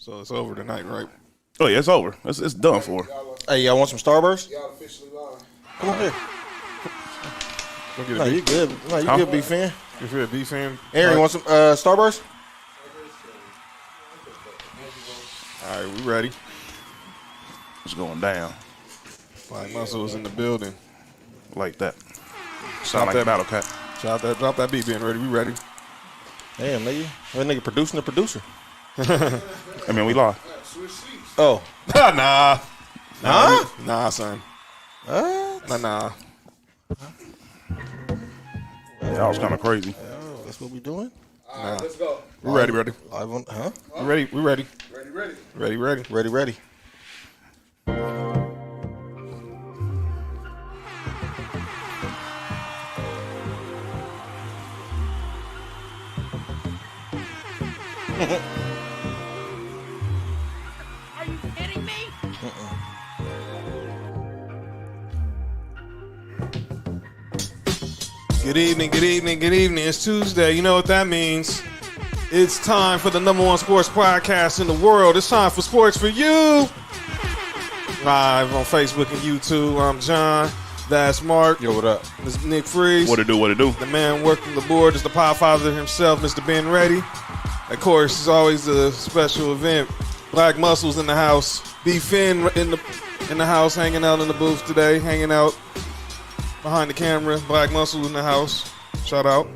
So it's over tonight, right? Oh yeah, it's over. It's done for. Hey, y'all want some Starburst? Y'all officially live. Come on here. Go get No, a you good. No, you good, B-Fan. If you're a B fan, Aaron, you want some Starburst? all right, we ready. It's going down Black Muscle is in the building. like that. Sound like that- Battle Cat. Drop that beat, being ready. We ready. Damn, nigga. That nigga producing the producer. I mean, we live. Oh. Nah. Huh? Nah, son. Nah. That was kind of crazy. Oh, that's what we doing? All right, let's go. We ready. Live on, huh? We ready. Ready. Ready. Are you kidding me? Good evening. It's Tuesday. You know what that means. It's time for the #1 sports podcast in the world. It's time for Sports for You. Live on Facebook and YouTube. I'm John. That's Mark. Yo, what up? This is Nick Freeze. What it do? The man working the board is the Podfather himself, Mr. Ben Reddy. Of course, it's always a special event. Black Muscles in the house. B Finn in the house, hanging out in the booth today, hanging out behind the camera. Black Muscles in the house. Shout out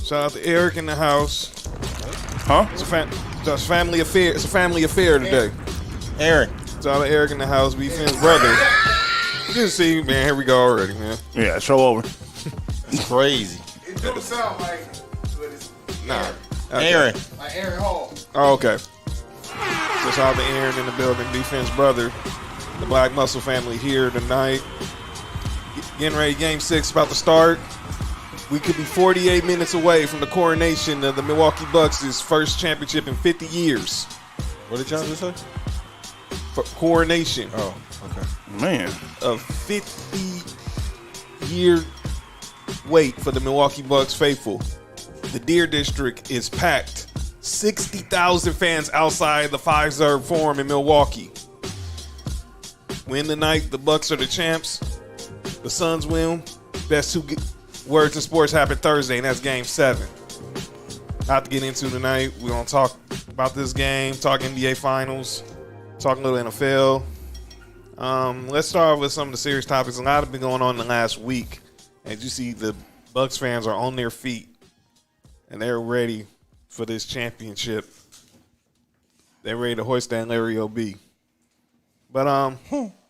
to Eric in the house. Huh? It's a family affair. It's a family affair today. Aaron. Shout out to Eric in the house. B Finn's brother. You can see, man. Here we go already, man. Yeah, show over. It's crazy. It don't sound like, but it's Nah. Okay. Aaron. like Aaron Hall. Oh, okay. So shout out to Aaron in the building, B-Fin's brother. The Black Muscle family here tonight. Getting ready, Game 6 about to start. We could be 48 minutes away from the coronation of the Milwaukee Bucks' first championship in 50 years. What did y'all just say? For coronation Oh, okay. Man, of 50-year wait for the Milwaukee Bucks faithful. The Deer District is packed. 60,000 fans outside the Fiserv Forum in Milwaukee. Win the night, the Bucks are the champs. The Suns win. Best two words in sports happen Thursday, and that's Game 7. Not to get into tonight. We're going to talk about this game, talk NBA Finals, talk a little NFL. Let's start with some of the serious topics. A lot have been going on in the last week. As you see, the Bucks fans are on their feet, and they're ready for this championship. They're ready to hoist that Larry O.B. But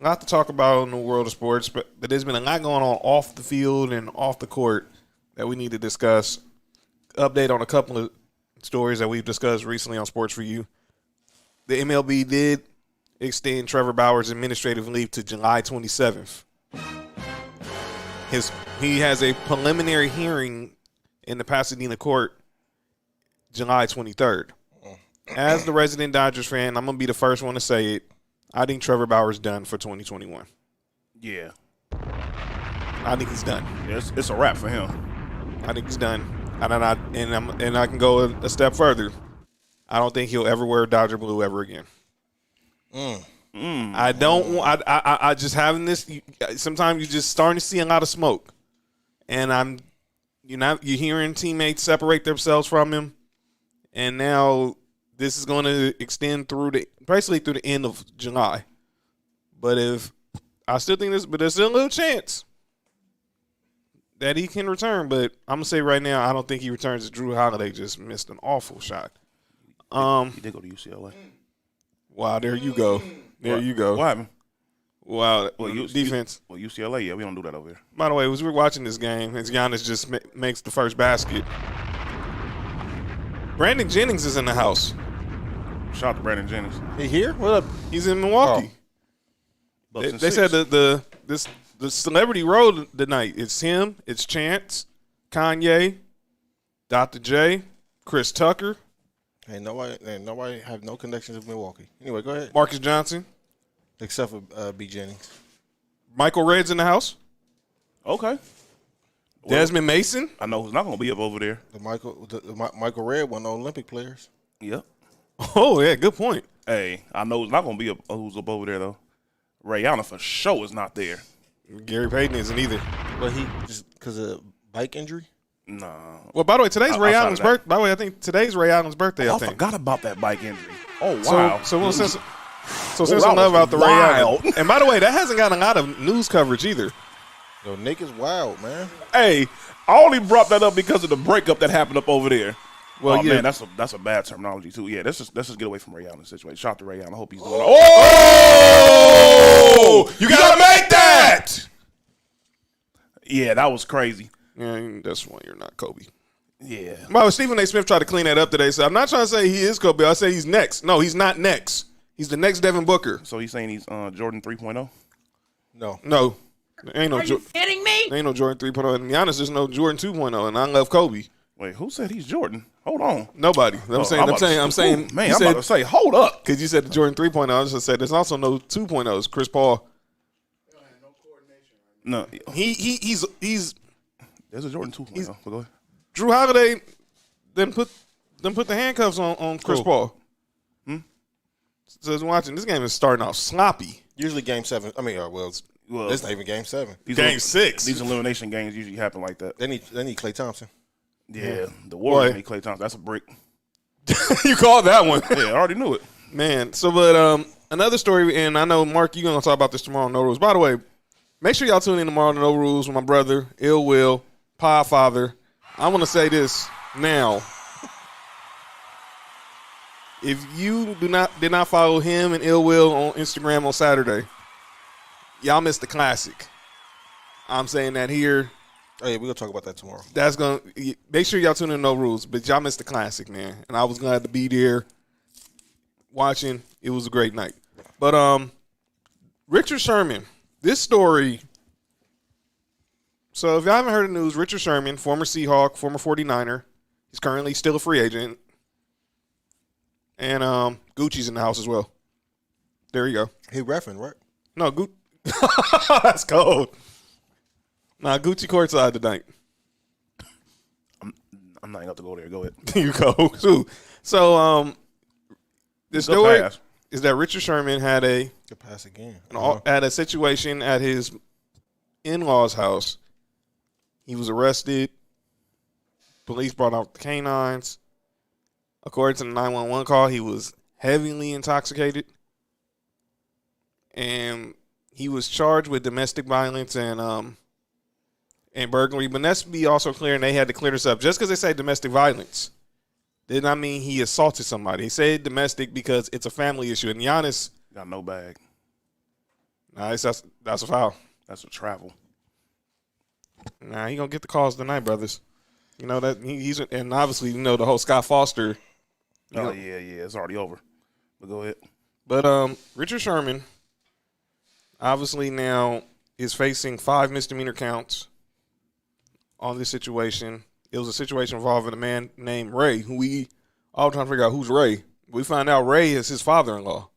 not to talk about in the world of sports, but there's been a lot going on off the field and off the court that we need to discuss. Update on a couple of stories that we've discussed recently on Sports for You. The MLB did extend Trevor Bauer's administrative leave to July 27th. He has a preliminary hearing in the Pasadena court July 23rd. As the resident Dodgers fan, I'm going to be the first one to say it. I think Trevor Bauer's done for 2021. yeah, I think he's done. it's a wrap for him. I think he's done. And I can go a step further. I don't think he'll ever wear Dodger blue ever again. I don't want. I just having this. Sometimes you just starting to see a lot of smoke, and you're hearing teammates separate themselves from him, and now this is going to extend basically through the end of July. But I still think there's still a little chance that he can return. But I'm gonna say right now, I don't think he returns. Drew Holiday just missed an awful shot. He did go to UCLA. Wow, there you go. There you go. What happened? Wow, Well, defense. Well, UCLA, yeah, we don't do that over here. By the way, as we're watching this game, as Giannis just makes the first basket, Brandon Jennings is in the house. Shout out to Brandon Jennings. He here? What up? He's in Milwaukee. Bucks and They six. said the celebrity row tonight. It's him. It's Chance, Kanye, Dr. J, Chris Tucker, Ain't nobody have no connections with Milwaukee. Anyway, go ahead. Marcus Johnson, Except for B. Jennings. Michael Red's in the house. Okay. Desmond Mason. I know who's not going to be up over there. The Michael Redd, one of the Olympic players. Yep. Oh yeah, good point. Hey, I know it's not gonna be a who's up over there though. Rihanna for sure is not there. Gary Payton isn't either. But he just because of bike injury. Nah. Well, by the way, today's Ray Outside Allen's of that. birthday. By the way, I think today's Ray Allen's birthday. I I think. forgot about that bike injury. Oh So, wow. since that I know was about the Ray Allen, wild. and by the way, that hasn't gotten a lot of news coverage either. Yo, Nick is wild, man. Hey, I only brought that up because of the breakup that happened up over there. Well, Oh, yeah. man, that's a bad terminology too. Yeah, let's just get away from Ray Allen's situation. Shout out to Ray Allen. I hope he's doing. Oh, you gotta make that. Yeah, that was crazy. Yeah, that's why you're not Kobe. Yeah. Well, Stephen A. Smith tried to clean that up today. So I'm not trying to say he is Kobe. I say he's next. No, he's not next. He's the next Devin Booker. So he's saying he's Jordan 3.0. No. No, there ain't no. Are you kidding me? There ain't no Jordan 3.0. And to be honest, there's no Jordan 2.0. And I love Kobe. Wait, who said he's Jordan? Hold on. Nobody. I'm saying. Man, You I'm said, about to say, hold up. because you said the Jordan 3.0. I just said there's also no 2.0s. Chris Paul. No, He's there's a Jordan 2.0. But go ahead. Drew Holiday. Then put the handcuffs on Chris Paul. So as watching, this game is starting off sloppy. Usually game 7. I mean, Well, it's not even game 7. Game 6. These elimination games usually happen like that. They need Klay Thompson. Yeah, the Warriors Boy. need Klay Thompson. That's a brick. You called that one. Yeah, I already knew it. Man, so but another story, and I know Mark, you're gonna talk about this tomorrow on No Rules. By the way, make sure y'all tune in tomorrow to No Rules with my brother, Ill Will, Podfather. I want to say this now. If you did not follow him and Ill Will on Instagram on Saturday, y'all missed the classic. I'm saying that here. Oh yeah, we're gonna talk about that tomorrow. That's gonna make sure y'all tune in to No Rules, but y'all missed the classic, man. And I was glad to be there watching. It was a great night. But Richard Sherman, this story. So if y'all haven't heard the news, Richard Sherman, former Seahawk, former 49er, he's currently still a free agent. And Gucci's in the house as well. There you go. He reffing, right? No, that's cold. Nah, Gucci courtside tonight. I'm not going to go there. Go ahead. You go too. So the story pass. is that Richard Sherman had a Good pass again. had a situation at his in-laws' house. He was arrested. Police brought out the canines. According to the 911 call, he was heavily intoxicated. And he was charged with domestic violence and burglary. But let's be also clear, and they had to clear this up. Just because they say domestic violence did not mean he assaulted somebody. He said domestic because it's a family issue. And Giannis, Got no bag. that's a foul. That's a travel. Nah, he gonna get the calls tonight, brothers. You know that he's and obviously you know the whole Scott Foster. Oh, yeah. It's already over. But go ahead. But Richard Sherman obviously now is facing 5 misdemeanor counts on this situation. It was a situation involving a man named Ray, who we all trying to figure out who's Ray. We find out Ray is his father-in-law.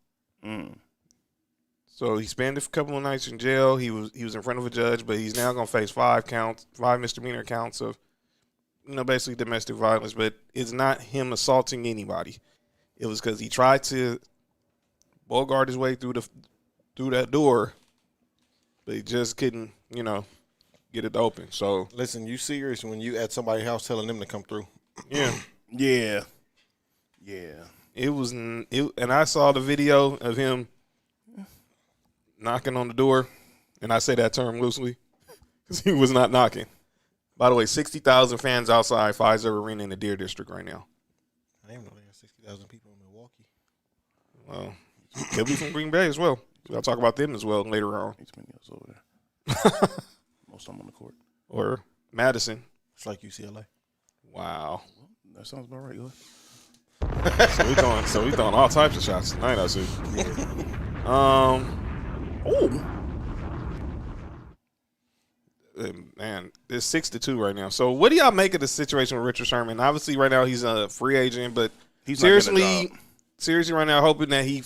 So he spent a couple of nights in jail. He was in front of a judge, but he's now gonna face 5 misdemeanor counts of, basically domestic violence. But it's not him assaulting anybody. It was because he tried to bogart his way through that door, but he just couldn't, get it open. So Listen, you serious when you at somebody's house telling them to come through? yeah, Yeah. and I saw the video of him knocking on the door, and I say that term loosely because he was not knocking. By the way, 60,000 fans outside Pfizer Arena in the Deer District right now. I didn't know they got 60,000 people in Milwaukee. Well, could be from Green Bay as well. I'll talk about them as well later on. It's many of us over there. Most of them on the court. Or Madison. It's like UCLA. Wow. That sounds about right. Go ahead. So we throwing all types of shots tonight, I see. Man, it's 6-2 right now. So what do y'all make of the situation with Richard Sherman? Obviously, right now he's a free agent, but He's not getting a seriously right now, hoping that he,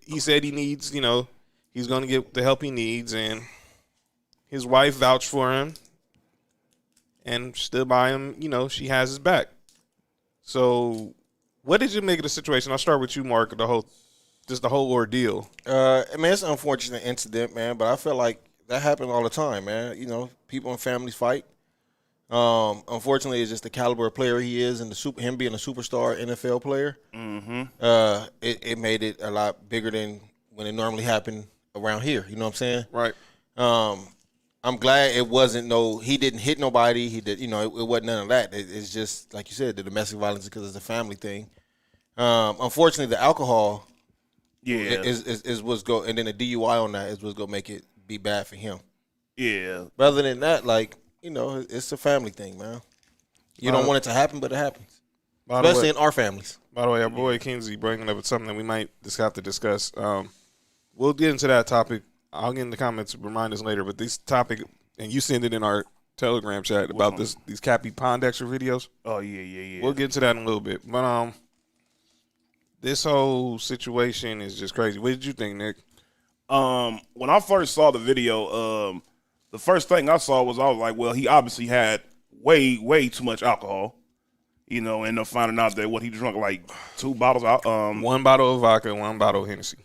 he said he needs, he's going to get the help he needs, and his wife vouched for him and stood by him. She has his back. So What did you make of the situation? I'll start with you, Mark. The whole ordeal. I mean, it's an unfortunate incident, man, but I feel like that happens all the time, man. You know, people and families fight. Unfortunately, it's just the caliber of player he is, and him being a superstar NFL player. It made it a lot bigger than when it normally happened around here. You know what I'm saying? Right. I'm glad it wasn't he didn't hit nobody. He did, it wasn't none of that. It's just like you said, the domestic violence because it's a family thing. Unfortunately, the alcohol, is what's and then the DUI on that is what's gonna make it be bad for him. Yeah. But other than that, it's a family thing, man. You don't want it to happen, but it happens, especially in our families. By the way, our boy Kinsey bringing up something that we might just have to discuss. We'll get into that topic. I'll get in the comments, remind us later. But this topic, and you sent it in our Telegram chat about these Cappy Pondexter videos. Oh yeah. We'll get into that in a little bit. But this whole situation is just crazy. What did you think, Nick? When I first saw the video, the first thing I saw was I was like, well, he obviously had way too much alcohol. You know, and finding out that he drunk like 2 bottles out. 1 bottle of vodka, 1 bottle of Hennessy.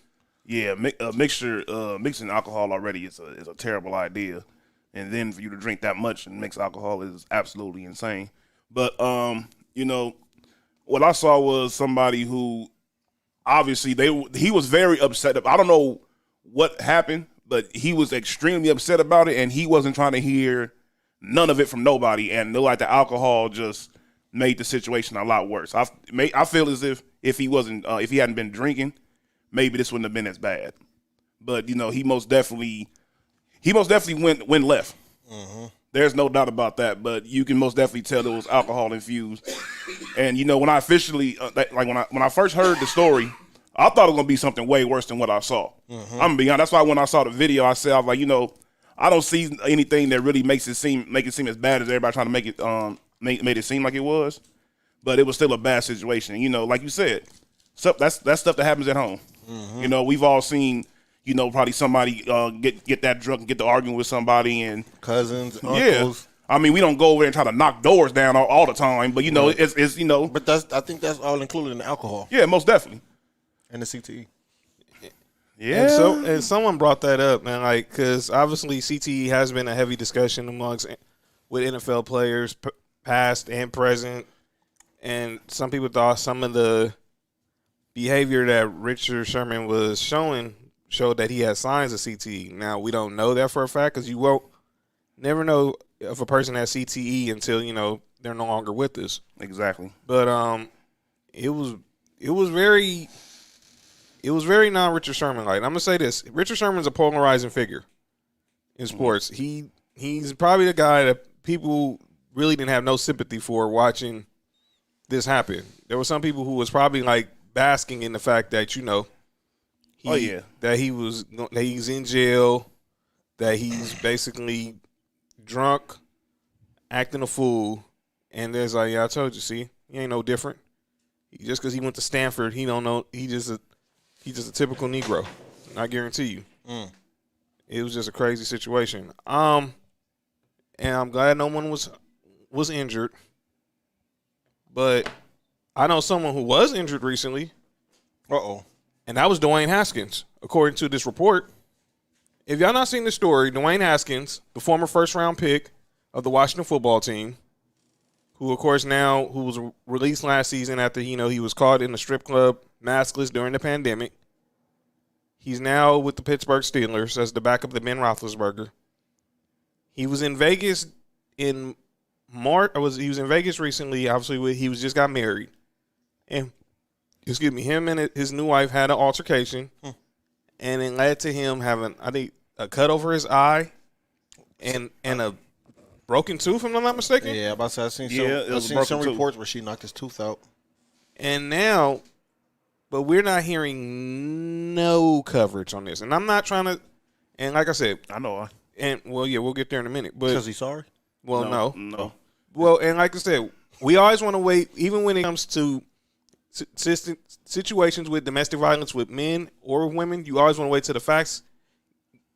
Yeah, mixing alcohol already is a terrible idea, and then for you to drink that much and mix alcohol is absolutely insane. But what I saw was somebody who obviously he was very upset. I don't know what happened, but he was extremely upset about it, and he wasn't trying to hear none of it from nobody. And like the alcohol just made the situation a lot worse. I feel as if he hadn't been drinking, maybe this wouldn't have been as bad. But he most definitely went left. Mm-hmm. There's no doubt about that. But you can most definitely tell there was alcohol infused. And when I officially when I first heard the story, I thought it was gonna be something way worse than what I saw. Mm-hmm. I'm gonna be honest. That's why when I saw the video, I was like, I don't see anything that really make it seem as bad as everybody trying to make it made it seem like it was. But it was still a bad situation. Like you said, that's stuff that happens at home. Mm-hmm. We've all seen, probably somebody get that drunk and get to arguing with somebody and cousins, uncles. Yeah. I mean, we don't go over there and try to knock doors down all the time, but right. it's But I think that's all included in the alcohol. Yeah, most definitely. And the CTE. Yeah. And someone brought that up, man, because obviously CTE has been a heavy discussion with NFL players, past and present, and some people thought some of the behavior that Richard Sherman was showed that he had signs of CTE. Now, we don't know that for a fact because you won't never know if a person has CTE until, they're no longer with us. Exactly. But it was very non Richard Sherman like. I'm gonna say this: Richard Sherman's a polarizing figure in sports. Mm-hmm. He's probably the guy that people really didn't have no sympathy for watching this happen. There were some people who was probably basking in the fact that that he's in jail, that he's basically drunk, acting a fool, and there's I told you, see, he ain't no different. Just because he went to Stanford, he don't know. He's just a typical Negro. I guarantee you. It was just a crazy situation. And I'm glad no one was injured. But I know someone who was injured recently. And that was Dwayne Haskins, according to this report. If y'all not seen the story, Dwayne Haskins, the former first-round pick of the Washington football team, who, of course, who was released last season after, he was caught in a strip club maskless during the pandemic. He's now with the Pittsburgh Steelers as the backup to Ben Roethlisberger. He was in Vegas in March. He was in Vegas recently. Obviously, he just got married, and him and his new wife had an altercation, and it led to him having, I think, a cut over his eye, and a broken tooth, if I'm not mistaken. Yeah, I've seen some reports where she knocked his tooth out. And now, but we're not hearing no coverage on this. And I'm not trying to, and like I said, I know. We'll get there in a minute. But because he's sorry? Well, no. Well, and like I said, we always want to wait, even when it comes to situations with domestic violence with men or women, you always want to wait till the facts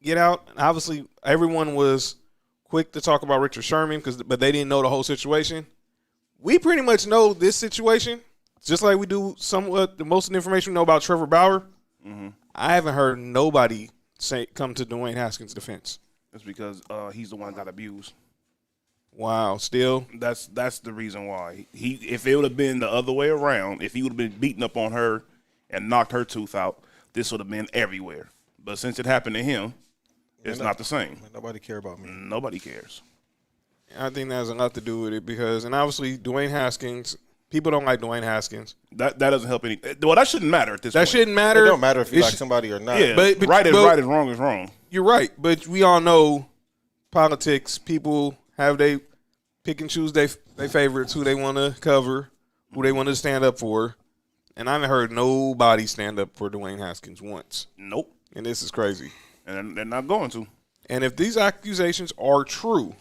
get out. And obviously, everyone was quick to talk about Richard Sherman, but they didn't know the whole situation. We pretty much know this situation. just like we do somewhat the most of the information we know about Trevor Bauer, I haven't heard nobody come to Dwayne Haskins' defense. It's because he's the one that got abused. Wow, still. That's the reason why. If it would have been the other way around, if he would have been beating up on her and knocked her tooth out, this would have been everywhere. But since it happened to him, it's not the same. Nobody care about me. Nobody cares. I think that has a lot to do with it and obviously Dwayne Haskins, people don't like Dwayne Haskins. That doesn't help any. Well, that shouldn't matter at this point. That shouldn't matter. It don't matter if you like somebody or not. Yeah, but right is right and wrong is wrong. You're right, but we all know politics. People have they pick and choose their favorites, who they want to cover, who they want to stand up for. And I haven't heard nobody stand up for Dwayne Haskins once. Nope. And this is crazy. And they're not going to. And if these accusations are true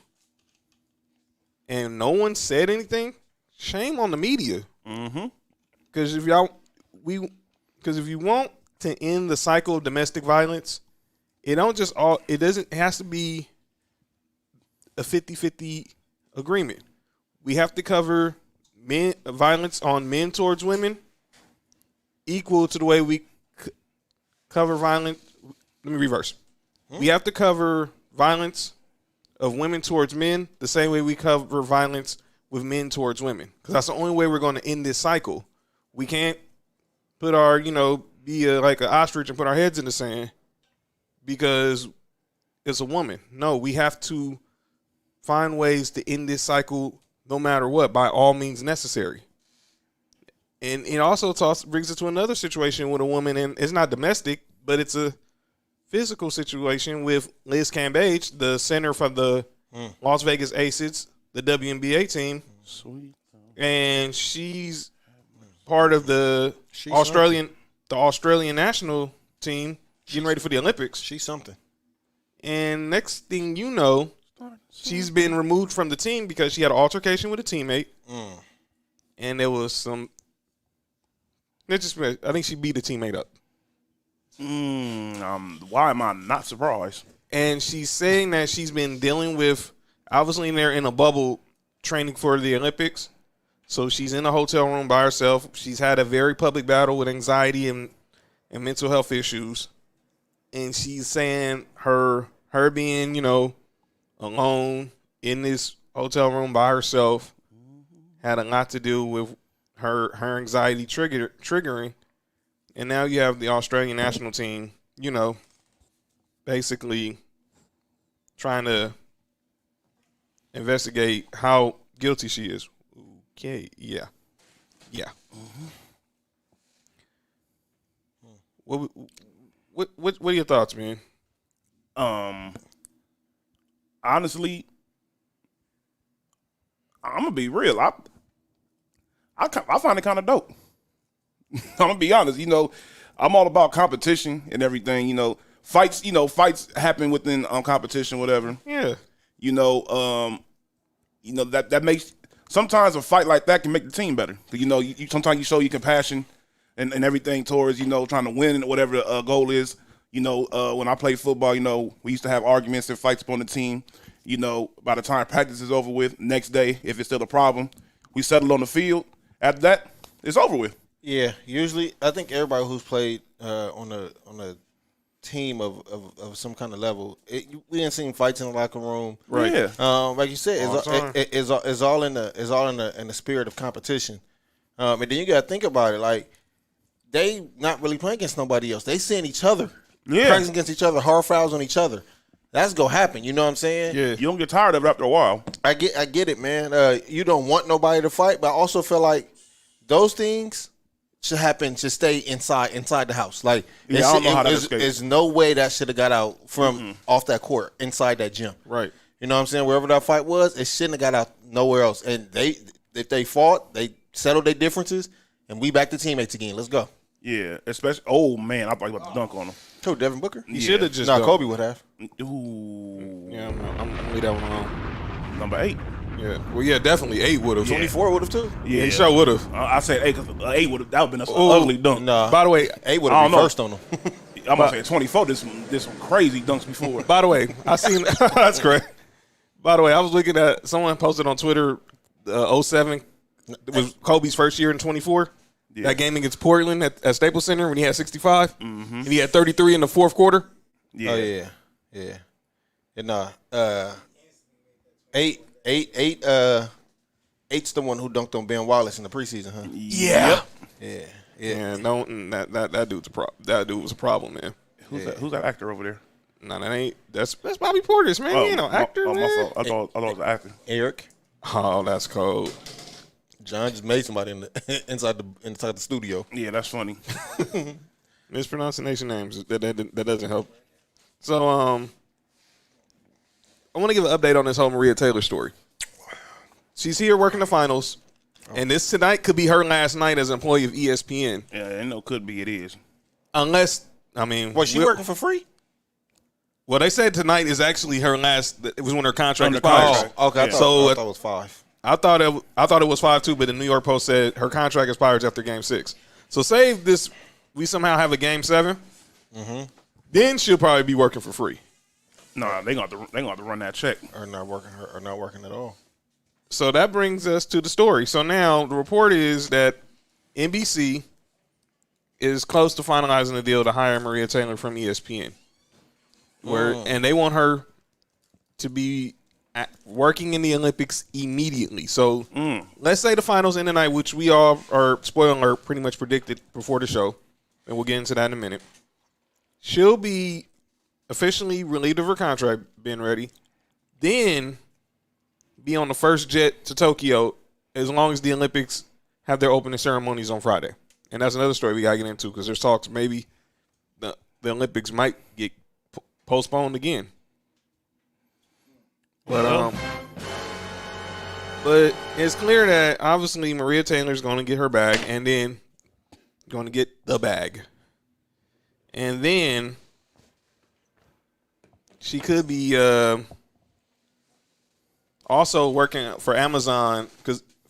and no one said anything, shame on the media. Mm-hmm. Because if you want to end the cycle of domestic violence, it has to be a 50-50 agreement. We have to cover violence on men towards women equal to the way we cover violence. Let me reverse. We have to cover violence of women towards men the same way we cover violence with men towards women. Because that's the only way we're going to end this cycle. We can't put our, be like an ostrich and put our heads in the sand because it's a woman. No, we have to find ways to end this cycle no matter what, by all means necessary. And it also brings us to another situation with a woman, and it's not domestic, but it's a physical situation with Liz Cambage, the center for the Las Vegas Aces, the WNBA team. Sweet. And she's part of the Australian national team getting ready for the Olympics. She's something. And next thing you know, she's been removed from the team because she had an altercation with a teammate. And there was some I think she beat a teammate up. Why am I not surprised? And she's saying that she's been dealing with, obviously they're in a bubble training for the Olympics. So she's in a hotel room by herself. She's had a very public battle with anxiety and mental health issues. And she's saying her being, alone in this hotel room by herself had a lot to do with her anxiety triggering. And now you have the Australian national team, basically trying to investigate how guilty she is. Okay, yeah. What are your thoughts, man? Honestly, I'm gonna be real. I find it kind of dope. I'm gonna be honest. I'm all about competition and everything. Fights happen within competition, whatever. Yeah. That makes sometimes a fight like that can make the team better. You sometimes you show your compassion and everything towards trying to win and whatever the goal is. When I played football, we used to have arguments and fights upon the team. By the time practice is over with, next day, if it's still a problem, we settle on the field. After that, it's over with. Yeah, usually I think everybody who's played on a team of some kind of level, we didn't see fights in the locker room. Right. Yeah. Like you said, it's all in the spirit of competition. And then you got to think about it, like they not really playing against nobody else. They seeing each other. Yeah. Practicing against each other, hard fouls on each other. That's gonna happen. You know what I'm saying? Yeah. You don't get tired of it after a while. I get it, man. You don't want nobody to fight, but I also feel like those things should happen to stay inside the house. Like, I don't know how that escaped. There's no way that should have got out from off that court inside that gym. Right. You know what I'm saying? Wherever that fight was, it shouldn't have got out nowhere else. And if they fought, they settled their differences, and we back to teammates again. Let's go. Yeah, especially. Oh man, I thought you about to dunk on him. Who, Devin Booker? He should have just. No, Kobe would have. Ooh. Yeah, I'm gonna leave that one alone. Number 8. Yeah. Well, yeah, definitely 8 would have. 24 would have too. Yeah, he sure would have. I said 8 because 8 would have. That would have been an ugly dunk. Nah. By the way, 8 would I have don't know. reversed on them. I'm gonna say 24. This some crazy dunks before. by the way, I seen that's correct. By the way, I was looking at someone posted on Twitter 07 was Kobe's first year in 24. Yeah. That game against Portland at Staples Center when he had 65, and he had 33 in the fourth quarter. Yeah. Oh yeah. And eight's the one who dunked on Ben Wallace in the preseason, huh? Yeah. Yeah. Yeah. No, that dude's that dude was a problem, man. Who's that actor over there? No, that ain't. That's Bobby Portis, man. Actor, man. My fault. I thought it was an actor. Eric. Oh, that's cold. John just made somebody inside the studio. Yeah, that's funny. Mispronunciation names that doesn't help. So I want to give an update on this whole Maria Taylor story. She's here working the finals, and this tonight could be her last night as an employee of ESPN. Yeah, I know. Could be. It is. Unless, I mean, Was she working for free? Well, they said tonight is actually her last. It was when her contract Under expires. contract. Oh, okay. I thought it was 5. I thought it was 5-2, but the New York Post said her contract expires after Game 6. So say if we somehow have a Game 7, then she'll probably be working for free. Nah, they gonna have to run that check. Or not working at all. So that brings us to the story. So now the report is that NBC is close to finalizing the deal to hire Maria Taylor from ESPN, and they want her to be working in the Olympics immediately. So let's say the finals end tonight, which we all are spoiling or pretty much predicted before the show, and we'll get into that in a minute. She'll be officially relieved of her contract, being ready, then be on the first jet to Tokyo as long as the Olympics have their opening ceremonies on Friday. And that's another story we got to get into because there's talks maybe the Olympics might get postponed again. But it's clear that obviously Maria Taylor's going to get her bag and then going to get the bag. And then she could be also working for Amazon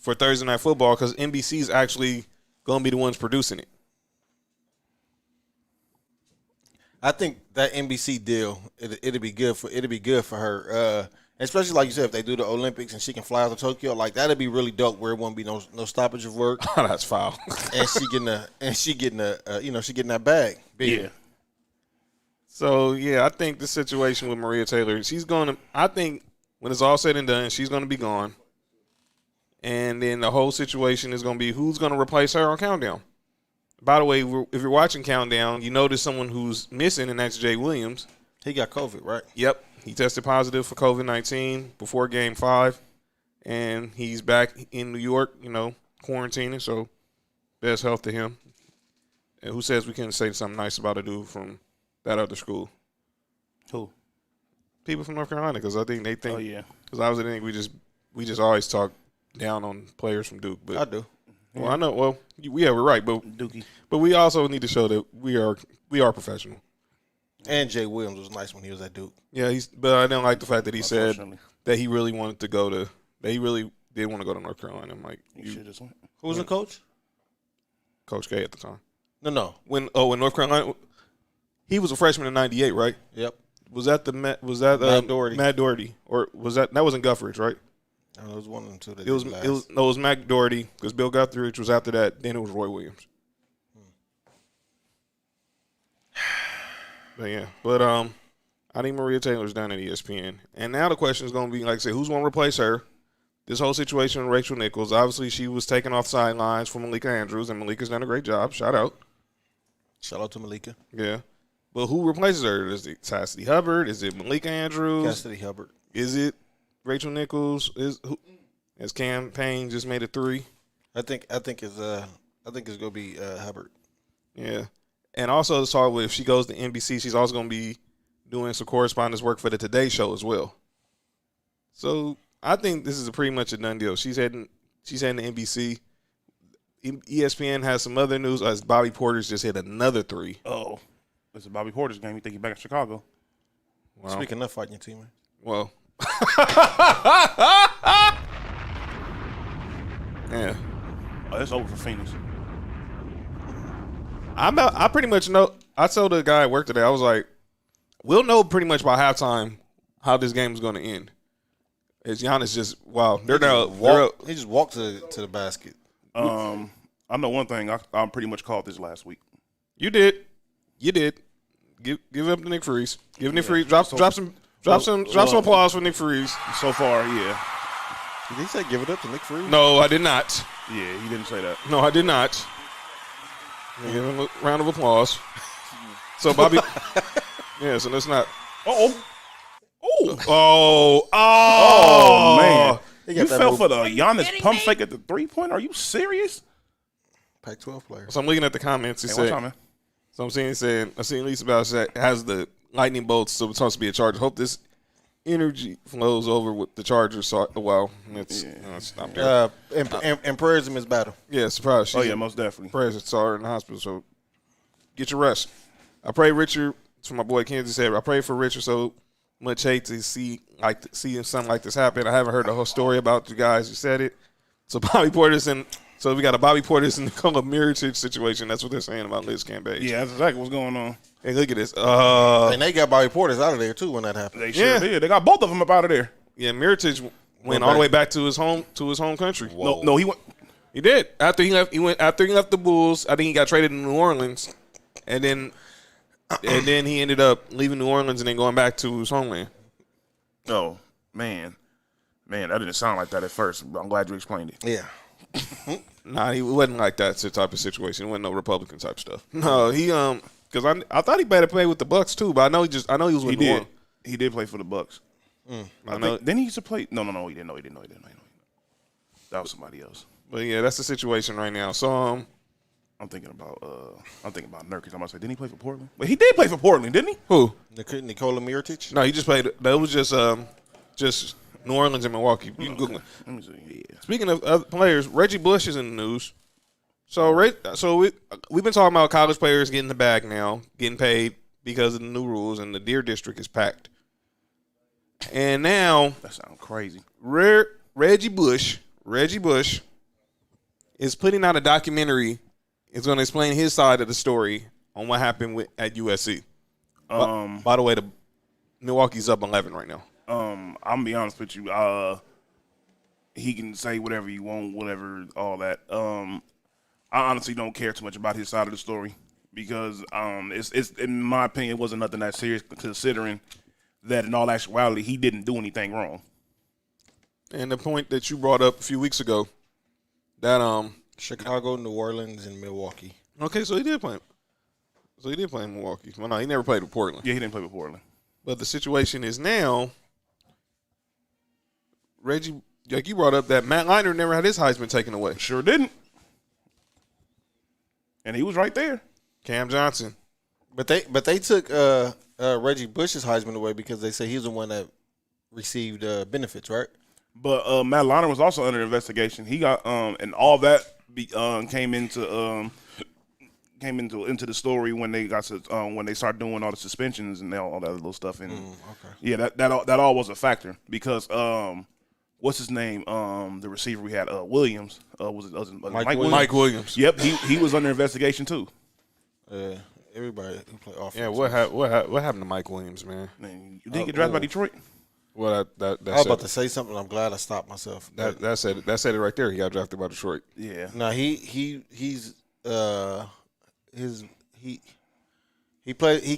for Thursday Night Football because NBC is actually going to be the ones producing it. I think that NBC deal it'll be good for her. Especially like you said, if they do the Olympics and she can fly out to Tokyo, like that'd be really dope. Where it won't be no stoppage of work, Oh, that's foul. and she getting that bag. Big. Yeah. So, yeah, I think the situation with Maria Taylor, I think when it's all said and done, she's going to be gone. And then the whole situation is going to be who's going to replace her on Countdown. By the way, if you're watching Countdown, you notice someone who's missing, and that's Jay Williams. He got COVID, right? Yep. He tested positive for COVID-19 before Game 5. And he's back in New York, quarantining. So, best health to him. And who says we can't say something nice about a dude from that other school? Who? People from North Carolina, because I think they think. Oh yeah. Because I was think we just always talk down on players from Duke. But I do. Well, I know. Well, we're right, but Dookie. But we also need to show that we are professional. And Jay Williams was nice when he was at Duke. Yeah, but I didn't like the fact that he said Unfortunately. that he really wanted to go to. That he really did want to go to North Carolina. I'm like, You should just went. Who was the coach? Coach K at the time. No. When North Carolina, he was a freshman in '98, right? Yep. Was that Matt Doherty? Matt Doherty, or was that wasn't Guthridge, right? No, it was one of them two. It was Matt Doherty because Bill Guthridge was after that. Then it was Roy Williams. But yeah, I think Maria Taylor's done at ESPN, and now the question is going to be, like I said, who's going to replace her? This whole situation with Rachel Nichols. Obviously, she was taken off sidelines for Malika Andrews, and Malika's done a great job. Shout out to Malika. Yeah, but who replaces her? Is it Cassidy Hubbard? Is it Malika Andrews? Cassidy Hubbard. Is it Rachel Nichols? Has Cam Payne just made it 3? I think it's gonna be Hubbard. Yeah. And also, it's hard with if she goes to NBC, she's also going to be doing some correspondence work for the Today Show as well. So I think this is pretty much a done deal. She's heading to NBC. ESPN has some other news as Bobby Porter's just hit another 3. Oh, it's a Bobby Porter's game. You think he's back in Chicago? Wow. Speaking of fighting your team, man. Well, yeah. Oh, it's over for Phoenix. I pretty much know. I told the guy at work today, I was like, we'll know pretty much by halftime how this game is going to end. As Giannis just, wow, they're now He just walked to the basket. I know one thing. I pretty much called this last week. You did. Give up to Nick Freeze. Give Nick Freeze. Drop some applause for Nick Freeze. So far, yeah. Did he say give it up to Nick Freeze? No, I did not. Yeah, he didn't say that. No, I did not. Give him a round of applause. So Bobby, yeah. So let's not. Oh, man. You that fell move. for the Giannis pump fake at the 3-point? Are you serious? Pac-12 player. So I'm looking at the comments. He Hey, said, what's up, man? so I'm saying, I seen Lisa Bowser that has the lightning bolts, so it's supposed to be a Charger. Hope this energy flows over with the Chargers. So, well, it's not there. And prayers in this battle. Yeah, surprise. Oh, yeah, most definitely. Prayers saw her in the hospital, so get your rest. I pray Richard. It's for my boy Kansas said. I pray for Richard so much hate to see something like this happen. I haven't heard the whole story about you guys who said it. So Bobby Portis and so we got a Bobby Portis and Nikola Mirotic situation. That's what they're saying about Liz Cambage. Yeah, that's exactly what's going on. Hey, look at this. And they got Bobby Portis out of there too when that happened. They sure did. They got both of them up out of there. Yeah, Mirotic went all the way back to his home country. No, he went. He did. After he left the Bulls, I think he got traded to New Orleans, and then he ended up leaving New Orleans and then going back to his homeland. Oh, man, that didn't sound like that at first. But I'm glad you explained it. Yeah. Nah, he wasn't like that type of situation. It wasn't no Republican type stuff. No, he because I thought he better play with the Bucks too, but I know he was with New Orleans. He did play for the Bucks. I know. Then he used to play. No, he didn't. No, he didn't. That was somebody else. But yeah, that's the situation right now. So I'm thinking about Nurkic. I'm gonna say, didn't he play for Portland? But he did play for Portland, didn't he? who? Nikola Mirotic? No, he just played. That was just New Orleans and Milwaukee. You can Google it. Let me see. Yeah. Speaking of other players, Reggie Bush is in the news. So we've been talking about college players getting the bag now, getting paid because of the new rules, and the Deer District is packed. And now That sounds crazy. Reggie Bush is putting out a documentary. It's going to explain his side of the story on what happened at USC. By the way, the Milwaukee's up 11 right now. I'm gonna be honest with you. He can say whatever you want, whatever, all that. I honestly don't care too much about his side of the story because it's in my opinion, it wasn't nothing that serious considering that in all actuality he didn't do anything wrong. And the point that you brought up a few weeks ago, that Chicago, New Orleans, and Milwaukee. okay, so he did play. In Milwaukee. Well, no, he never played with Portland. Yeah, he didn't play with Portland. But the situation is now, Reggie, like you brought up, that Matt Leinart never had his Heisman taken away. Sure didn't. And he was right there. Cam Johnson. But they took Reggie Bush's Heisman away because they say he's the one that received benefits, right? But Matt Leinart was also under investigation. He got and all that came into the story when they got to when they started doing all the suspensions and all that little stuff. And yeah, that all was a factor because what's his name? The receiver we had, Williams, was it Mike Williams? Mike Williams. Yep, he was under investigation too. Everybody who play offense. Yeah, what happened to Mike Williams, man? Man, you didn't get drafted by Detroit. Well, that I was about to say something. I'm glad I stopped myself. that said it right there. He got drafted by Detroit. Yeah. No, he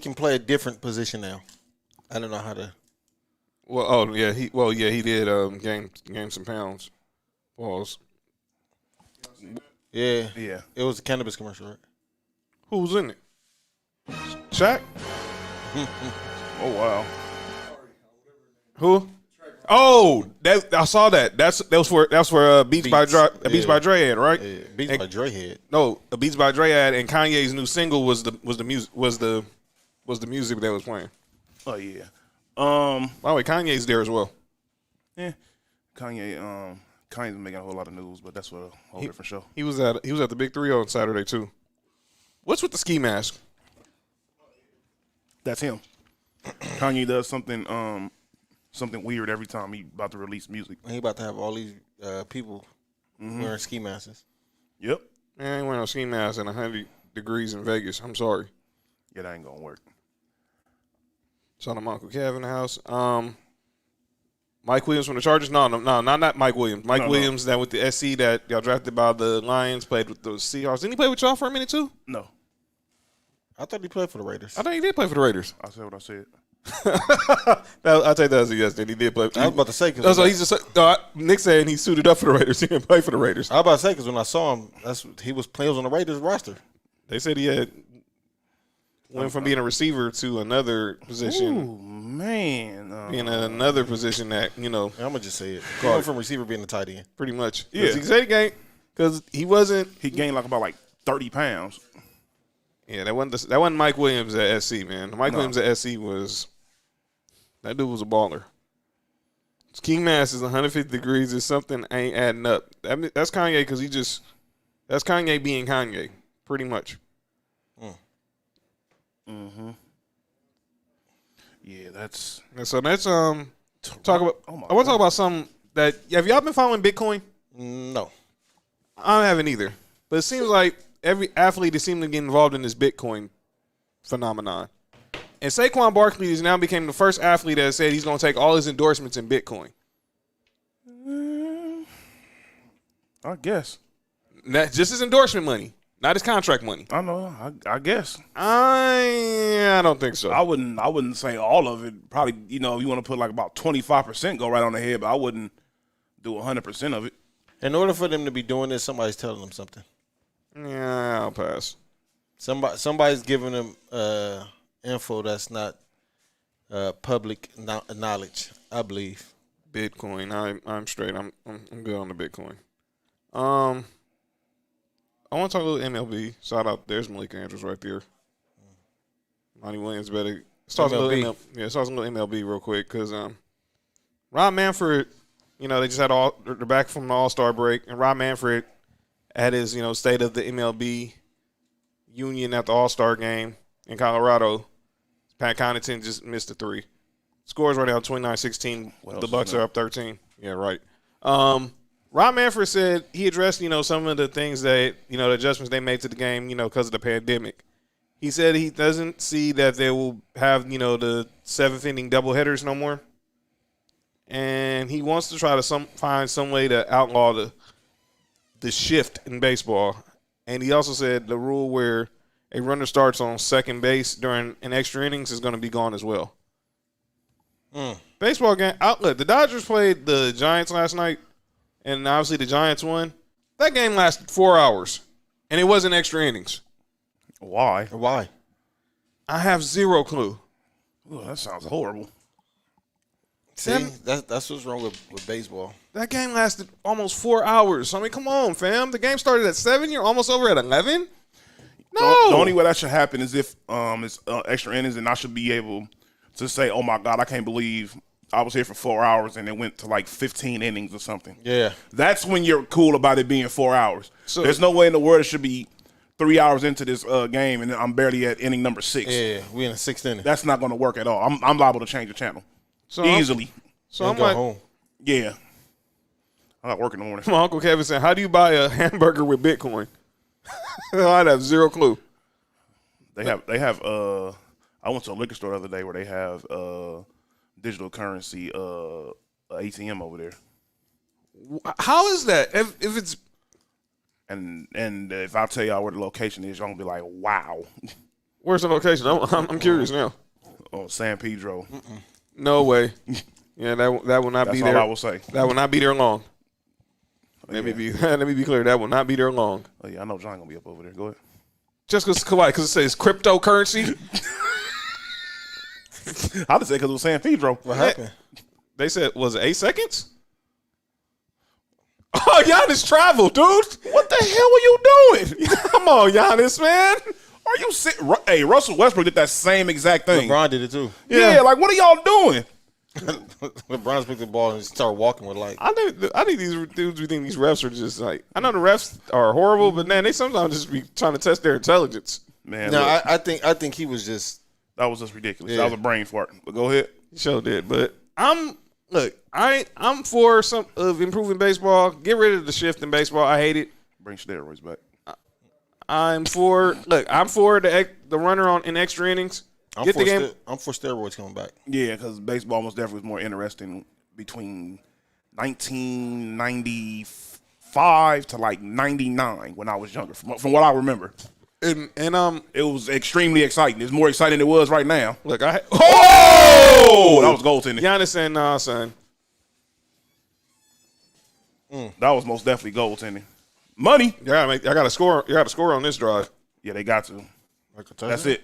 can play a different position now. I don't know how to. He did gain some pounds. Pause. Yeah. Yeah. It was a cannabis commercial, right? Who was in it? Shaq? Oh wow. Who? Oh, I saw that. That's where Beats by Dre ad, right? Yeah. Beats by Dre head. No, a Beats by Dre ad, and Kanye's new single was the music that was playing. Oh yeah. By the way, Kanye's there as well. Yeah. Kanye's making a whole lot of news, but that's a whole different show. He was at the Big 3 on Saturday too. What's with the ski mask? That's him. Kanye does something weird every time he about to release music. He about to have all these people wearing ski masks. Yep. Man, I ain't wearing no ski mask in 100 degrees in Vegas. I'm sorry. Yeah, that ain't gonna work. Saw my Uncle Kev in the house. Mike Williams from the Chargers? No, not Mike Williams. Mike Williams that with the SC that y'all drafted by the Lions, played with the Seahawks. Didn't he play with y'all for a minute too? No. I thought he played for the Raiders. I think he did play for the Raiders. I said what I said. I'll take that as a yes. That he did play. I was about to say So he's just Nick saying he suited up for the Raiders. He didn't play for the Raiders. I was about to say because when I saw him, he was playing on the Raiders roster. They said he had went from being a receiver to another position. Ooh, man. Being another position that I'm gonna just say it. Going from receiver being a tight end. pretty much. Yeah. He said he gained because he wasn't. He gained about 30 pounds. Yeah, that wasn't Mike Williams at SC, man. Mike Williams at SC that dude was a baller. His king mass is 150 degrees. Is something ain't adding up. That's Kanye because that's Kanye being Kanye, pretty much. Mm-hmm. Yeah, that's. And so let's talk about. Oh my I want to talk about something that have y'all been following Bitcoin? No. I haven't either, but it seems like every athlete is seeming to get involved in this Bitcoin phenomenon. And Saquon Barkley has now became the first athlete that said he's going to take all his endorsements in Bitcoin. I guess. That's just his endorsement money, not his contract money. I know. I guess. I don't think so. I wouldn't say all of it. Probably, you want to put about 25% go right on the head, but I wouldn't do 100% of it. In order for them to be doing this, somebody's telling them something. Yeah, I'll pass. Somebody's giving them info that's not public knowledge, I believe. Bitcoin. I'm straight. I'm good on the Bitcoin. I want to talk a little MLB. Shout out. There's Malik Andrews right there. Monty Williams better start some little MLB real quick because Rob Manfred, they just had they're back from the All-Star break, and Rob Manfred had his state of the MLB union at the All-Star game in Colorado. Pat Connaughton just missed a 3. Scores right now 29-16. The Bucks are up 13. Yeah, right. Rob Manfred said he addressed, some of the things that, the adjustments they made to the game, because of the pandemic. He said he doesn't see that they will have, the 7th-inning doubleheaders no more. And he wants to try to find some way to outlaw the shift in baseball. And he also said the rule where a runner starts on second base during an extra innings is going to be gone as well. Baseball game outlet. The Dodgers played the Giants last night, and obviously the Giants won. That game lasted 4 hours, and it wasn't extra innings. Why? I have zero clue. Ooh, that sounds horrible. See, that's what's wrong with baseball. That game lasted almost 4 hours. I mean, come on, fam. The game started at 7. You're almost over at 11. No. The only way that should happen is if it's extra innings, and I should be able to say, "Oh my God, I can't believe I was here for 4 hours and it went to 15 innings or something." Yeah, that's when you're cool about it being 4 hours. So, there's no way in the world it should be 3 hours into this game and I'm barely at inning number 6. Yeah, we in the 6th inning. That's not going to work at all. I'm liable to change the channel easily. I'm go like, home. Yeah, I got work in the morning. My Uncle Kevin said, "How do you buy a hamburger with Bitcoin?" I'd have zero clue. They have. I went to a liquor store the other day where they have digital currency ATM over there. How is that? If it's and if I tell y'all where the location is, y'all gonna be like, "Wow." Where's the location? I'm curious now. Oh, San Pedro. No way. Yeah, that will not be there. That's all I will say. That will not be there long. Let me be clear. That will not be there long. Oh yeah, I know John gonna be up over there. Go ahead. Just because it says cryptocurrency. I just said because it was San Pedro. What happened? They said, was it 8 seconds? Oh, Giannis traveled, dude. What the hell were you doing? Come on, Giannis, man. Are you sick? Hey, Russell Westbrook did that same exact thing. LeBron did it too. Yeah, like what are y'all doing? LeBron picked the ball and started walking with I think these dudes, we think these refs are just like, I know the refs are horrible, but man, they sometimes just be trying to test their intelligence. Man, no, look, I think he was just. that was just ridiculous. Yeah. That was a brain fart. But go ahead. He sure did, but I'm for some of improving baseball. Get rid of the shift in baseball. I hate it. Bring steroids back. I'm for the runner in extra innings. I'm Get the game. I'm for steroids coming back. Yeah, because baseball most definitely was more interesting between 1995 to like 99 when I was younger, from what I remember. And It was extremely exciting. It's more exciting than it was right now. look, Oh, that was goaltending. Giannis and son. That was most definitely goaltending. Money. I got to score. You got to score on this drive. Yeah, they got to. That's it.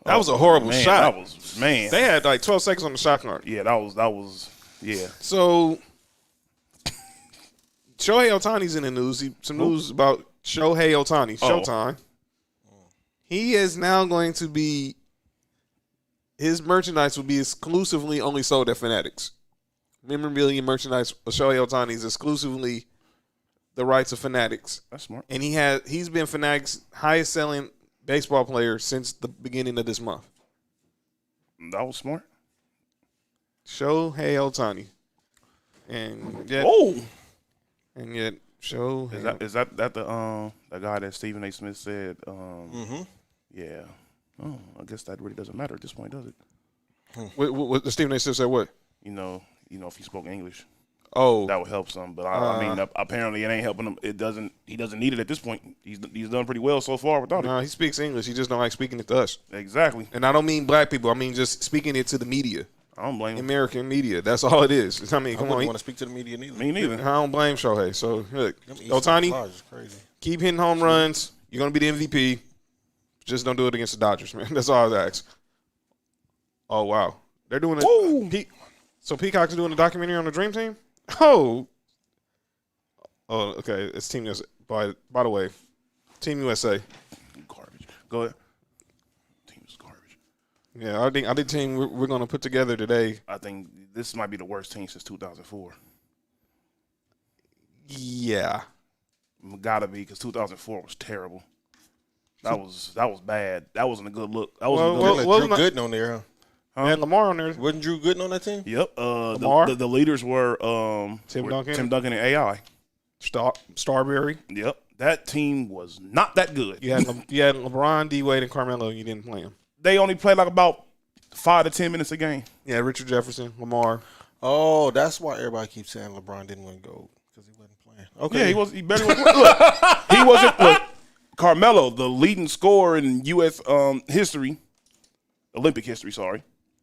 That was a horrible Man, shot. that was man. They had like 12 seconds on the shot clock. Yeah, that was yeah. So Shohei Ohtani's in the news. Some news about Shohei Ohtani. Showtime. He is now going to be. His merchandise will be exclusively only sold at Fanatics. Memorabilia merchandise of Shohei Ohtani is exclusively the rights of Fanatics. That's smart. And he's been Fanatics' highest selling baseball player since the beginning of this month. That was smart. Shohei Ohtani. And yet, Shohei. Is that the guy that Stephen A. Smith said? Yeah. Oh, I guess that really doesn't matter at this point, does it? What Stephen A. Smith said what? You know, if he spoke English, Oh, that would help some. But I mean, apparently it ain't helping him. He doesn't need it at this point. He's done pretty well so far without no, he speaks English. He just don't like speaking it to us. it. Exactly. And I don't mean black people. I mean just speaking it to the media, I don't blame him. American media. That's all it is. I mean, I come wouldn't on. want to speak to the media neither. Me neither. I don't blame Shohei. So look, Them Eastern Ohtani, Dodgers is crazy. keep hitting home runs. You're gonna be the MVP. Just don't do it against the Dodgers, man. That's all I ask. Oh wow, they're doing it. Woo! So Peacock's doing a documentary on the Dream Team. Oh, okay. It's Team USA. By the way, Team USA. Garbage. Go ahead. Team's garbage. Yeah, I think team we're gonna put together today. I think this might be the worst team since 2004. Yeah, Gotta be, because 2004 was terrible. That was bad. That wasn't a good look. That wasn't a good look. Drew wasn't Gooden on there, huh? and Lamar on there. Wasn't Drew Gooden on that team? Yep. Lamar? The leaders were Tim Duncan? Tim Duncan and AI. Starberry. Yep. That team was not that good. You had LeBron, D Wade, and Carmelo. And you didn't play them. They only played like about 5 to 10 minutes a game. Yeah, Richard Jefferson, Lamar. Oh, that's why everybody keeps saying LeBron didn't win gold, because he wasn't playing. Okay. Yeah, he barely was. Look, he wasn't. Look, Carmelo, the leading scorer in U.S. history, Olympic history. Sorry.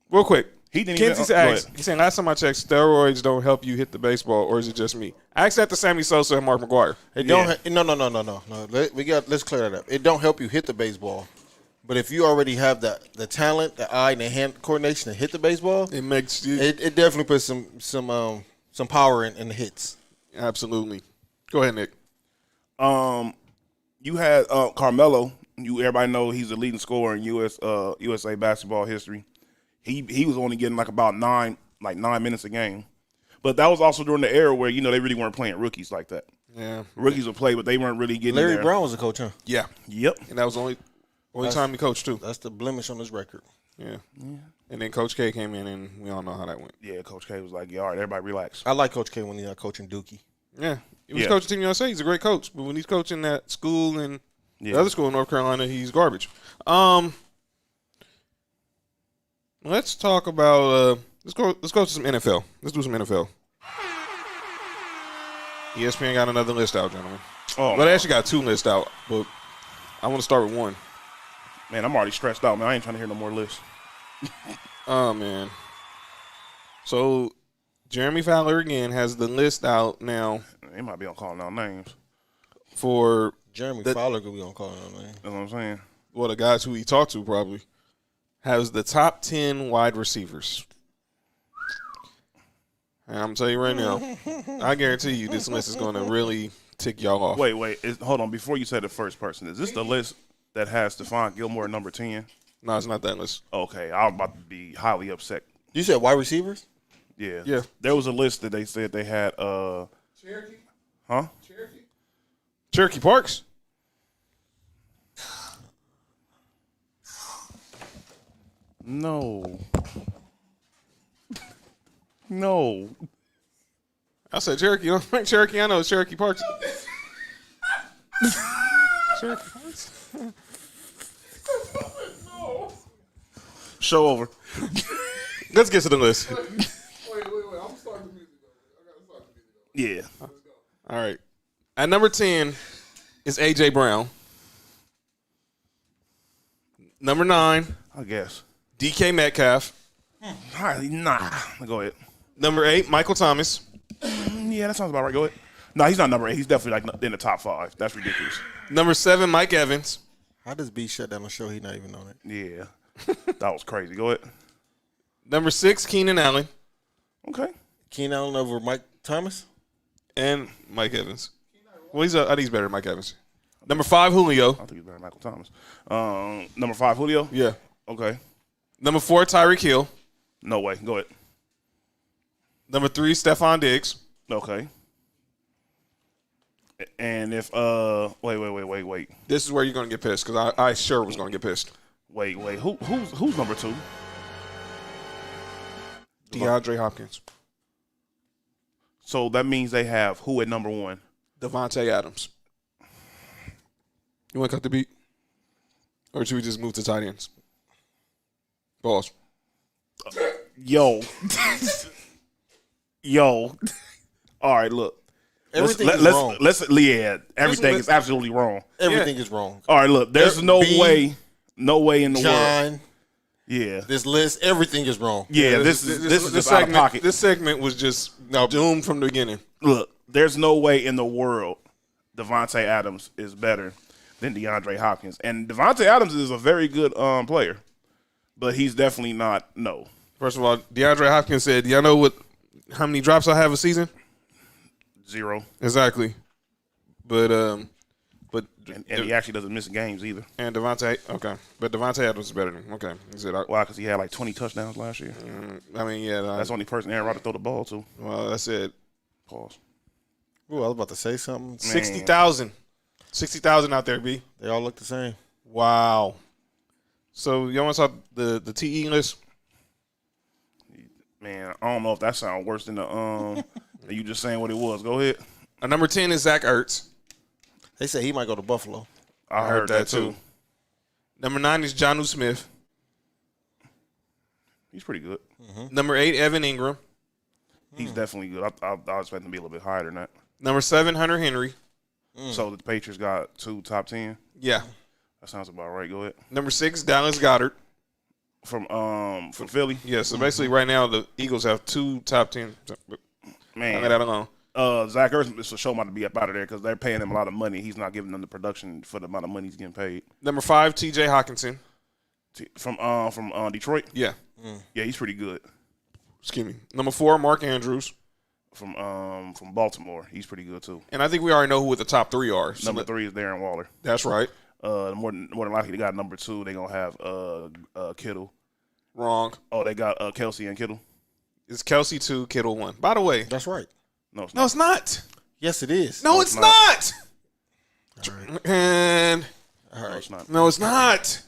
Real quick, He didn't Kenzie's even. Go asked. ahead. He's saying last time I checked, steroids don't help you hit the baseball, or is it just me? Ask that to Sammy Sosa and Mark McGwire. It don't. Yeah. No. Let's clear that up. It don't help you hit the baseball, but if you already have the talent, the eye, and the hand coordination to hit the baseball, It makes you it definitely puts some power in the hits. absolutely. Go ahead, Nick. You had Carmelo. Everybody know he's the leading scorer in USA basketball history. He was only getting like about 9 minutes a game, but that was also during the era where they really weren't playing rookies like that. Yeah, Rookies would play, but they weren't really getting Larry there. Brown was a coach, huh? yeah, Yep. and that was the only time he coached too. That's the blemish on his record. Yeah, and then Coach K came in, and we all know how that went. Yeah, Coach K was like, "Yeah, all right, everybody relax." I like Coach K when he's not coaching Dookie. Yeah, he was Yeah. coaching Team USA. He's a great coach, but when he's coaching that school and Yeah. the other school in North Carolina, he's garbage. Let's talk about. Let's go to some NFL. Let's do some NFL. ESPN got another list out, gentlemen. Oh, Well, they actually got 2 lists out, but I want to start with one. man, I'm already stressed out, man. I ain't trying to hear no more lists. Oh man. So Jeremy Fowler again has the list out now They might be on calling out names. for Jeremy Fowler could be on call on man. That's what I'm saying. the guys who he talked to probably has the top 10 wide receivers. And I'm telling you right now, I guarantee you this list is going to really tick y'all off. Wait. Hold on. Before you say the first person, is this the list that has Stephon Gilmore at number 10? No, it's not that list. Okay, I'm about to be highly upset. You said wide receivers? Yeah. Yeah. There was a list that they said they had. Cherokee? Huh? Cherokee? Cherokee Parks? No. No. I said Cherokee. You don't think Cherokee? I know it's Cherokee Parks. Cherokee Parks? Show over. Let's get to the list. Wait. I'm starting Yeah. All right. At number 10 is A.J. Brown. Number 9, I guess. DK Metcalf. Nah. Go ahead. Number 8, Michael Thomas. Yeah, that sounds about right. Go ahead. No, he's not number 8. He's definitely like in the top 5. That's ridiculous. Number 7, Mike Evans. How does B shut down the show? He not even on it. Yeah. That was crazy. Go ahead. Number 6, Keenan Allen. Okay. Keenan Allen over Mike Thomas. And Mike Evans. Well, I think he's better than Mike Evans. Number 5, Julio. I think he's better than Michael Thomas. Number 5, Julio. Yeah. Okay. Number 4, Tyreek Hill. No way. Go ahead. Number 3, Stephon Diggs. Okay. And if wait. This is where you're gonna get pissed because I sure was gonna get pissed. Wait. Who's number 2? DeAndre Hopkins. So that means they have who at number 1? Devontae Adams. You want to cut the beat? Or should we just move to tight ends? Pause. Yo. All right, look. Everything is wrong. Everything is absolutely wrong. Everything is wrong. All right, look. There's no way in the world. John, Yeah. this list, everything is wrong. Yeah, this is just out of pocket. This segment was just doomed from the beginning. Look, there's no way in the world Devontae Adams is better than DeAndre Hopkins. And Devontae Adams is a very good player, but he's definitely not, no. First of all, DeAndre Hopkins said, y'all know how many drops I have a season? 0. Exactly. But And he actually doesn't miss games either. And Devontae, okay. But Devontae Adams is better than him. Okay. He said, Why? Because he had like 20 touchdowns last year. I mean, yeah. That's the only person Aaron Rodgers throw the ball to. Well, that's it. Pause. Ooh, I was about to say something. 60,000. 60,000 out there, B. They all look the same. Wow. So, you want to talk the TE list? Man, I don't know if that sounds worse than the you just saying what it was. Go ahead. Number 10 is Zach Ertz. They say he might go to Buffalo. I heard that too. Number 9 is Jonnu Smith. He's pretty good. Number 8, Evan Ingram. He's definitely good. I expect him to be a little bit higher than that. Number 7, Hunter Henry. So the Patriots got 2 top 10. Yeah. That sounds about right. Go ahead. Number 6, Dallas Goedert. From Philly. Yeah, so basically right now the Eagles have 2 top 10. Man, Leave that alone. Zach Ertz is a show about to be up out of there because they're paying him a lot of money. He's not giving them the production for the amount of money he's getting paid. Number 5, T.J. Hawkinson. From Detroit. Yeah. Yeah, he's pretty good. Excuse me. Number 4, Mark Andrews. From Baltimore, he's pretty good too. And I think we already know who the top 3 are. So Number 3 is Darren Waller. That's right. More than likely, they got number 2. They're gonna have Kittle. Wrong. Oh, they got Kelsey and Kittle. It's Kelsey 2, Kittle 1. By the way, That's right. No, it's no, not. it's not. Yes, it is. No, it's not. All right. And All No, right. it's not. no, it's not.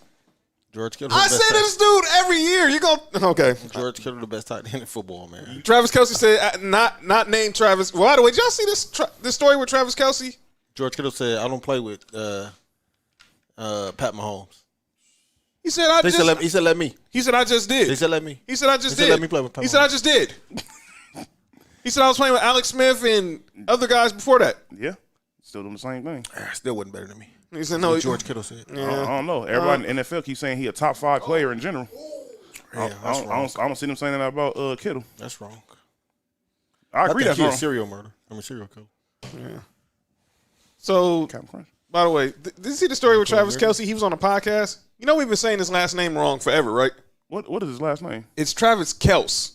George Kittle. I the best say this dude every year. You go okay. George Kittle, the best tight end in football, man. Travis Kelsey said not named Travis. Well, by the way, did y'all see this story with Travis Kelsey? George Kittle said, "I don't play with Pat Mahomes." He said I He just. said, "Let me." He said I just did. He said, "Let me." He said I just He said, did. "Let me play with Pat He said I just did. He said I was playing with Alex Smith and other guys before that. Yeah, still doing the same thing. Still wasn't better than me. He said no. What George Kittle said. I don't know. Everybody in the NFL keeps saying he a top 5 player in general. Yeah, that's wrong. I don't see them saying that about Kittle. That's wrong. I agree. think That's he a wrong. serial murder. Serial killer. So, Captain Crunch. by the way, did you see the story with Travis Kelsey? He was on a podcast. You know we've been saying his last name wrong forever, right? What is his last name? It's Travis Kelce.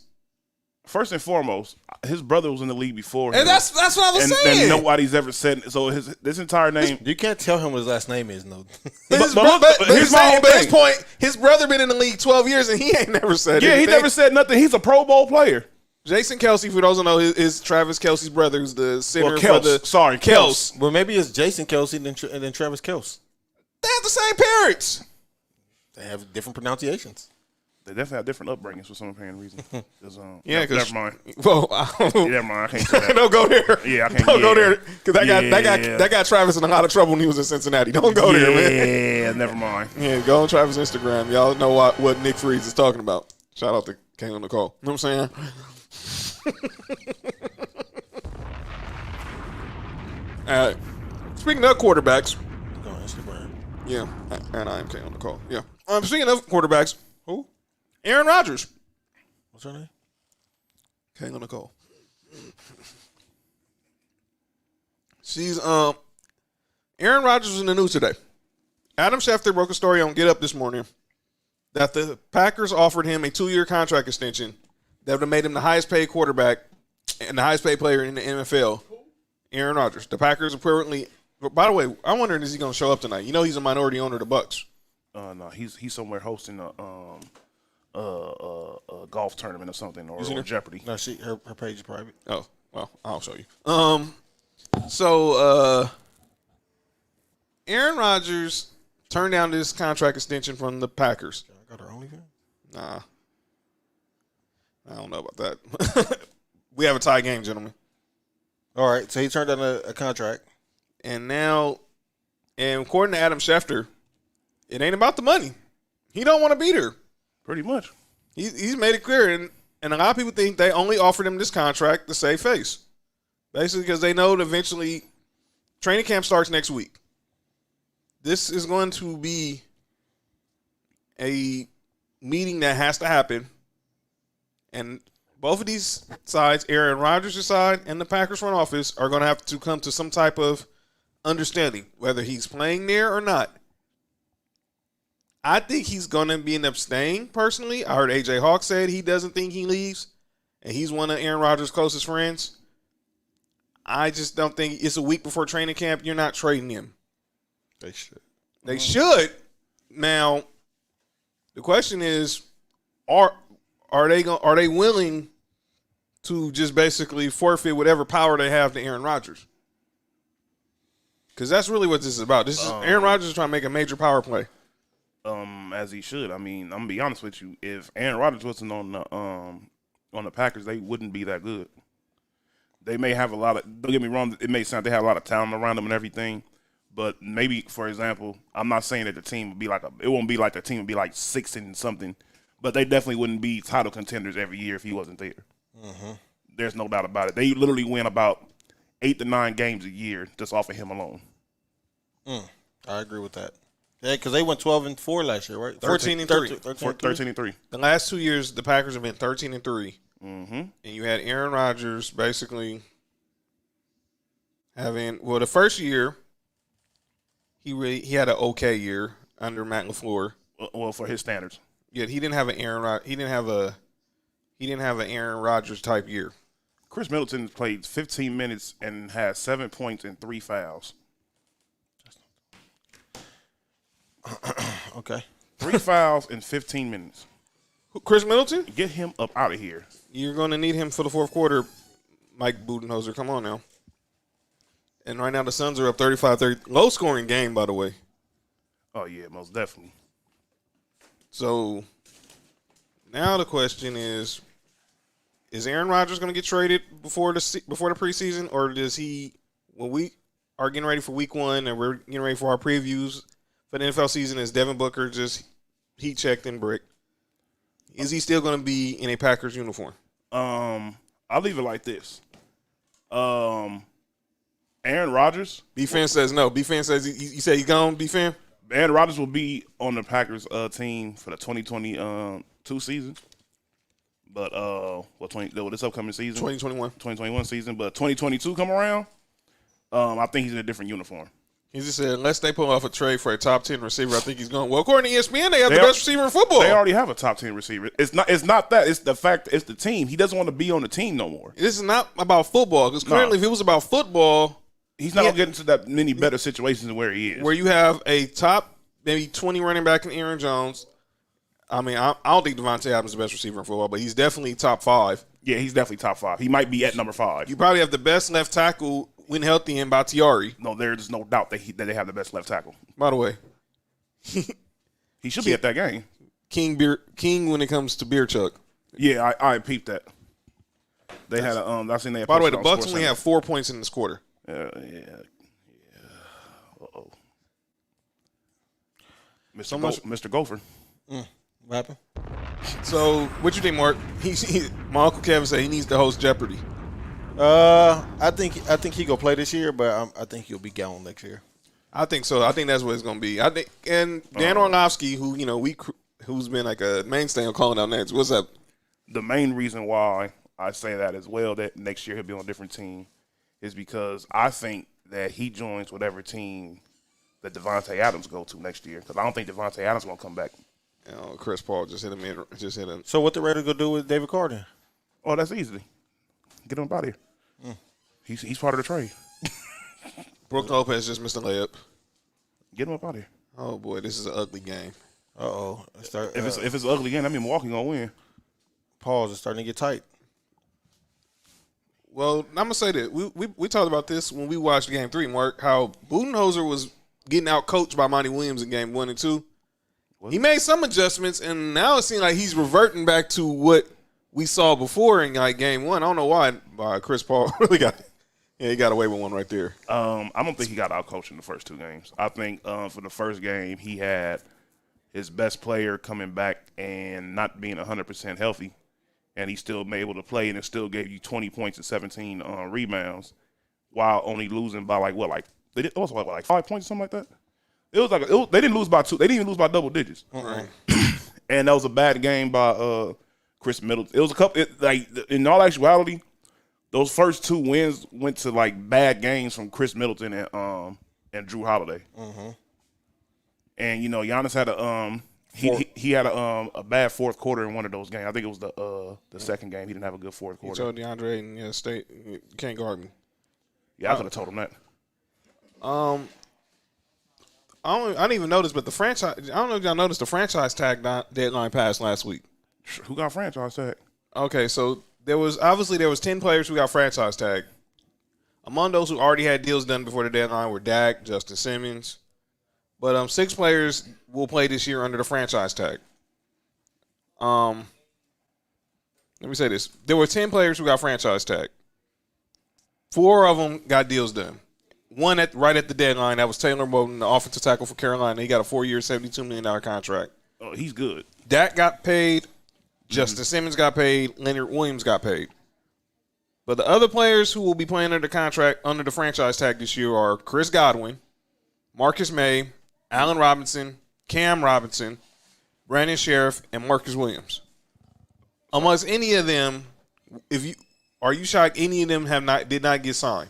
First and foremost, his brother was in the league before him. And that's what I was and saying. nobody's ever said so. This entire name. You can't tell him what his last name is, no. But his but bro- look, but- but but here's his my saying- whole but his thing. point, his brother been in the league 12 years and he ain't never said Yeah, he anything. never said nothing. He's a Pro Bowl player. Jason Kelsey, for those who know, is Travis Kelsey's brother, who's the center Well, for Kels. the Sorry, Kels. Well, maybe it's Jason Kelsey and then Travis Kelce. They have the same parents. They have different pronunciations. They definitely have different upbringings for some apparent reason. Yeah, never mind. Well, Never mind. I can't say that. don't go there. Yeah, I can't- Don't go yeah. there because that got Travis in a lot of trouble when he was in Cincinnati. Don't go there, man. Yeah, never mind. Yeah, go on Travis' Instagram. Y'all know what Nick Freeze is talking about. Shout out to King on the call. You know what I'm saying? Speaking of quarterbacks, Go on Instagram. yeah, and I am K on the call. Yeah. Speaking of quarterbacks, Who? Aaron Rodgers. What's her name? K on the call. She's Aaron Rodgers was in the news today. Adam Schefter broke a story on Get Up this morning that the Packers offered him a 2-year contract extension that would have made him the highest paid quarterback and the highest paid player in the NFL. Aaron Rodgers. The Packers apparently. By the way, I'm wondering, is he going to show up tonight? You know, he's a minority owner of the Bucks. No, he's somewhere hosting a golf tournament or something, or Jeopardy. No, her page is private. Oh, well, I'll show you. So Aaron Rodgers turned down this contract extension from the Packers. I got her OnlyFans. Nah, I don't know about that. We have a tie game, gentlemen. All right, so he turned down a contract. And now, and according to Adam Schefter, it ain't about the money. He don't want to be there. Pretty much. He's made it clear, and a lot of people think they only offered him this contract to save face. Basically because they know that eventually training camp starts next week. This is going to be a meeting that has to happen. And both of these sides, Aaron Rodgers' side and the Packers front office, are going to have to come to some type of understanding, whether he's playing there or not. I think he's going to be end up staying, personally. I heard A.J. Hawk said he doesn't think he leaves, and he's one of Aaron Rodgers' closest friends. I just don't think it's a week before training camp. You're not trading him. They should. They should. Now, the question is, are they willing to just basically forfeit whatever power they have to Aaron Rodgers? Because that's really what this is about. This is Aaron Rodgers is trying to make a major power play. As he should. I mean, I'm gonna be honest with you. If Aaron Rodgers wasn't on the Packers, they wouldn't be that good. They may have a lot of. Don't get me wrong. It may sound they have a lot of talent around them and everything, but maybe, for example, I'm not saying that the team would be like it won't be like the team would be like 6 and something, but they definitely wouldn't be title contenders every year if he wasn't there. Mm-hmm. There's no doubt about it. They literally win about 8 to 9 games a year just off of him alone. I agree with that. Yeah, because they went 12-4 last year, right? 13-3. 13-3. The last 2 years, the Packers have been 13-3. Mm-hmm. And you had Aaron Rodgers basically having, well, the first year, he had an okay year under Matt LaFleur. Well, for his standards. Yeah, he didn't have an Aaron Rodgers type year. Chris Middleton played 15 minutes and had 7 points and 3 fouls. Okay. 3 fouls in 15 minutes. Chris Middleton? Get him up out of here. You're going to need him for the fourth quarter, Mike Budenholzer. Come on now. And right now the Suns are up 35-30. Low-scoring game, by the way. Oh, yeah, most definitely. So now the question is Aaron Rodgers going to get traded before the preseason, or does he, when we are getting ready for week 1 and we're getting ready for our previews for the NFL season, is Devin Booker just heat checked and brick? Is he still going to be in a Packers uniform? I'll leave it like this. Aaron Rodgers. B-Fan says no. B-Fan says he said he's gone, B-Fan? Aaron Rodgers will be on the Packers team for the 2022 season. But this upcoming season? 2021 season. But 2022 come around, I think he's in a different uniform. He just said, unless they pull off a trade for a top 10 receiver, I think he's going. Well, according to ESPN, they have the best receiver in football. They already have a top 10 receiver. It's not that. It's the fact. It's the team. He doesn't want to be on the team no more. This is not about football. Because clearly, if it was about football, he's not going to get into that many better situations than where he is. Where you have a top maybe 20 running back in Aaron Jones. I mean, I don't think Devontae Adams is the best receiver in football, but he's definitely top 5. Yeah, he's definitely top 5. He might be at number 5. You probably have the best left tackle when healthy in Bakhtiari. No, there's no doubt that they have the best left tackle. By the way, he should be at that game. King when it comes to beer chuck. Yeah, I peeped that. They had I seen they. By the way, the Bucks only have 4 points in this quarter. Yeah. Uh-oh. Mr. Gopher. What happened? So, what you think, Mark? My Uncle Kevin said he needs to host Jeopardy. I think he gonna play this year, but I think he'll be gone next year. I think so. I think that's what it's going to be. I think, and Dan Orlovsky, who who's been like a mainstay on calling out names. What's up? The main reason why I say that as well, that next year he'll be on a different team, is because I think that he joins whatever team that Devontae Adams go to next year. Because I don't think Devontae Adams gonna come back. You know, Chris Paul just hit him. So what the Raiders gonna do with David Carter? Oh, that's easy. Get him up out of here. He's part of the trade. Brook Lopez just missed a layup. Get him up out of here. Oh boy, this is an ugly game. If it's an ugly game, I mean Milwaukee gonna win. Pause is starting to get tight. Well, I'm gonna say that we talked about this when we watched Game 3, Mark. How Budenholzer was getting out coached by Monty Williams in Game 1 and 2. He made some adjustments, and now it seems like he's reverting back to what we saw before in like Game 1. I don't know why Chris Paul really he got away with one right there. I don't think he got out coached in the first 2 games. I think for the first game he had his best player coming back and not being 100% healthy, and he still been able to play, and it still gave you 20 points and 17 rebounds while only losing by like 5 points or something like that. It was like they didn't lose by 2. They didn't even lose by double digits. Right. And that was a bad game by Chris Middleton. It was a couple. In all actuality, those first 2 wins went to like bad games from Chris Middleton and Drew Holiday. Mm-hmm. And you know, Giannis had he had a bad fourth quarter in one of those games. I think it was the second game. He didn't have a good fourth quarter. He told DeAndre and State, you can't guard me. Yeah, I could have told him that. I didn't even notice, but the franchise. I don't know if y'all noticed the franchise tag deadline passed last week. Who got franchise tag? Okay, so there was 10 players who got franchise tag. Among those who already had deals done before the deadline were Dak, Justin Simmons, but 6 players will play this year under the franchise tag. Let me say this: there were 10 players who got franchise tag. 4 of them got deals done. One right at the deadline, that was Taylor Moton, the offensive tackle for Carolina. He got a 4-year, $72 million contract. Oh, he's good. Dak got paid. Justin Simmons got paid. Leonard Williams got paid. But the other players who will be playing under the contract, under the franchise tag this year are Chris Godwin, Marcus May, Allen Robinson, Cam Robinson, Brandon Sheriff, and Marcus Williams. Amongst any of them, are you shocked any of them did not get signed?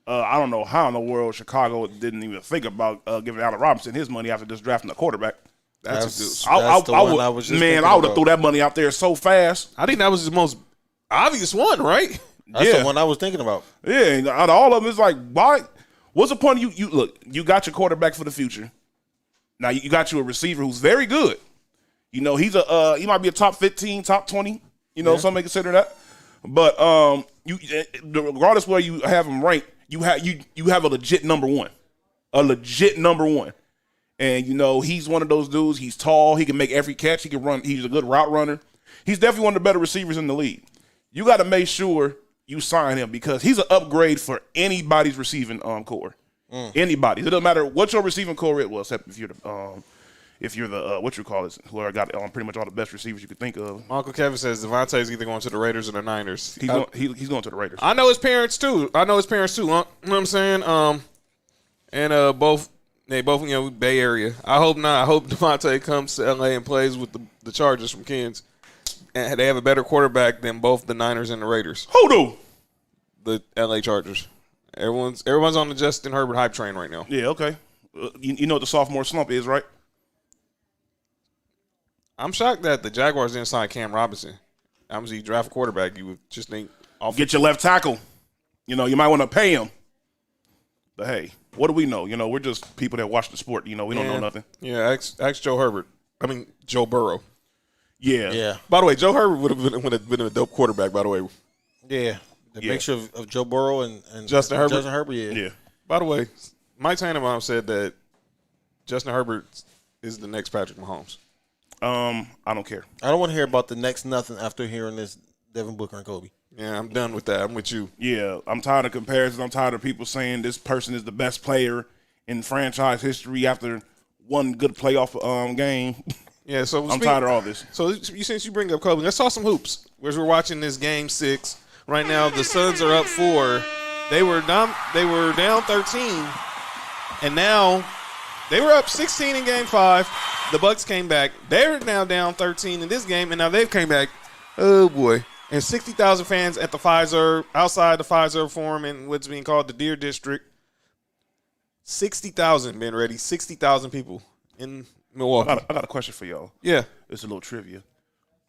I don't know how in the world Chicago didn't even think about giving Allen Robinson his money after just drafting a quarterback. I would have threw that money out there so fast. I think that was the most obvious one, right? That's the one I was thinking about. Yeah, and out of all of them, it's like, why? What's the point of you? Look, you got your quarterback for the future. Now you got you a receiver who's very good. You know, he might be a top 15, top 20. You know, some may consider that. But regardless where you have him ranked, you have a legit number one. And, you know, he's one of those dudes. He's tall. He can make every catch. He can run. He's a good route runner. He's definitely one of the better receivers in the league. You got to make sure you sign him because he's an upgrade for anybody's receiving core. Anybody. It doesn't matter what your receiving core is. Well, except if you're the what you call it, who got pretty much all the best receivers you could think of. Uncle Kevin says Devontae's either going to the Raiders or the Niners. He's going to the Raiders. I know his parents too. You know what I'm saying? And they both, you know, Bay Area. I hope not. I hope Devontae comes to LA and plays with the Chargers from Kins. And they have a better quarterback than both the Niners and the Raiders. Who do? The LA Chargers. Everyone's on the Justin Herbert hype train right now. Yeah, okay. You know what the sophomore slump is, right? I'm shocked that the Jaguars didn't sign Cam Robinson. Obviously, you draft a quarterback, you would just think get your left tackle. You know, you might want to pay him. But hey, what do we know? You know, we're just people that watch the sport. You know, we don't know nothing. Yeah, ask Joe Herbert. I mean, Joe Burrow. Yeah. By the way, Joe Herbert would have been a dope quarterback. By the way. Yeah. The mixture of Joe Burrow and Justin Herbert. Justin Herbert. Yeah. By the way, Mike Tannenbaum said that Justin Herbert is the next Patrick Mahomes. I don't care. I don't want to hear about the next nothing after hearing this Devin Booker and Kobe. Yeah, I'm done with that. I'm with you. Yeah, I'm tired of comparisons. I'm tired of people saying this person is the best player in franchise history after one good playoff game. Yeah, so I'm tired of all this. So since you bring up Kobe, let's talk some hoops. We're watching this Game 6 Right now, the Suns are up 4. They were down 13, and now they were up 16 in Game 5. The Bucks came back. They're now down 13 in this game, and now they've came back. Oh boy! And 60,000 fans at the Pfizer outside the Pfizer Forum in what's being called the Deer District. 60,000 been ready. 60,000 people in Milwaukee. I got a question for y'all. Yeah. It's a little trivia.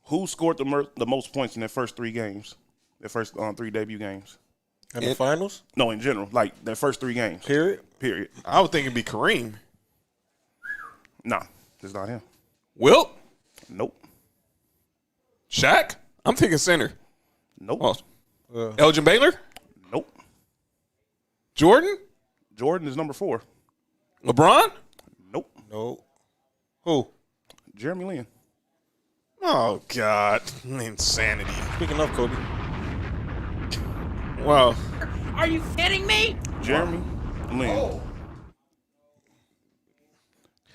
Who scored the most points in their first 3 games? Their first 3 debut games? In the finals? No, in general. Like, their first 3 games. Period. I would think it'd be Kareem. Nah, it's not him. Wilt? Nope. Shaq? I'm thinking center. Nope. Oh. Elgin Baylor? Nope. Jordan? Jordan is number 4. LeBron? Nope. No. Who? Jeremy Lin. Oh, God. Insanity. Speaking of Kobe. Wow. Are you kidding me? Jeremy Lin. Oh.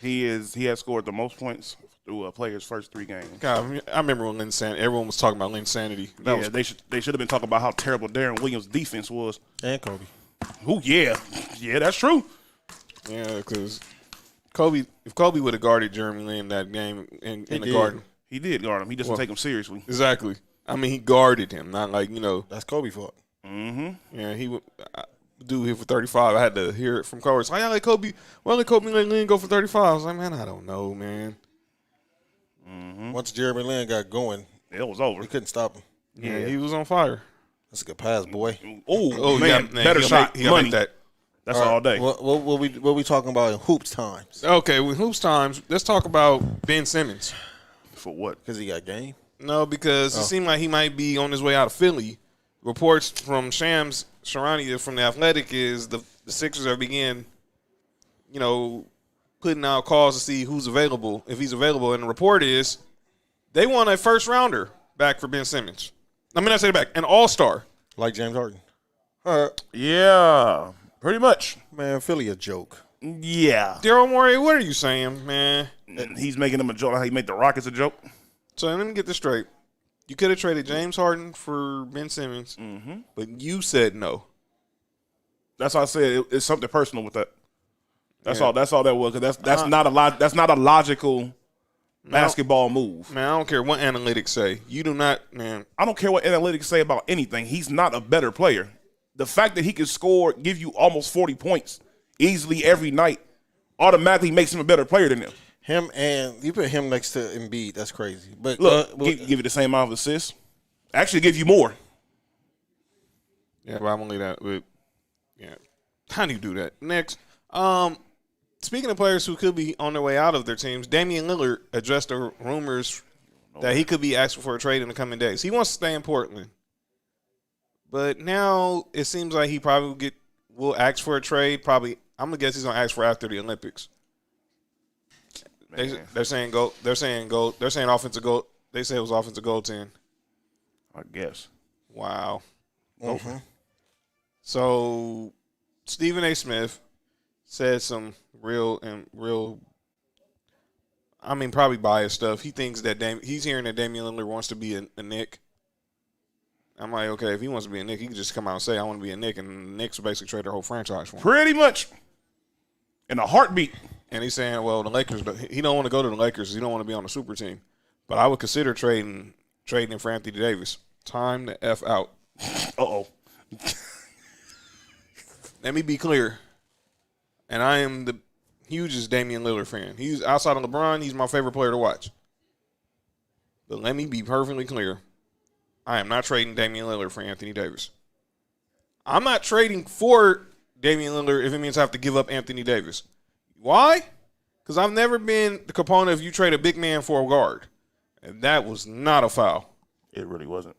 He has scored the most points through a player's first 3 games. God, I remember when everyone was talking about Linsanity. They should have been talking about how terrible Darren Williams' defense was. And Kobe. Oh yeah, that's true. Yeah, because if Kobe would have guarded Jeremy Lin that game in the Garden. He did guard him. He just didn't take him seriously. Exactly. I mean, he guarded him, not like, That's Kobe's fault. Yeah, he would do here for 35. I had to hear it from coach. Why let Kobe let Lin go for 35? I was like, man, I don't know, man. Once Jeremy Lin got going, It was over. we couldn't stop him. Yeah, he was on fire. That's a good pass, boy. Oh man, man, better he'll shot. he'll Money. make that. That's all day. What we talking about in hoops times? Okay, with hoops times, let's talk about Ben Simmons. For what? Because he got game. No, because it seemed like he might be on his way out of Philly. Reports from Shams Charania from The Athletic is the Sixers are beginning, putting out calls to see who's available, if he's available. And the report is they want a first rounder back for Ben Simmons. I mean, I say it back, an all-star. Like James Harden. Yeah, pretty much. Man, Philly a joke. Yeah. Daryl Morey, what are you saying, man? And he's making them a joke. How he made the Rockets a joke. So let me get this straight. You could have traded James Harden for Ben Simmons, but you said no. That's why I said it's something personal with that. That's Yeah. all. That's all that was. 'Cause that's not a That's not a logical basketball move. Man, I don't care what analytics say. You do not, man. I don't care what analytics say about anything. He's not a better player. The fact that he can score, give you almost 40 points easily every night, automatically makes him a better player than him. Him and you put him next to Embiid. That's crazy. But Look, give you the same amount of assists. Actually, give you more. Yeah, but I'm gonna leave that with. Yeah, how do you do that? Next, speaking of players who could be on their way out of their teams, Damian Lillard addressed the rumors that he could be asking for a trade in the coming days. He wants to stay in Portland, but now it seems like he probably will ask for a trade. Probably, I'm gonna guess he's gonna ask for after the Olympics. They're saying go. They're saying go. They're saying offensive goal. They say it was offensive goal 10. I guess. Wow. So Stephen A. Smith said some real, I mean, probably biased stuff. He thinks that he's hearing that Damian Lillard wants to be a Knick. I'm like, okay, if he wants to be a Knick, he can just come out and say, I want to be a Knick, and the Knicks will basically trade their whole franchise for him. Pretty much. In a heartbeat. And he's saying, well, the Lakers, he don't want to go to the Lakers. He don't want to be on the super team. But I would consider trading him for Anthony Davis. Time to F out. Uh-oh. Let me be clear. And I am the hugest Damian Lillard fan. He's outside of LeBron, he's my favorite player to watch. But let me be perfectly clear. I am not trading Damian Lillard for Anthony Davis. I'm not trading for Damian Lillard if it means I have to give up Anthony Davis. Why? Because I've never been the component of you trade a big man for a guard. And that was not a foul. It really wasn't.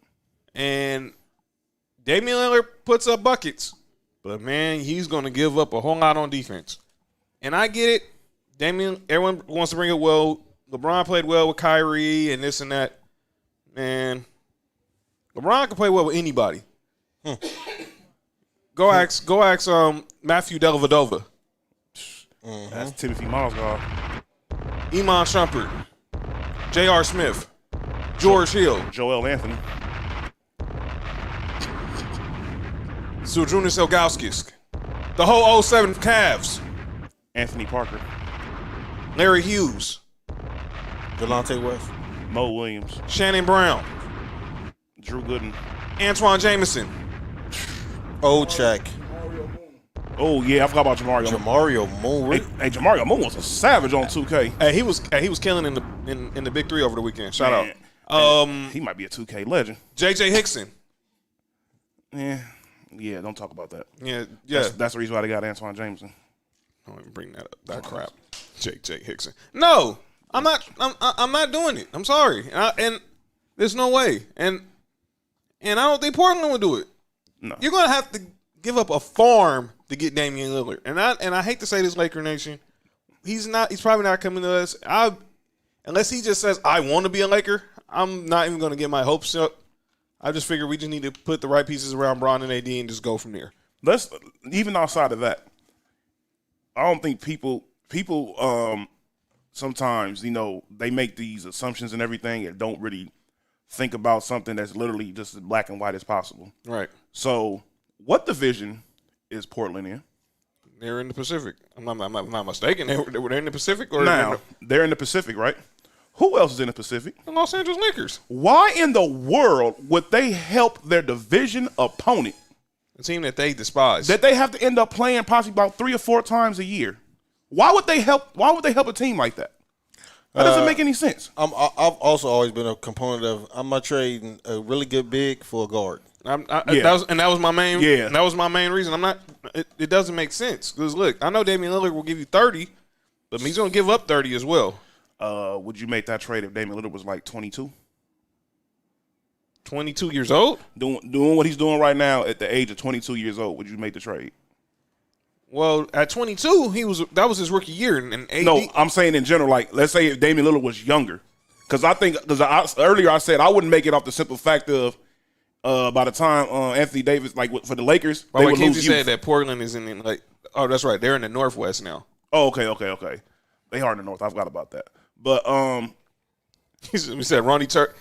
And Damian Lillard puts up buckets. But, man, he's going to give up a whole lot on defense. And I get it. Everyone wants to bring it well. LeBron played well with Kyrie and this and that. Man, LeBron can play well with anybody. Go ask Matthew Dellavedova. That's Timothy Mozgov. Iman Shumpert. J.R. Smith. George Hill. Joel Anthony. Zydrunas Ilgauskas. The whole 07 Cavs. Anthony Parker, Larry Hughes. Delonte West. Mo Williams, Shannon Brown. Drew Gooden. Antoine Jameson. Ochak. Oh yeah, I forgot about Jamario. Jamario Moon. Hey, Jamario Moon was a savage on 2K. Hey, he was killing in the Big Three over the weekend. Shout Man. out. He might be a 2K legend. JJ Hickson. Yeah, don't talk about that. Yeah. That's the reason why they got Antoine Jameson. Don't even bring that up. That crap. JJ Hickson. No, I'm not. I'm not doing it. I'm sorry. And there's no way. And I don't think Portland would do it. No. You're gonna have to give up a farm to get Damian Lillard. And I hate to say this, Laker Nation. He's probably not coming to us. Unless he just says I want to be a Laker. I'm not even gonna get my hopes up. I just figure we just need to put the right pieces around Bron and AD and just go from there. Let's even outside of that. I don't think people sometimes, they make these assumptions and everything and don't really think about something that's literally just as black and white as possible. Right. So, what division is Portland in? They're in the Pacific. I'm not mistaken. They were in the Pacific, or Now, they're in the Pacific, right? Who else is in the Pacific? the Los Angeles Lakers, Why in the world would they help their division opponent a team that they despise. that they have to end up playing possibly about 3 or 4 times a year? Why would they help a team like that? That doesn't make any sense. I've also always been a component of I'm not trading a really good big for a guard. That was my main. Yeah. That was my main reason. I'm not. It doesn't make sense because look, I know Damian Lillard will give you 30, but he's going to give up 30 as well. Would you make that trade if Damian Lillard was like 22? 22 years old? Doing what he's doing right now at the age of 22 years old, would you make the trade? Well, at 22, that was his rookie year. And AD, No, I'm saying in general, like, let's say if Damian Lillard was younger. Because earlier I said I wouldn't make it off the simple fact of by the time Anthony Davis, like for the Lakers, they would lose said that Portland is in like, oh, that's right. They're in the Northwest now. Oh, okay. They are in the North. I forgot about that. But We said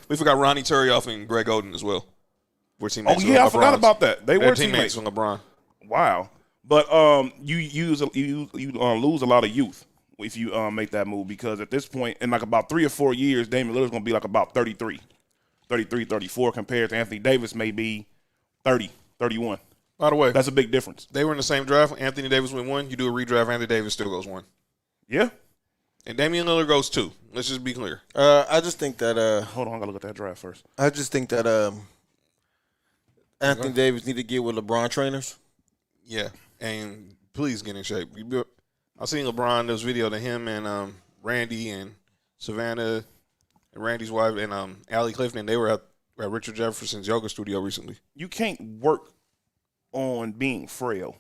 we forgot Ronnie Turioff and Greg Oden as well. We're teammates. I forgot about that. They were teammates with LeBron. Wow. But you lose a lot of youth if you make that move, because at this point in like about 3 or 4 years, Damian Lillard's going to be like about 33, 34 compared to Anthony Davis may be 30, 31. By the way, That's a big difference. they were in the same draft. Anthony Davis went 1. You do a redraft, Anthony Davis still goes 1. Yeah. And Damian Lillard goes 2. Let's just be clear. I just think that Hold on, I got to look at that draft first. I just think that Anthony Davis need to get with LeBron trainers. Yeah, and please get in shape. I seen LeBron, those video to him and Randy and Savannah and Randy's wife and Allie Clifton. They were at Richard Jefferson's yoga studio recently. You can't work on being frail.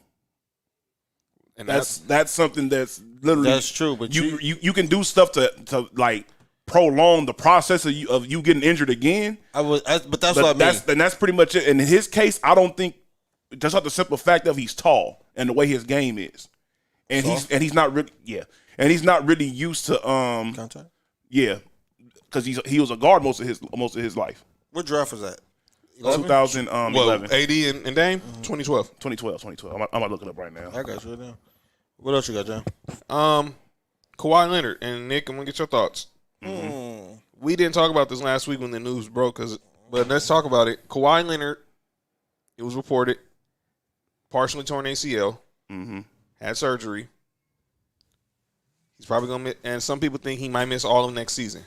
And That's something that's literally That's true, but you can do stuff to like prolong the process of you getting injured again. but that's what I mean. That's pretty much it. And in his case, I don't think just off the simple fact of he's tall and the way his game is, and he's not really used to Contact? because he was a guard most of his life. What draft was that? 2011. AD and Dame, 2012. 2012. I'm not looking up right now. I got you right now. What else you got, John? Kawhi Leonard and Nick, I'm gonna get your thoughts. We didn't talk about this last week when the news broke, but let's talk about it. Kawhi Leonard, it was reported, partially torn ACL, had surgery. He's probably gonna miss, and some people think he might miss all of next season.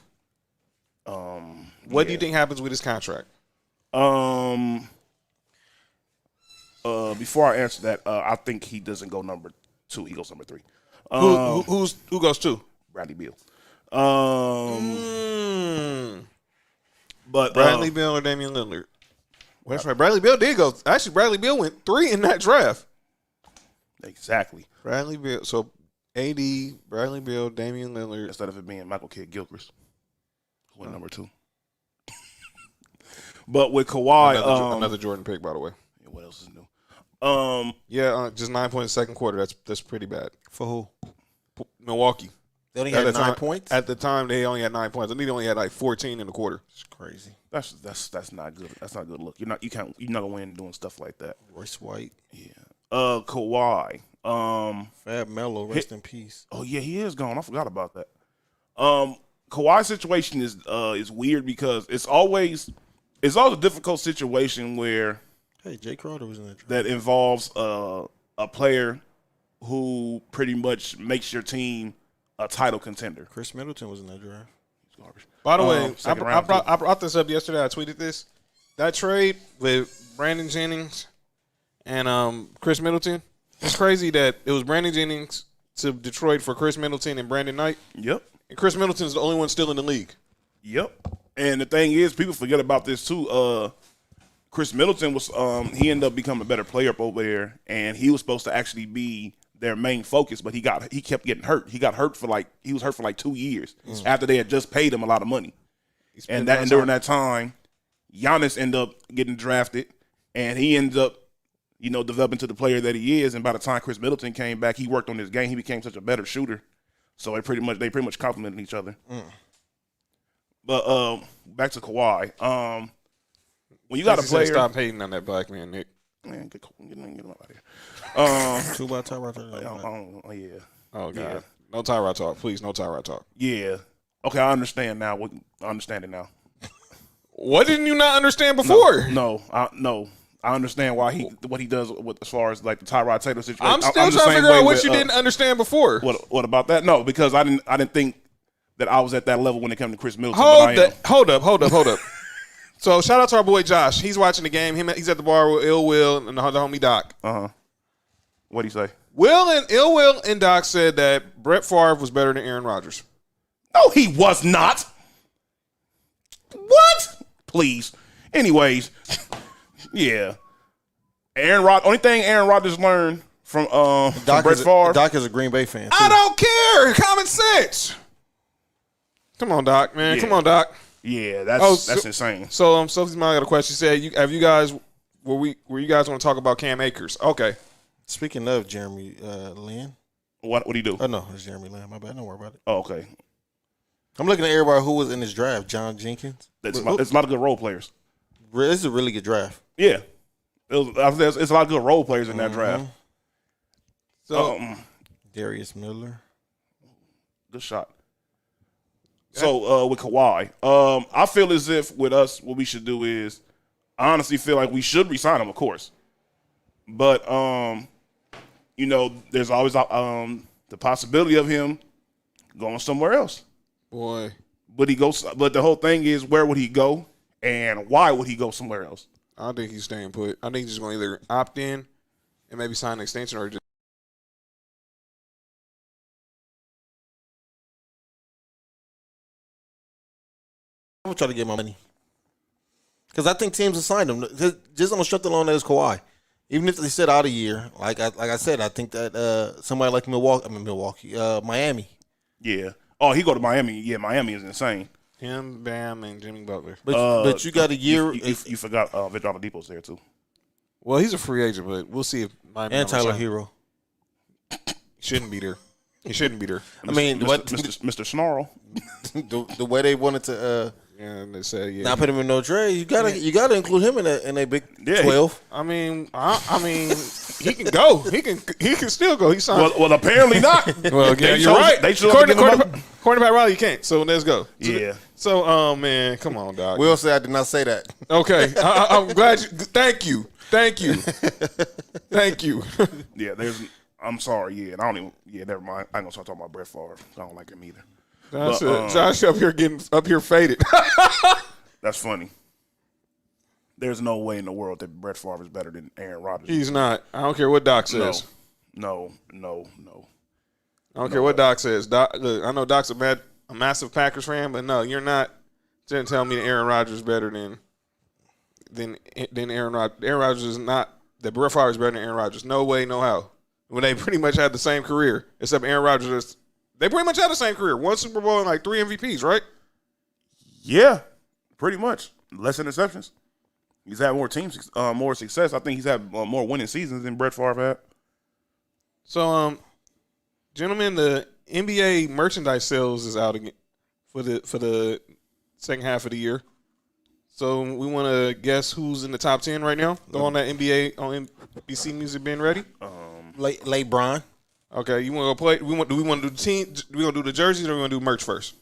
What do you think happens with his contract? Before I answer that, I think he doesn't go number 2. He goes number 3. Who goes 2? Bradley Beal. But Bradley Beal or Damian Lillard? Well, that's right. Bradley Beal did go. Actually, Bradley Beal went 3 in that draft. Exactly. Bradley Beal. So AD, Bradley Beal, Damian Lillard. Instead of it being Michael Kidd-Gilchrist, who went number 2. But with Kawhi, another Jordan pick, by the way. Yeah, what else is new? Just 9 points second quarter. That's pretty bad For who? Milwaukee. They only At had the 9 time- points. At the time, they only had 9 points. I think they only had like 14 in the quarter. It's crazy. That's not good. That's not a good look. You're not gonna win doing stuff like that. Royce White, Kawhi. Fab Melo, rest in peace. Oh yeah, he is gone. I forgot about that. Kawhi's situation is weird because it's always a difficult situation where Hey, Jay Crowder was in that draft. that involves a player who pretty much makes your team a title contender. Chris Middleton was in that draft. It's garbage. By the way, Second I round, brought this up yesterday. I tweeted this. That trade with Brandon Jennings and Chris Middleton. It's crazy that it was Brandon Jennings to Detroit for Chris Middleton and Brandon Knight. Yep. And Chris Middleton's the only one still in the league. Yep. And the thing is, people forget about this too. Chris Middleton was he ended up becoming a better player up over there, and he was supposed to actually be their main focus, but he kept getting hurt. He was hurt for like 2 years after they had just paid him a lot of money. And during that time, Giannis ended up getting drafted, and he ended up, developing to the player that he is. And by the time Chris Middleton came back, he worked on his game. He became such a better shooter. So they pretty much complemented each other. But back to Kawhi. When you got a player, Stop hating on that black man, Nick. man, get him out of here. Two by Tyrod. Yeah. Oh, God. Yeah. No Tyrod talk. Please, no Tyrod talk. Yeah. Okay, I understand now. I understand it now. What didn't you not understand before? No. I understand what he does as far as like the Tyrod Taylor situation. I'm still the trying to same figure way out what with, you didn't understand before. What about that? No, because I didn't think that I was at that level when it came to Chris Middleton. Hold up. So shout out to our boy Josh. He's watching the game. He's at the bar with Ill Will and the homie Doc. What'd he say? Ill Will and Doc said that Brett Favre was better than Aaron Rodgers. No, he was not. What? Please. Anyways, yeah. Only thing Aaron Rodgers learned from Brett Favre. Doc is a Green Bay fan. Too. I don't care. Common sense. Come on, Doc, man. Yeah. Come on, Doc. Yeah, that's insane. So Sophie's mom got a question. She said, were you guys want to talk about Cam Akers? Okay. Speaking of Jeremy Lin. What do you do? Oh, no, it's Jeremy Lin. My bad. Don't worry about it. Oh, okay. I'm looking at everybody who was in this draft. John Jenkins. It's a lot of good role players. This is a really good draft. Yeah. It's a lot of good role players in that draft. So Darius Miller. Good shot. So with Kawhi, I feel as if with us, what we should do is, I honestly feel like we should resign him, of course. But there's always the possibility of him going somewhere else. boy. But the whole thing is, where would he go, and why would he go somewhere else? I don't think he's staying put. I think he's just going to either opt in and maybe sign an extension or just. I'm gonna try to get my money because I think teams have signed him just on the strength alone that is Kawhi. Even if they sit out a year, like I said, I think that somebody like Miami. Yeah. Oh, he go to Miami. Yeah, Miami is insane. Him, Bam, and Jimmy Butler. But you got a year. You forgot Victor Oladipo's there too. Well, he's a free agent, but we'll see if Miami and Tyler sign him. Hero. Shouldn't be there. He shouldn't be there. I mean, Mr. Snarl. the way they wanted to Yeah, they said not put him in no trade, you gotta include him in a Big 12. I mean, he can go. He can still go. He signed. Well, apparently not. Well, yeah, you're right. They should According to Pat Riley, you can't. So let's go. Yeah. So, man, come on, Doc. Will say I did not say that. Okay, I'm glad. Thank you. Thank you. Yeah, I'm sorry. Yeah, and I don't even. Yeah, never mind. I ain't gonna start talking about Brett Favre. I don't like him either. Josh up here faded. That's funny. There's no way in the world that Brett Favre is better than Aaron Rodgers. He's not. I don't care what Doc says. No. I don't care what Doc says. Doc, look, I know Doc's a massive Packers fan, but no, you're not. Didn't tell me that Aaron Rodgers is better than Aaron Rodgers. Aaron Rodgers is not. That Brett Favre is better than Aaron Rodgers. No way, no how. When they pretty much had the same career, except Aaron Rodgers. They pretty much had the same career. 1 Super Bowl and like 3 MVPs, right? Yeah, pretty much. Less interceptions. He's had more more success. I think he's had more winning seasons than Brett Favre had. So, gentlemen, the NBA merchandise sales is out again for the second half of the year. So we want to guess who's in the top 10 right now. Go on that NBA on NBC Music being ready. LeBron. Okay, you want to go play? Do we want to do the team? Do we want to do the jerseys or do we want to do merch first?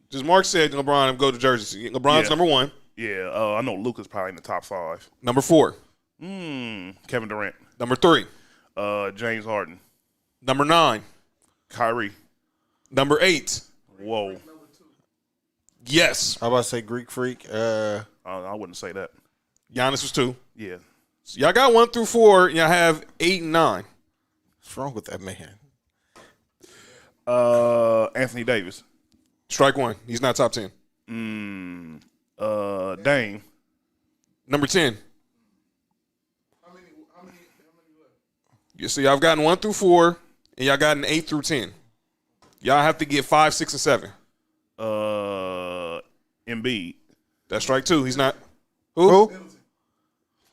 Just Mark said LeBron go to jerseys. LeBron's number 1. Yeah, I know Luka's probably in the top 5. Number 4. Kevin Durant. Number 3. James Harden. Number 9. Kyrie. Number 8. Whoa. Yes. How about to say Greek Freak? I wouldn't say that. Giannis was 2. Yeah. So y'all got 1 through 4. Y'all have 8 and 9. What's wrong with that man? Anthony Davis. Strike 1. He's not top 10. Dame. Number 10. How many left? You see, y'all gotten 1 through 4, and y'all gotten 8 through 10. Y'all have to get 5, 6, and 7. Embiid. That's strike 2. He's not. Who?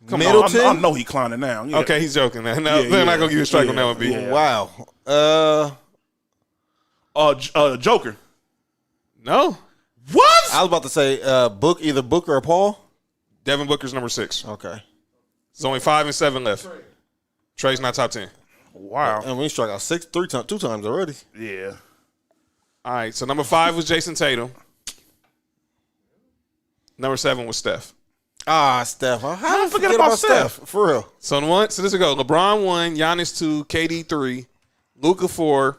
Come Middleton? I know he climbing now. Yeah. Okay, he's joking. No, they're not gonna give you a strike on that one, B. Yeah. Wow. Joker. No. What? I was about to say either Booker or Paul. Devin Booker's number 6. Okay. There's only 5 and 7 left. Trey's not top 10. Wow. And we struck out 2 times already. Yeah. All right, so number 5 was Jason Tatum. Number 7 was Steph. Steph. How did I forget about Steph? For real. So this will go. LeBron 1, Giannis 2, KD 3, Luka 4,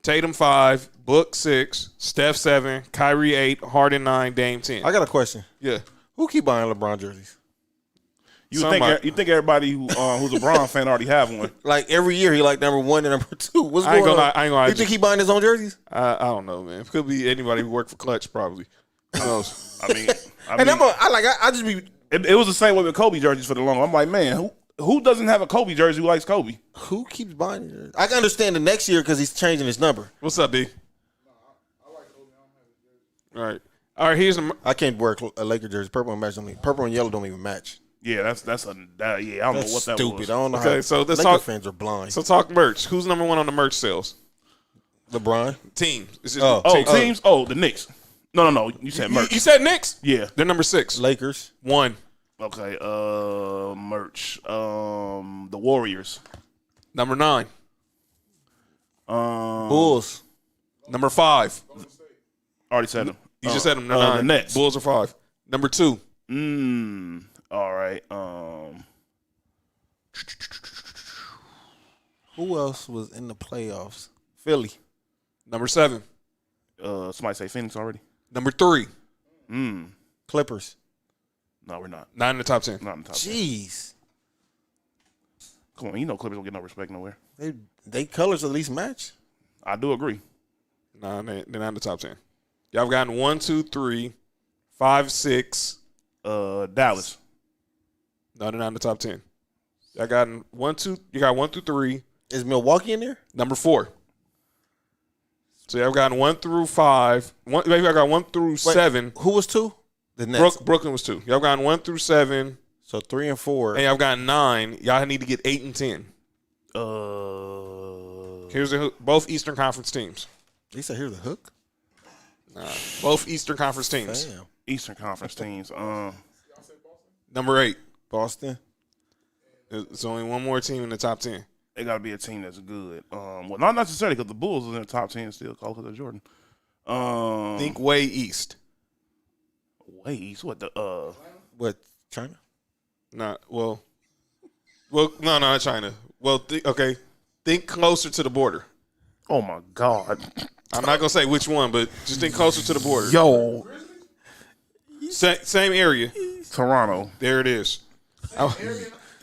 Tatum 5, Book 6, Steph 7, Kyrie 8, Harden 9, Dame 10. I got a question. Yeah. Who keep buying LeBron jerseys? You think everybody who's a Bron fan already have one? Like every year he like number 1 and number 2. What's I ain't going gonna on? lie, I ain't gonna lie. You think he buying his own jerseys? I don't know, man. It could be anybody who worked for Clutch, probably. Who knows? I mean, I just be. it was the same way with Kobe jerseys for the long. I'm like, man, who doesn't have a Kobe jersey who likes Kobe? Who keeps buying jerseys? I can understand the next year because he's changing his number. What's up, D? All right. All right, here's the. I can't wear a Laker jersey. Purple and match don't even. Purple and yellow don't even match. Yeah, I don't know what that stupid. was. I don't know Okay, how. so let's Laker talk. fans are blind. So talk merch. Who's number 1 on the merch sales? LeBron. Team. It's just Teams? Oh, the Knicks. No. You said merch. You said Knicks? Yeah. They're number 6. Lakers. 1. Okay. Merch. The Warriors. Number 9. Bulls. Number 5. Already said them. You just said them. They're the 9. Nets. Bulls are 5. Number 2. All right. Who else was in the playoffs? Philly. Number 7. Somebody say Phoenix already. Number 3. Clippers. No, we're not. Not in the top 10. Not in the top 10. Jeez. Come on, Clippers don't get no respect nowhere. They colors at least match. I do agree. Nah, they're not in the top 10. Y'all have gotten 1, 2, 3, 5, 6. Dallas. No, they're not in the top 10. Y'all gotten 1, 2. You got 1 through 3. Is Milwaukee in there? Number 4. So y'all gotten 1 through 5. Maybe I got 1 through 7. Who was 2? The Nets. Brooklyn was 2. Y'all gotten 1 through 7. So 3 and 4. And y'all gotten 9. Y'all need to get 8 and 10. Here's both Eastern Conference teams. He said, "Here's the hook." Both Eastern Conference teams. Damn. Eastern Conference teams. Number 8. Boston. There's only one more team in the top 10. It got to be a team that's good. Well, not necessarily because the Bulls is in the top 10 still, because of Jordan. Think way east. Ways? What the? What? China? No, not China. Well, okay. Think closer to the border. Oh my God! I'm not gonna say which one, but just think closer to the border. Yo, Same area. Toronto. There it is.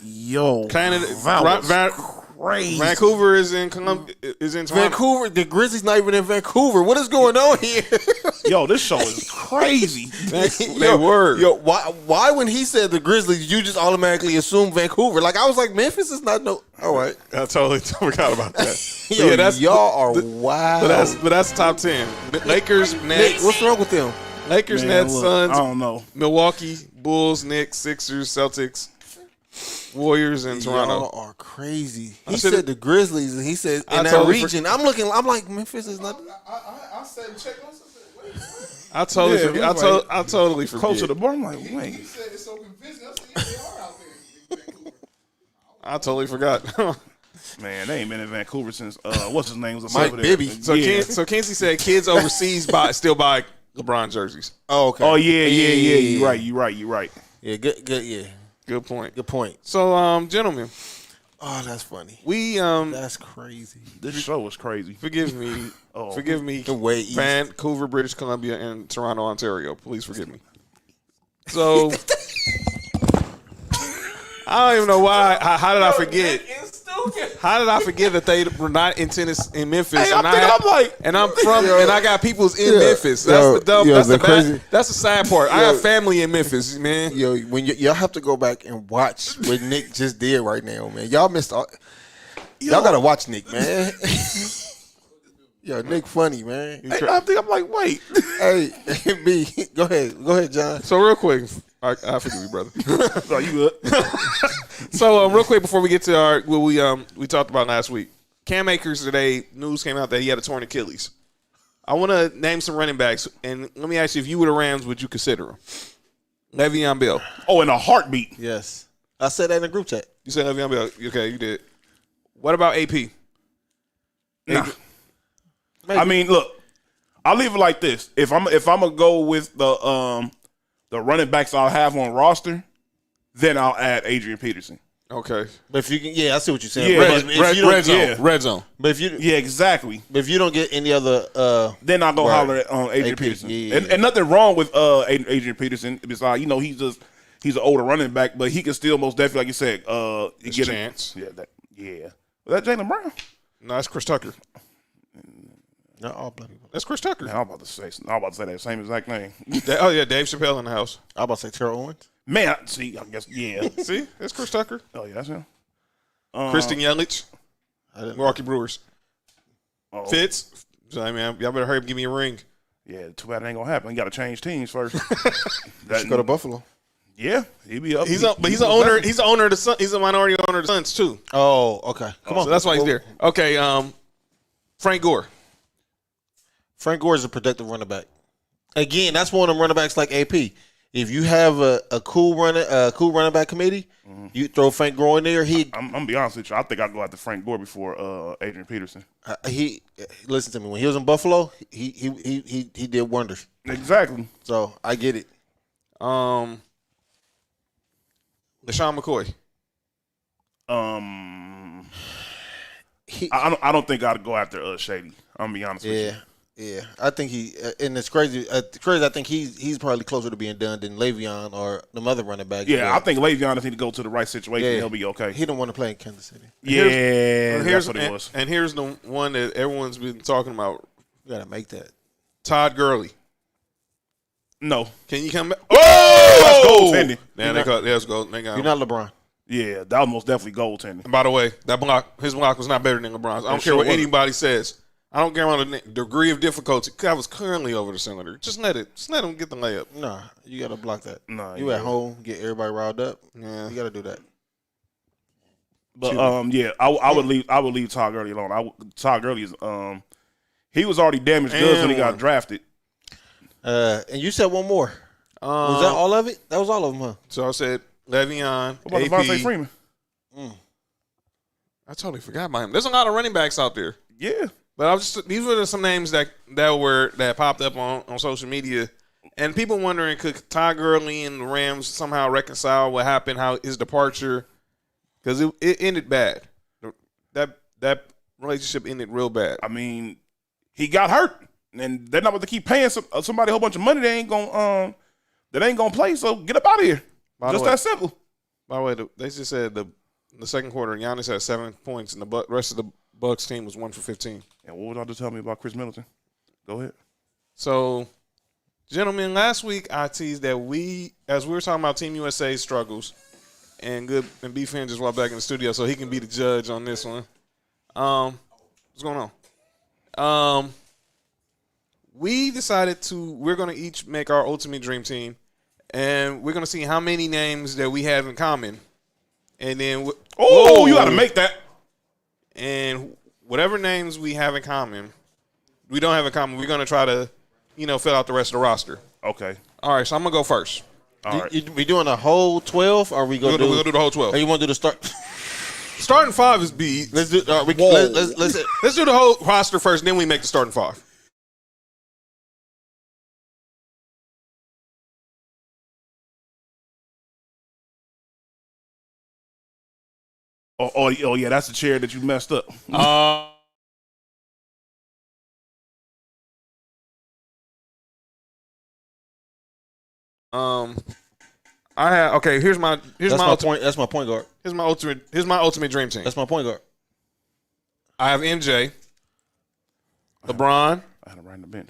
Yo, Canada. that was crazy. Vancouver is in Toronto. Vancouver. The Grizzlies not even in Vancouver. What is going on here? Yo, this show is crazy. They were. Yo, why when he said the Grizzlies, you just automatically assume Vancouver? Like I was like, Memphis is not no. All right. I totally forgot about that. Yo, yeah, y'all are wild. But that's top 10. Lakers, Nick, Nets. what's wrong with them? Lakers, Man, Nets, look, Suns. I don't know. Milwaukee, Bulls, Knicks, Sixers, Celtics. Warriors in Toronto. Y'all are crazy. I He said said the Grizzlies, and he said I in that totally region. I'm like Memphis is not. I said check myself. Wait. I totally Yeah, forget. it was I totally forget. Close to the bar. I'm like, He wait. said it's so convincing. I said yeah, they are out there in Vancouver. I totally forgot. Man, they ain't been in Vancouver since what's his name was Mike over there. Bibby. So yeah. Kinsey said kids overseas still buy LeBron jerseys. Oh, okay. Oh yeah. You right. Yeah, good. Yeah, Good point. good point. So, gentlemen, Oh, that's funny. we That's crazy. This show was crazy. forgive me, forgive me, The way east. Vancouver, British Columbia, and Toronto, Ontario. Please forgive me. So, I don't even know why. How did I forget? How did I forget that they were not in Memphis? Hey, I'm and I got people's in Memphis. That's Yo, the dumb. yo, That's the the crazy- bad. That's the sad part. I Yo. have family in Memphis, man. Yo, when y'all have to go back and watch what Nick just did right now, man. Y'all missed all. Y'all gotta watch Nick, man. Yo, Nick funny, man. I think I'm like, wait. Hey, B, go ahead, John. So real quick, I forgive you, brother. No, you good? So real quick before we get to what we talked about last week, Cam Akers today news came out that he had a torn Achilles. I want to name some running backs, and let me ask you: if you were the Rams, would you consider him? Le'Veon Bell. Oh, in a heartbeat. Yes, I said that in the group chat. You said Le'Veon Bell. Okay, you did. What about AP? Nah. I mean, look, I'll leave it like this. If I'm gonna go with the running backs I'll have on roster, then I'll add Adrian Peterson. Okay. But if you can, I see what you're saying. Yeah, but but if you don't, Red zone. yeah. Red zone. but if you Yeah, exactly. don't get any other, Then I'll go Right. holler at Adrian AP, Peterson. yeah. And nothing wrong with Adrian Peterson. Besides, he's an older running back, but he can still most definitely, like you said, get a chance. Yeah. Was that Jaylen Brown? No, that's Chris Tucker. not all black people. That's Chris Tucker. Man, I'm about to say that same exact name. Oh yeah, Dave Chappelle in the house. I'm about to say Terrell Owens. Man, see, I guess yeah. See, that's Chris Tucker. Oh yeah, that's him. Kristen Yelich, I didn't. Milwaukee Brewers. Oh, Fitz. So, hey, man, y'all better hurry up and give me a ring. yeah, too bad it ain't gonna happen. You got to change teams first. Go to Buffalo. Yeah, he'd be up. He's an owner. He's an owner of the Sun. He's a minority owner of the Suns too. Oh, okay. Come on. So that's why he's there. Okay. Frank Gore. Frank Gore is a productive running back. Again, that's one of them running backs like AP. If you have a cool running back committee, you throw Frank Gore in there. I'm gonna be honest with you. I think I'd go after Frank Gore before Adrian Peterson. He listen to me. When he was in Buffalo, he did wonders. Exactly. So I get it. LaShawn McCoy. I don't think I'd go after Shady. I'm gonna be honest with you. Yeah. I think and it's crazy. I think he's probably closer to being done than Le'Veon or the other running back. Yeah, I think Le'Veon just need to go to the right situation. He'll be okay. He don't want to play in Kansas City. Yeah, that's what it was. And here's the one that everyone's been talking about. You gotta make that. Todd Gurley. No. Can you come back? Oh, that's goaltending. Man, let's go. They got You're him. not LeBron. Yeah, that was most definitely goaltending. And by the way, his block was not better than LeBron's. I don't care sure what wasn't. anybody says. I don't care about the degree of difficulty. That was currently over the cylinder. Just let him get the layup. Nah, you gotta block that. Nah, you yeah. at home, get everybody riled up. Yeah. You gotta do that. But I would leave Todd Gurley alone. Todd Gurley is he was already damaged goods when he got drafted. And you said one more. Was that all of it? That was all of them, huh? So I said Le'Veon, What about Devontae AP. Freeman? I totally forgot about him. There's a lot of running backs out there. Yeah. But these were some names that popped up on social media, and people wondering could Todd Gurley and the Rams somehow reconcile what happened, how his departure, because it ended bad. That relationship ended real bad. I mean, he got hurt, and they're not about to keep paying somebody a whole bunch of money. They ain't gonna play. So get up out of here. Just that simple. By the way, they just said the second quarter, Giannis had 7 points, and the rest of the Bucks team was 1 for 15. And what was y'all just telling me about Chris Middleton? Go ahead. So, gentlemen, last week I teased that as we were talking about Team USA's struggles, and B-Fan just walked back in the studio so he can be the judge on this one. What's going on? We decided we're going to each make our ultimate dream team, and we're going to see how many names that we have in common. And then Oh, you got to make that. And whatever names we have in common, we don't have in common. We're gonna try to, fill out the rest of the roster. Okay. All right, so I'm gonna go first. All right. We doing a whole 12, or we We're gonna gonna do the whole 12. Or you want to do the start? Starting five is B. Let's do. Let's do the whole roster first, then we make the starting five. Oh, yeah, that's the chair that you messed up. I have okay. Here's my point. That's my point guard. Here's my ultimate dream team. That's my point guard. I have MJ, LeBron. I had him right on the bench.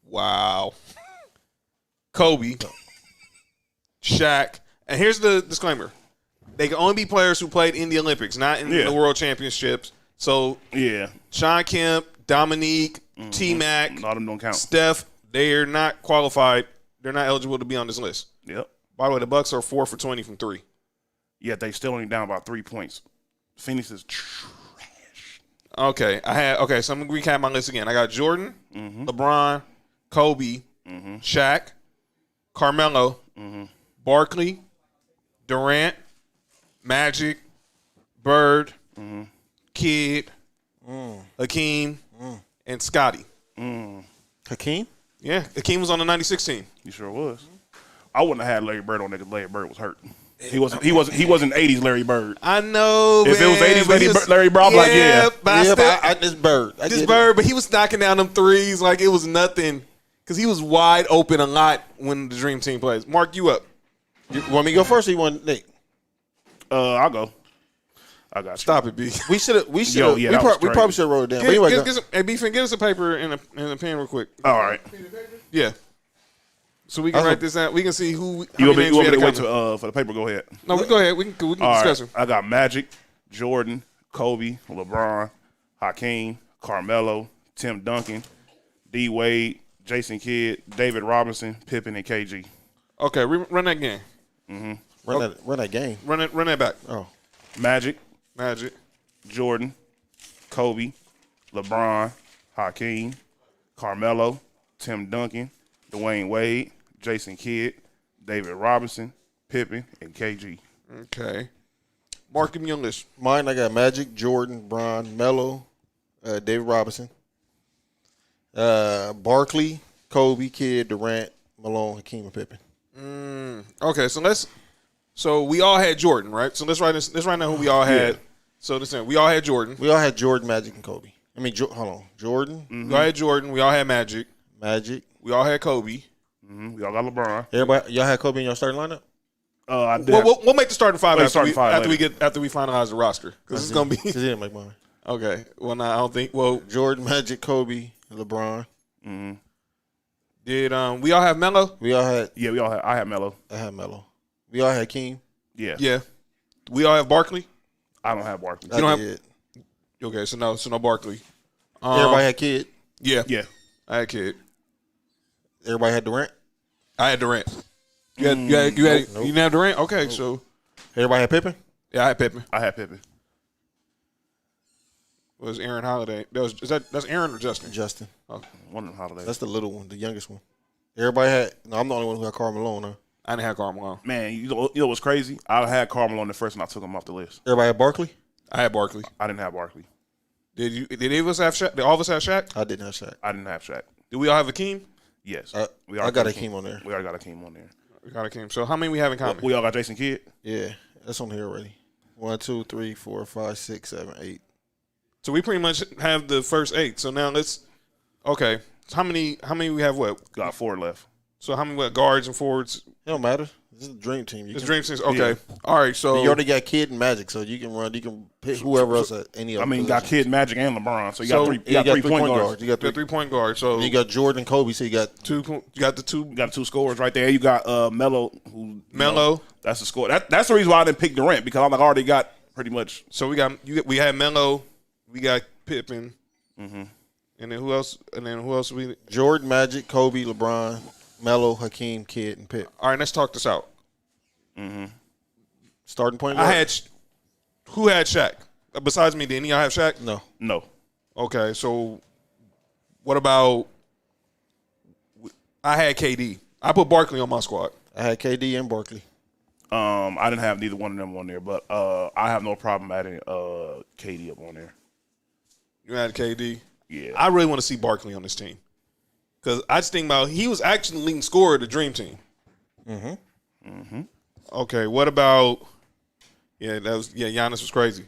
Wow. Kobe, Shaq, and here's the disclaimer: they can only be players who played in the Olympics, not in the World Championships. So Yeah. Sean Kemp, Dominique, T-Mac, A lot of them don't count. Steph, they're not qualified. They're not eligible to be on this list. Yep. By the way, the Bucks are 4 for 20 from 3. Yet they still only down by 3 points. Phoenix is trash. Okay, so I'm gonna recap my list again. I got Jordan, LeBron, Kobe, Shaq, Carmelo, Barkley, Durant, Magic, Bird, Kidd, Hakeem, and Scotty. Hakeem. Yeah, Hakeem was on the 96 team. He sure was. I wouldn't have had Larry Bird on there because Larry Bird was hurt. He wasn't 80s Larry Bird. I know, If man, it was 80s but Larry Bird, I'm like, yeah. But This Bird. this Bird, but he was knocking down them threes like it was nothing because he was wide open a lot when the Dream Team plays. Mark, you up. You want me to go first, or you want Nate? I'll go. I got you. Stop it, B. We should have. Yo, yeah, that was we crazy. probably should have wrote it down. But anyway, Hey, Beefin, get us a paper and a pen real quick. All right. Yeah. So we can That's wait this out. We can see who. How You want many me names we to had wait coming. for the paper? Go ahead. No, we go ahead. We can All discuss right. them. I got Magic, Jordan, Kobe, LeBron, Hakeem, Carmelo, Tim Duncan, D. Wade, Jason Kidd, David Robinson, Pippen, and KG. Okay, run that game. run that game. Run that back. Oh, Magic, Jordan, Kobe, LeBron, Hakeem, Carmelo, Tim Duncan, Dwayne Wade, Jason Kidd, David Robinson, Pippen, and KG. Okay. Mark, give me your list. mine. I got Magic, Jordan, Bron, Melo, David Robinson, Barkley, Kobe, Kidd, Durant, Malone, Hakeem, and Pippen. Okay, so we all had Jordan, right? So let's write down who we all had. Yeah. So listen, we all had Jordan. We all had Jordan, Magic, and Kobe. I mean, hold on, Jordan, We all had Jordan. We all had Magic. Magic. We all had Kobe. We all got LeBron. Everybody, y'all had Kobe in your starting lineup. I did. We'll make the starting five Wait, after we starting five after we finalize the roster because it's gonna be Because he didn't make mine. okay. Well, no, I don't think. Well, Jordan, Magic, Kobe, LeBron. did we all have Melo? We all had. Yeah, we all had. I had Melo. I had Melo. We all had Hakeem. Yeah. Yeah. We all have Barkley. I don't have Barkley. I don't did. Okay, so no Barkley. Everybody had Kidd. Yeah, Yeah. I had Kidd. Everybody had Durant. I had Durant. You didn't have Durant? Okay, so Everybody had Pippen. yeah, I had Pippen. I had Pippen. It was Aaron Holiday. That's Aaron or Justin? Justin. One of them holidays. That's the little one, the youngest one. Everybody had. No, I'm the only one who had Karl Malone. Huh? I didn't have Carmelo. Man, you know what's crazy? I had Carmelo on the first and I took him off the list. Everybody had Barkley. I had Barkley. I didn't have Barkley. Did any of us have Shaq? Did all of us have Shaq? I didn't have Shaq. I didn't have Shaq. Did we all have Hakeem? Yes. I got Hakeem on there. We already got Hakeem on there. We got Hakeem. So how many we have in common? We all got Jason Kidd? Yeah, that's on here already. 1, 2, 3, 4, 5, 6, 7, 8. So we pretty much have the first 8. So now let's. Okay. So how many we have? What? Got 4 left. So how many guards and forwards? It don't matter. This is the dream team. This dream team. Okay. All right. So You already got Kidd and Magic, so you can run. You can pick whoever else at any other. I mean, you got position. Kidd, Magic, and LeBron. So you So- got three. You You got got 3 point guards. You got you got 3-point guards. So You got Jordan, Kobe. So you got you got the two. You got 2 scorers right there. You got Melo. Who Melo. That's the score. That's the reason why I didn't pick Durant because I'm like I already got pretty much. So we had Melo. We got Pippen. And then who else? We? Jordan, Magic, Kobe, LeBron, Melo, Hakeem, Kidd, and Pitt. All right. Let's talk this out. Starting point guard. Who had Shaq? Besides me, did any of y'all have Shaq? No. No. Okay, so what about I had KD. I put Barkley on my squad. I had KD and Barkley. I didn't have neither one of them on there, but I have no problem adding KD up on there. You had KD? Yeah. I really want to see Barkley on this team. Because I just think about he was actually the leading scorer of the Dream Team. Okay, what about Giannis was crazy.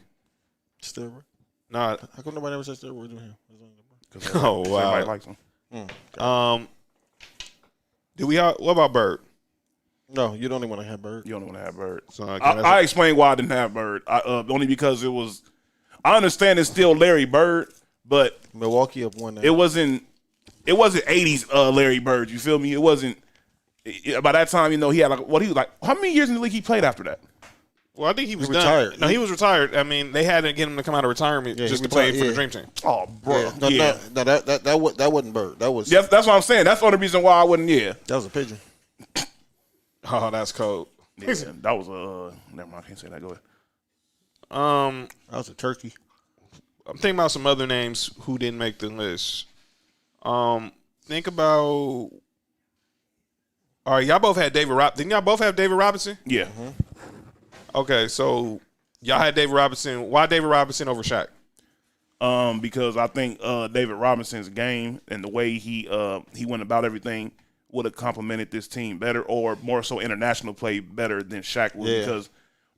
Steroid. Nah. How come nobody ever said steroid to him? Oh wow. Everybody likes him. What about Bird? No, you don't even want to have Bird. You don't want to have Bird. So, okay, I explained why I didn't have Bird. Only because it was. I understand it's still Larry Bird, but Milwaukee up one. it wasn't 80s Larry Bird. You feel me? It wasn't. By that time, he had he was like. How many years in the league he played after that? Well, I think he was retired. done. No, he was retired. I mean, they had to get him to come out of retirement just to play for the Dream Team. Oh, bro. No, that wasn't Bird. That was That's what I'm saying. That's the only reason why I wouldn't. Yeah. that was a pigeon. Oh, that's cold. Yeah, that was never mind. I can't say that. Go ahead. That was a turkey. I'm thinking about some other names who didn't make the list. Think about. All right, y'all both had David Robinson. Didn't y'all both have David Robinson? Yeah. Okay, so y'all had David Robinson. Why David Robinson over Shaq? Because I think David Robinson's game and the way he went about everything would have complemented this team better, or more so international play better than Shaq would. Yeah. Because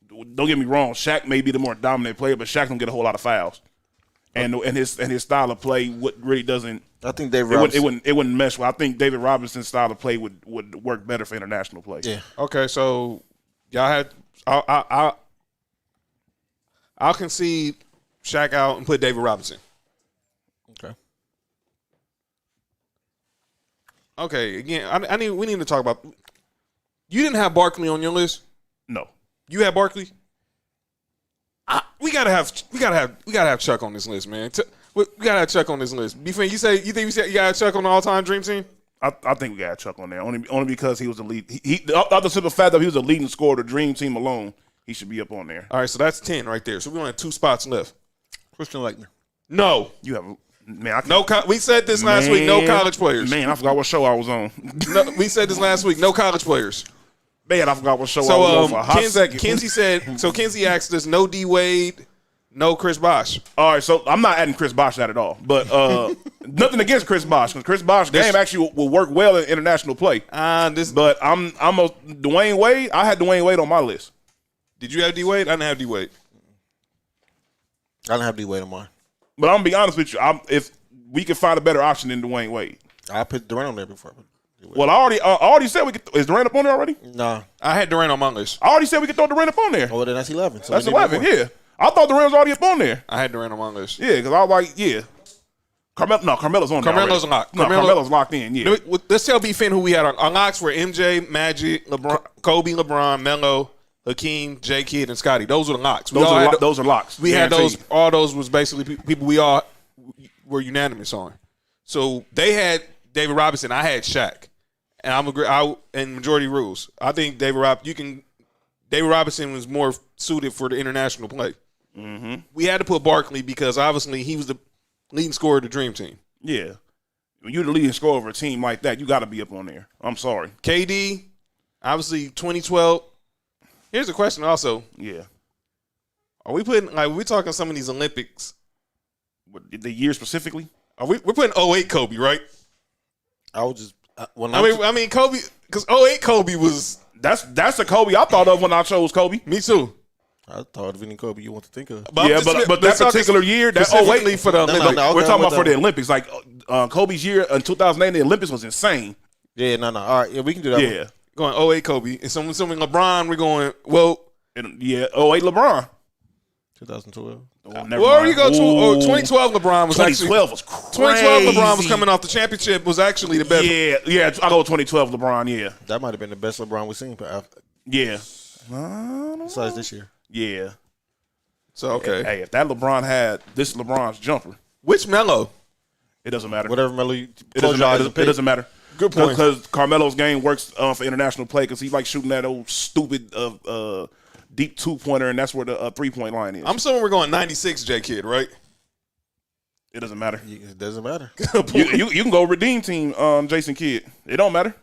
don't get me wrong, Shaq may be the more dominant player, but Shaq don't get a whole lot of fouls, and his style of play really doesn't. I think David Robinson. It wouldn't mesh well. I think David Robinson's style of play would work better for international play. Yeah. Okay, so y'all had. I'll concede Shaq out and put David Robinson. Okay. Okay, again, we need to talk about. You didn't have Barkley on your list. No. You had Barkley. We gotta have Chuck on this list, man. We gotta have Chuck on this list. You think you got Chuck on the all-time Dream Team? I think we got Chuck on there only because he was the lead. The other simple fact that he was the leading scorer of the Dream Team alone, he should be up on there. All right, so that's 10 right there. So we only have 2 spots left. Christian Laettner. No, You have man. we said this last week. No college players. Man, I forgot what show I was on. No, we said this last week. No college players. Man, I forgot what show I was So on for a hot second. Kenzie asked us no D Wade, no Chris Bosh. All right, so I'm not adding Chris Bosh that at all, but nothing against Chris Bosh because Chris Bosh's game actually will work well in international play. But I'm a Dwayne Wade. I had Dwayne Wade on my list. Did you have D Wade? I didn't have D Wade. I don't have D Wade on mine. But I'm gonna be honest with you. If we can find a better option than Dwayne Wade, I put Durant on there before. well, I already said we could. Is Durant up on there already? Nah. I had Durant on my list. I already said we could throw Durant up on there. Oh, well, then that's 11. So That's we need 11. one more. Yeah, I thought Durant was already up on there. I had Durant on my list. Yeah, because I was like, yeah. Carmelo's on there. Carmelo's already. locked. No, Carmelo's locked in. Yeah. Let's tell B Finn who we had on. Our locks were MJ, Magic, LeBron, Kobe, LeBron, Melo, Hakeem, J Kidd, and Scotty. Those were the locks. Those are locks. We had those. Guaranteed. All those was basically people we all were unanimous on. So they had David Robinson. I had Shaq, and I'm agree. And majority rules. I think David Robinson was more suited for the international play. Mm-hmm. We had to put Barkley because obviously he was the leading scorer of the Dream Team. Yeah. When you're the leading scorer of a team like that, you got to be up on there. I'm sorry. KD, obviously 2012. Here's a question also. Yeah. Are we putting, we're talking some of these Olympics. What, the year specifically? We're putting 08 Kobe, right? I was just I mean Kobe, because 08 Kobe was. That's the Kobe I thought of when I chose Kobe. Me too. I thought of any Kobe you want to think of. But that particular year, that specifically for the Olympics. No, we're okay, talking about for the the Olympics. Like Kobe's year in 2008, the Olympics was insane. Yeah, no. All right, yeah, we can do that. Yeah. Going 08 Kobe. And something LeBron, we're going, well. And 08 LeBron. 2012. Where you go to? 2012 LeBron was 2012 was crazy. 2012 LeBron was coming off the championship, was actually the best. Yeah. I go with 2012 LeBron. Yeah. That might have been the best LeBron we've seen. Yeah. Besides this year. Yeah. So, okay. Hey, if that LeBron had this LeBron's jumper, Which Melo? it doesn't matter. Whatever Melo you It doesn't matter. Good point. Because Carmelo's game works for international play because he likes shooting that old stupid deep 2-pointer, and that's where the 3-point line is. I'm assuming we're going 96 J Kidd, right? It doesn't matter. It doesn't matter. you can go redeem team, Jason Kidd. It don't matter.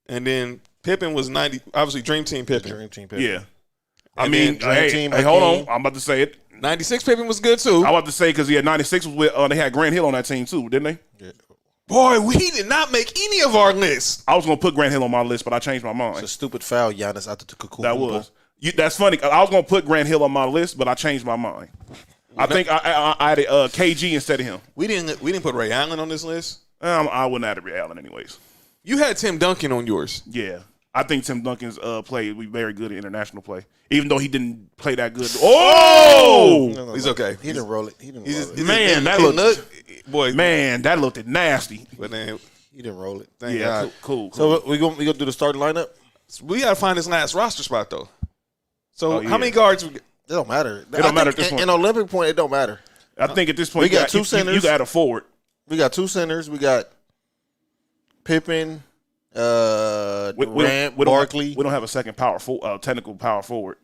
And then Pippen was 90. Obviously, Dream Team Pippen. Dream Team Pippen. Yeah. I And mean, then Team hey, hold on. Hakeem. I'm about to say it. 96 Pippen was good too. I'm about to say because 96 was with they had Grant Hill on that team too, didn't they? Boy, we did not make any of our lists. I was gonna put Grant Hill on my list, but I changed my mind. It's a stupid foul, Giannis Antetokounmpo. That was. That's funny. I was gonna put Grant Hill on my list, but I changed my mind. I think I added KG instead of him. We didn't put Ray Allen on this list. I wouldn't add Ray Allen anyways. You had Tim Duncan on yours. Yeah, I think Tim Duncan's play would be very good in international play, even though he didn't play that good. Oh, He's okay. He didn't roll it. He didn't roll it. Man, that boy. man, that looked nasty. But then He didn't roll it. thank Yeah, God. cool. So we gonna do the starting lineup? We got to find this last roster spot though. So Oh, yeah. how many guards? It don't matter. It don't matter at this point. In Olympic point, it don't matter. I think at this point We got two you centers. got a forward. We got 2 centers. We got Pippen, Durant, Barkley. We don't have a second technical power forward,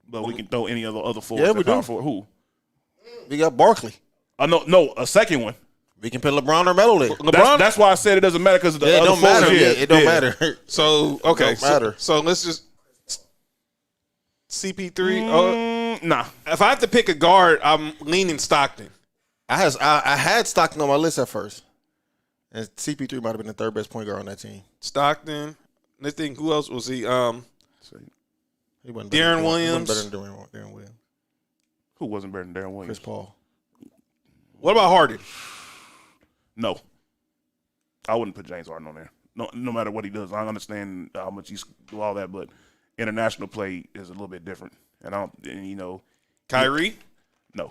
but we can throw any other forward. Yeah, we do. Power forward. Who? We got Barkley. No, a second one. We can put LeBron or Melo there. That's why I said it doesn't matter because the Yeah, it other don't matter. forwards, Yeah, it don't matter. So okay, Don't matter. So let's just CP3. Nah, If I have to pick a guard, I'm leaning Stockton. I had Stockton on my list at first, and CP3 might have been the third best point guard on that team. Stockton. I think who else was he? He wasn't Darren better, Williams. He wasn't better than Darren Williams. who wasn't better than Darren Williams? Chris Paul. What about Harden? No, I wouldn't put James Harden on there. No matter what he does, I understand how much he's do all that, but international play is a little bit different. And Kyrie. no.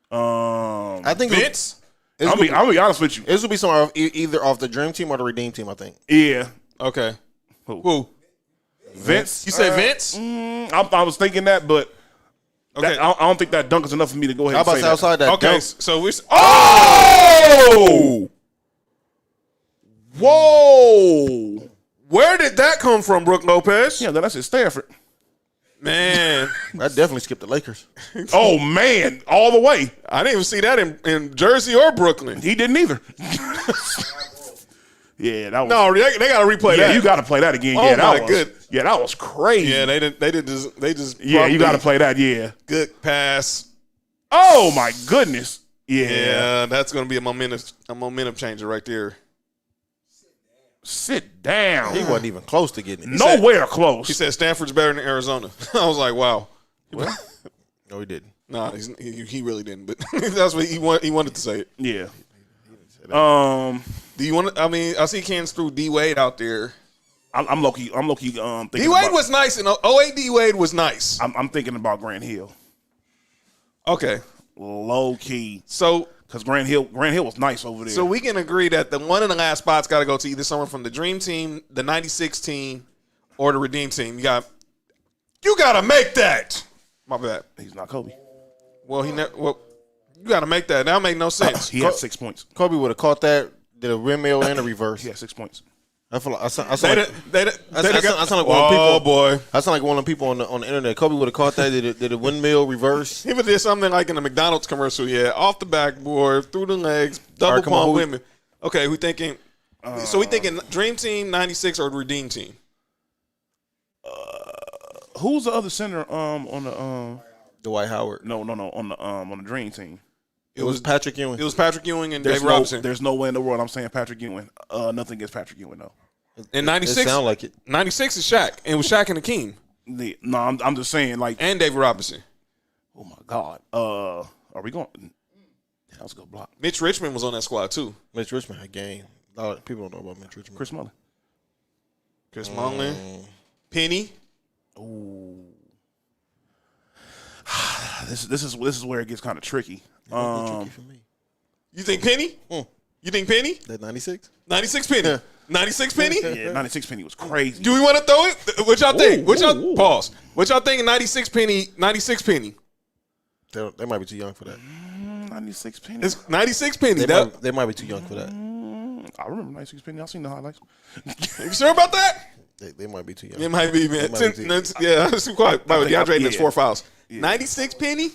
I think Vince. I'll be honest with you. This will be somewhere either off the Dream Team or the Redeem Team. I think. Yeah, Okay. Who? Vince. You said Vince? I was thinking that, but Okay. I don't think that dunk is enough for me to go ahead How and about say that. outside that? Okay. dunk? So we. Oh! Whoa! Where did that come from, Brooke Lopez? Yeah, that's at Stanford. Man, I definitely skipped the Lakers. Oh, man, all the way. I didn't even see that in Jersey or Brooklyn. He didn't either. Yeah, that was. No, they got to replay yeah, that. you got to play that again. Oh, Yeah, that my was. good. Yeah, that was crazy. Yeah, they just. Yeah, you probably got to play that. Yeah. good pass. Oh my goodness. Yeah. Yeah, that's going to be a momentum changer right there. Sit down. He wasn't even close to getting it. Nowhere close. He said Stanford's better than Arizona. I was like, wow. No, he didn't. No, he really didn't. But that's what he wanted to say it. Yeah. Do you want? I mean, I see Cans threw D Wade out there. I'm low key. Thinking D Wade about, was nice, and 08 D Wade was nice. I'm thinking about Grant Hill. Okay, Low key, so because Grant Hill was nice over there. so we can agree that the one in the last spot's got to go to either someone from the Dream Team, the '96 team, or the Redeem Team. You got to make that. My bad. He's not Kobe. Well, you got to make that. That make no sense. He had 6 points. Kobe would have caught that, did a windmill and a reverse. He had 6 points. I feel like I sound I sound like one of boy. I sound like one of the people on the internet. Kobe would have caught that, did a windmill reverse. He would did something like in the McDonald's commercial. Yeah, off the backboard, through the legs, double All right, come on, pump who we- women. Okay, we thinking. So we thinking Dream Team '96 or Redeem Team. Who's the other center on the Dwight Howard. no on the Dream Team? It was Patrick Ewing. It was Patrick Ewing and There's David Robinson. there's no way in the world I'm saying Patrick Ewing. Nothing against Patrick Ewing though. In It '96, sound like it. '96 is Shaq, and it was Shaq and Hakeem No, I'm just saying like. and David Robinson. Oh my God. Are we going? That was a good block. Mitch Richmond was on that squad too. Mitch Richmond had game. A lot of people don't know about Mitch Richmond. Chris Mullin. Chris Mullin, Penny. This is where it gets kind of tricky. Tricky for me. You think Penny? You think Penny? That 96? '96 Penny. '96 Penny. Yeah, 96 Penny was crazy. Do we want to throw it? What y'all think? ooh. Pause. What y'all think? '96 Penny. '96 Penny. They might be too young for that. 96 Penny. It's '96 Penny. They might be too young for that. I remember 96 Penny. I seen the highlights. You sure about that? They might be too young. It might be, man. It might be Yeah, that's quite. By the way, DeAndre next yeah. 4 fouls. 96 Penny.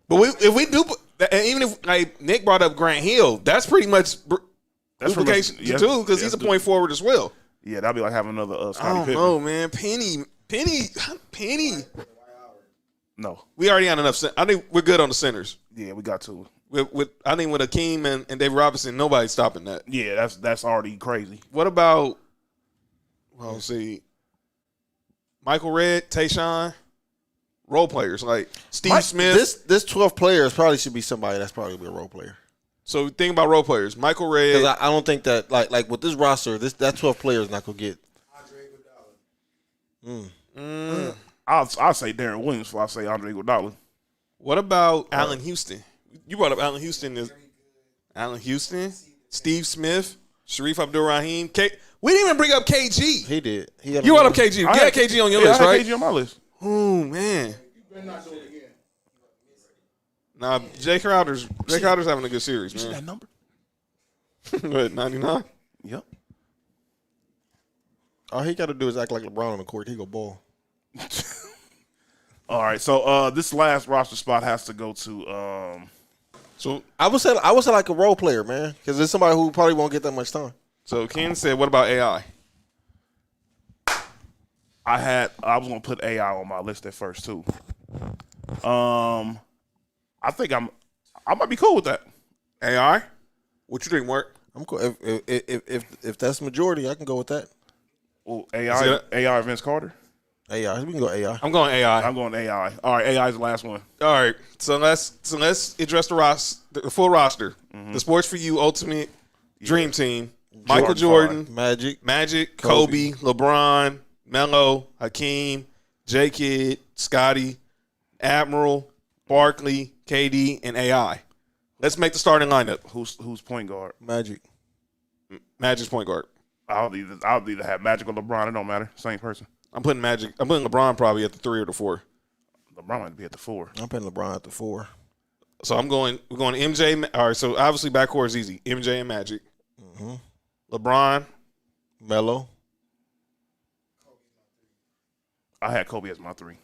But if we do, and even if like Nick brought up Grant Hill, that's pretty much duplication too, because he's a point forward as well. Yeah, that'd be like having another I Scottie don't Pippen. know, man. Penny. No. We already got enough. I think we're good on the centers. Yeah, we got to. I think with Akeem and David Robinson, nobody's stopping that. Yeah, that's already crazy. What about? Well, let's see. Michael Redd, Tayshaun, role players like Steve Smith. This 12 players probably should be somebody that's probably be a role player. So think about role players. Michael Redd. Because I don't think that like with this roster, that 12 players not gonna get. I'll say Darren Williams before I say Andre Iguodala. What about Allen Houston? You brought up Allen Houston. Allen Houston, Steve Smith, Sharif Abdul-Rahim. We didn't even bring up KG. He did. You brought up KG. You had KG on your list, I had right? KG on my list. Oh man. You better not do it again. Nah, Jay Crowder's having a good series, You see that man. number? What, 99? Yep. All he got to do is act like LeBron on the court. He go ball. All right, so this last roster spot has to go to So I would say like a role player, man, because there's somebody who probably won't get that much time. Ken said, what about AI? I was gonna put AI on my list at first too. I think I might be cool with that. AI? What you think, Mark? I'm cool. If that's majority, I can go with that. Well, AI Vince Carter. AI, we can go AI. I'm going AI. I'm going AI. All right, AI is the last one. All right, so let's address the full roster. The Sports for You Ultimate Dream Team: Michael Jordan, Magic, Kobe, LeBron, Melo, Hakeem, J. Kidd, Scotty, Admiral, Barkley, KD, and AI. Let's make the starting lineup. Who's point guard? Magic. Magic's point guard. I'll either have Magic or LeBron. It don't matter. Same person. I'm putting LeBron probably at the 3 or the 4. LeBron might be at the 4. I'm putting LeBron at the 4. So we're going MJ. All right, so obviously backcourt is easy. MJ and Magic. Mm-hmm. LeBron. Melo. I had Kobe as my 3.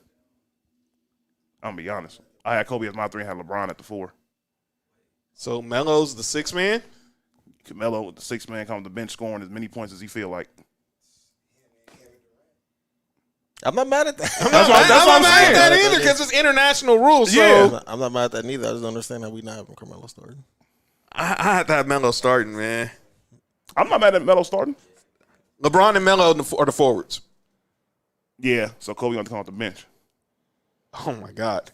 I'm gonna be honest. I had Kobe as my 3 and had LeBron at the 4. So Melo's the 6th man. Melo with the 6th man comes to the bench scoring as many points as he feel like. I'm not mad at that. I'm not mad at that either because it's international rules. So Yeah. I'm not mad at that neither. I just don't understand how we not having Carmelo starting. I had to have Melo starting, man. I'm not mad at Melo starting. LeBron and Melo are the forwards. Yeah, so Kobe going to come off the bench. Oh my God.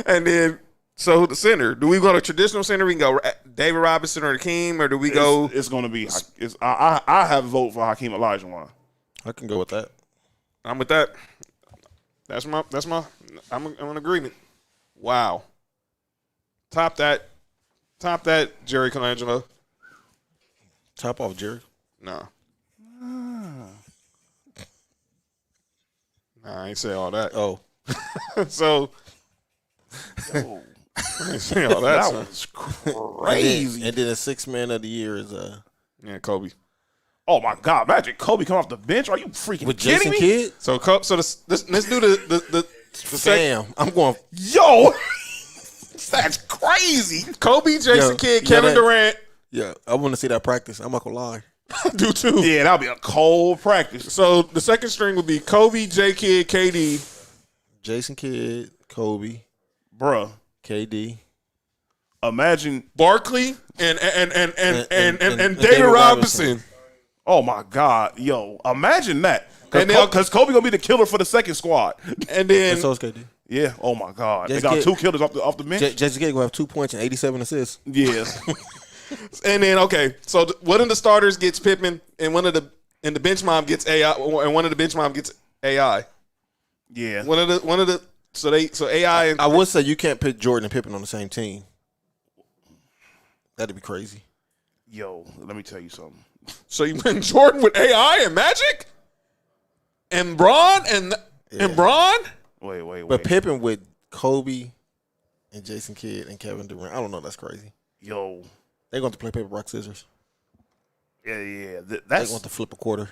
And then so the center. Do we go to traditional center? We can go David Robinson or Hakeem, or do we go? It's going to be. I have a vote for Hakeem Olajuwon. I can go with that. I'm with that. That's my. I'm in agreement. Wow. Top that, Jerry Colangelo. Top off Jerry. No. Nah, I ain't say all that. Oh, So Oh, I ain't say all that. that son. was crazy. And then the 6th man of the year is Yeah, Kobe. Oh my God, Magic Kobe come off the bench? Are you freaking with kidding Jason me? Kidd. So let's do the second. Damn, I'm going. Yo, that's crazy. Kobe, Jason Yo, Kidd, yeah, Kevin that- Durant. Yeah, I want to see that practice. I'm not gonna lie. Do too. Yeah, that'll be a cold practice. So the second string would be Kobe, J. Kidd, KD. Jason Kidd, Kobe, Bruh, KD. imagine. Barkley and And David Robinson. Oh my God, yo, imagine that. And they'll- Because Kobe gonna be the killer for the second squad. And then And so is KD. Yeah. Oh my God, they Jason got Kidd- 2 killers off the bench. Jason Kidd gonna have 2 points and 87 assists. Yeah. okay. So one of the starters gets Pippen, and the bench mom gets AI, and one of the bench mom gets AI. Yeah. So AI and I would say you can't put Jordan and Pippen on the same team. That'd be crazy. Yo, let me tell you something. so you put Jordan with AI and Magic, and Braun and Braun. Wait. But Pippen with Kobe and Jason Kidd and Kevin Durant. I don't know. That's crazy. Yo, They're going to play paper, rock, scissors. yeah. They're That's going to flip a quarter.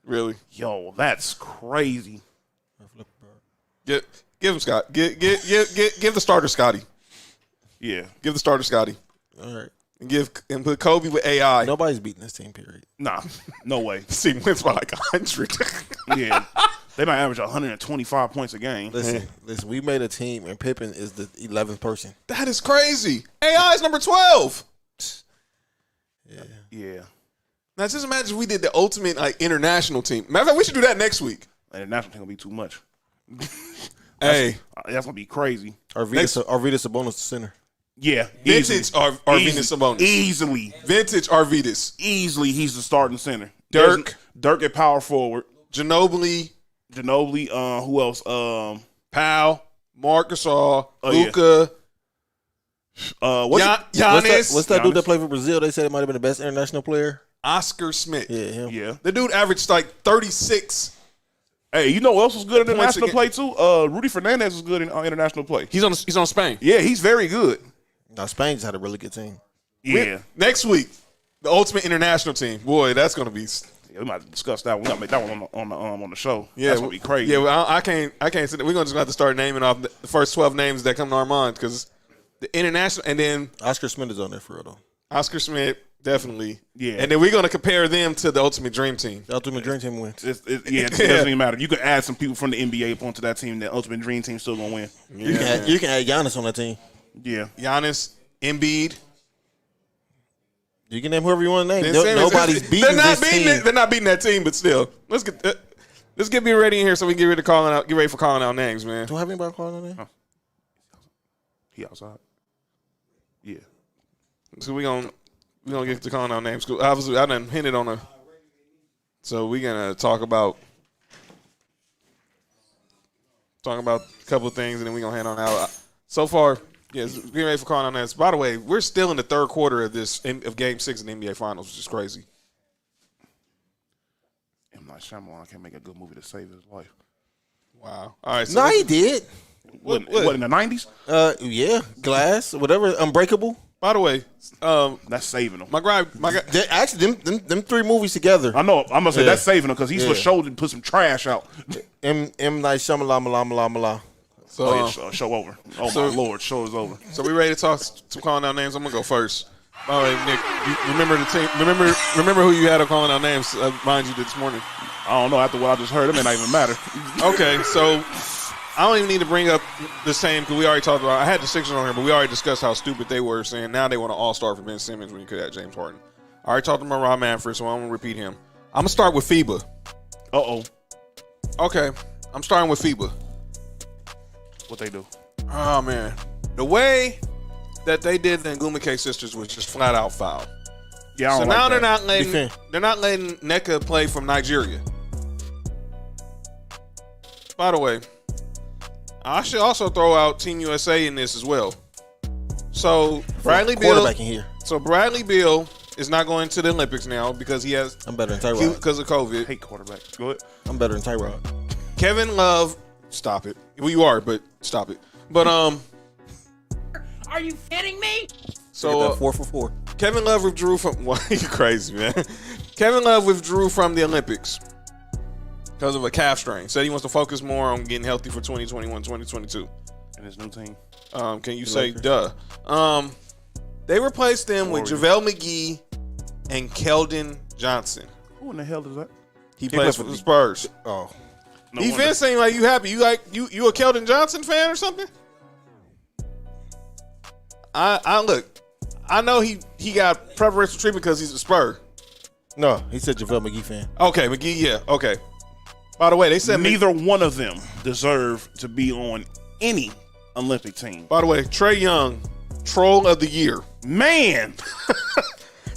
Really? yo, that's crazy. Give him Scott. Give the starter Scotty. Yeah, Give the starter Scotty. All right. And put Kobe with AI. Nobody's beating this team, period. nah, no way. See, wins by like 100. Yeah, they might average 125 points a game. Listen, we made a team, and Pippen is the 11th person. That is crazy. AI is number 12. Yeah, Now just imagine if we did the ultimate like international team. Matter of fact, we should do that next week. and the national team gonna be too much. Hey, That's gonna be crazy. Arvidas Sabonis the center. Yeah, vintage Arvidas Sabonis. Easily, Vintage Arvidas. he's the starting center. Dirk. Dirk at power forward. Ginobili, Who else? Powell, Marc Gasol, Oh, yeah. Luka, Giannis. Giannis, What's that dude Giannis. that played for Brazil? They said it might have been the best international player. Oscar Smith. Yeah, him. Yeah. The dude averaged like 36. Hey, you know what else was good in Points international again. play too? Rudy Fernandez was good in international play. He's on Spain. Yeah, he's very good. Now, Spain just had a really good team. Yeah. Next week, the ultimate international team. Boy, that's gonna be. Yeah, we might discuss that one. We gotta make that one on the show. Yeah, That's gonna be crazy. Yeah, well, I can't sit there. We're gonna just have to start naming off the first 12 names that come to our mind because the international, and then Oscar Smith is on there for real, though. Oscar Smith definitely. Yeah. and then we're gonna compare them to the ultimate dream team. The Ultimate Dream Team wins. It doesn't even matter. You could add some people from the NBA onto that team. The Ultimate Dream Team still gonna win. You can add Giannis on that team. Yeah. Giannis, Embiid. You can name whoever you want to name. Ben Simmons. Nobody's beating this team. They're not beating that team, but still, let's get me ready in here so we can get ready for calling out names, man. Do I have anybody calling on there? He outside. Yeah. So we gonna get to calling out names. Obviously, I done hinted on a. So we're gonna talk about a couple of things, and then we're gonna hand on out. So far, yes, getting ready for calling out names. By the way, we're still in the third quarter of Game 6 of the NBA Finals, which is crazy. M. Night Shyamalan can't make a good movie to save his life. Wow. All right. So No, he did. What in the 90s? Yeah, Glass, whatever, Unbreakable. by the way, That's saving him. my guy. Actually, them three movies together. I know. I'm gonna say Yeah. that's saving him because he's Yeah. for sure to put some trash out. M. Night Shyamalan. So, Oh, yeah, show over. Oh so- my lord, show is over. So we ready to talk some calling out names? I'm gonna go first. By the way, Nick, you remember the team? Remember who you had on calling out names? Mind you, this morning. I don't know. After what I just heard, it may not even matter. Okay, so I don't even need to bring up the same because we already talked about. I had the Sixers on here, but we already discussed how stupid they were, saying now they want an all-star for Ben Simmons when you could have James Harden. I already talked about Rob Manfred, so I won't repeat him. I'm gonna start with FIBA. Uh-oh. Okay, I'm starting with FIBA. What they do? Oh man, the way that they did the Ngumake sisters was just flat out foul. Yeah, I So don't now like they're that. not letting fair. NECA play from Nigeria. By the way, I should also throw out Team USA in this as well. So Bradley Beal, Quarterback in here. Bradley Beal is not going to the Olympics now because he has I'm better than Tyrod. because of COVID. Hate quarterback. Go ahead. I'm better than Tyrod. Kevin Love, stop it. Well, you are, but stop it. But Are you kidding me? so 4 for 4. Kevin Love withdrew from. Why are you crazy, man? Kevin Love withdrew from the Olympics because of a calf strain. Said he wants to focus more on getting healthy for 2021, 2022. And his new team. Can you say duh? They replaced them with JaVale McGee and Keldon Johnson. Who in the hell is that? He plays for the Spurs. Oh. No He wonder. feels seem like you happy. You a Keldon Johnson fan or something? I look. I know he got preferential treatment because he's a Spur. No, he said JaVale McGee fan. Okay, McGee. Yeah. Okay. By the way, they said Neither one of them deserve to be on any Olympic team. By the way, Trae Young, Troll of the Year. Man,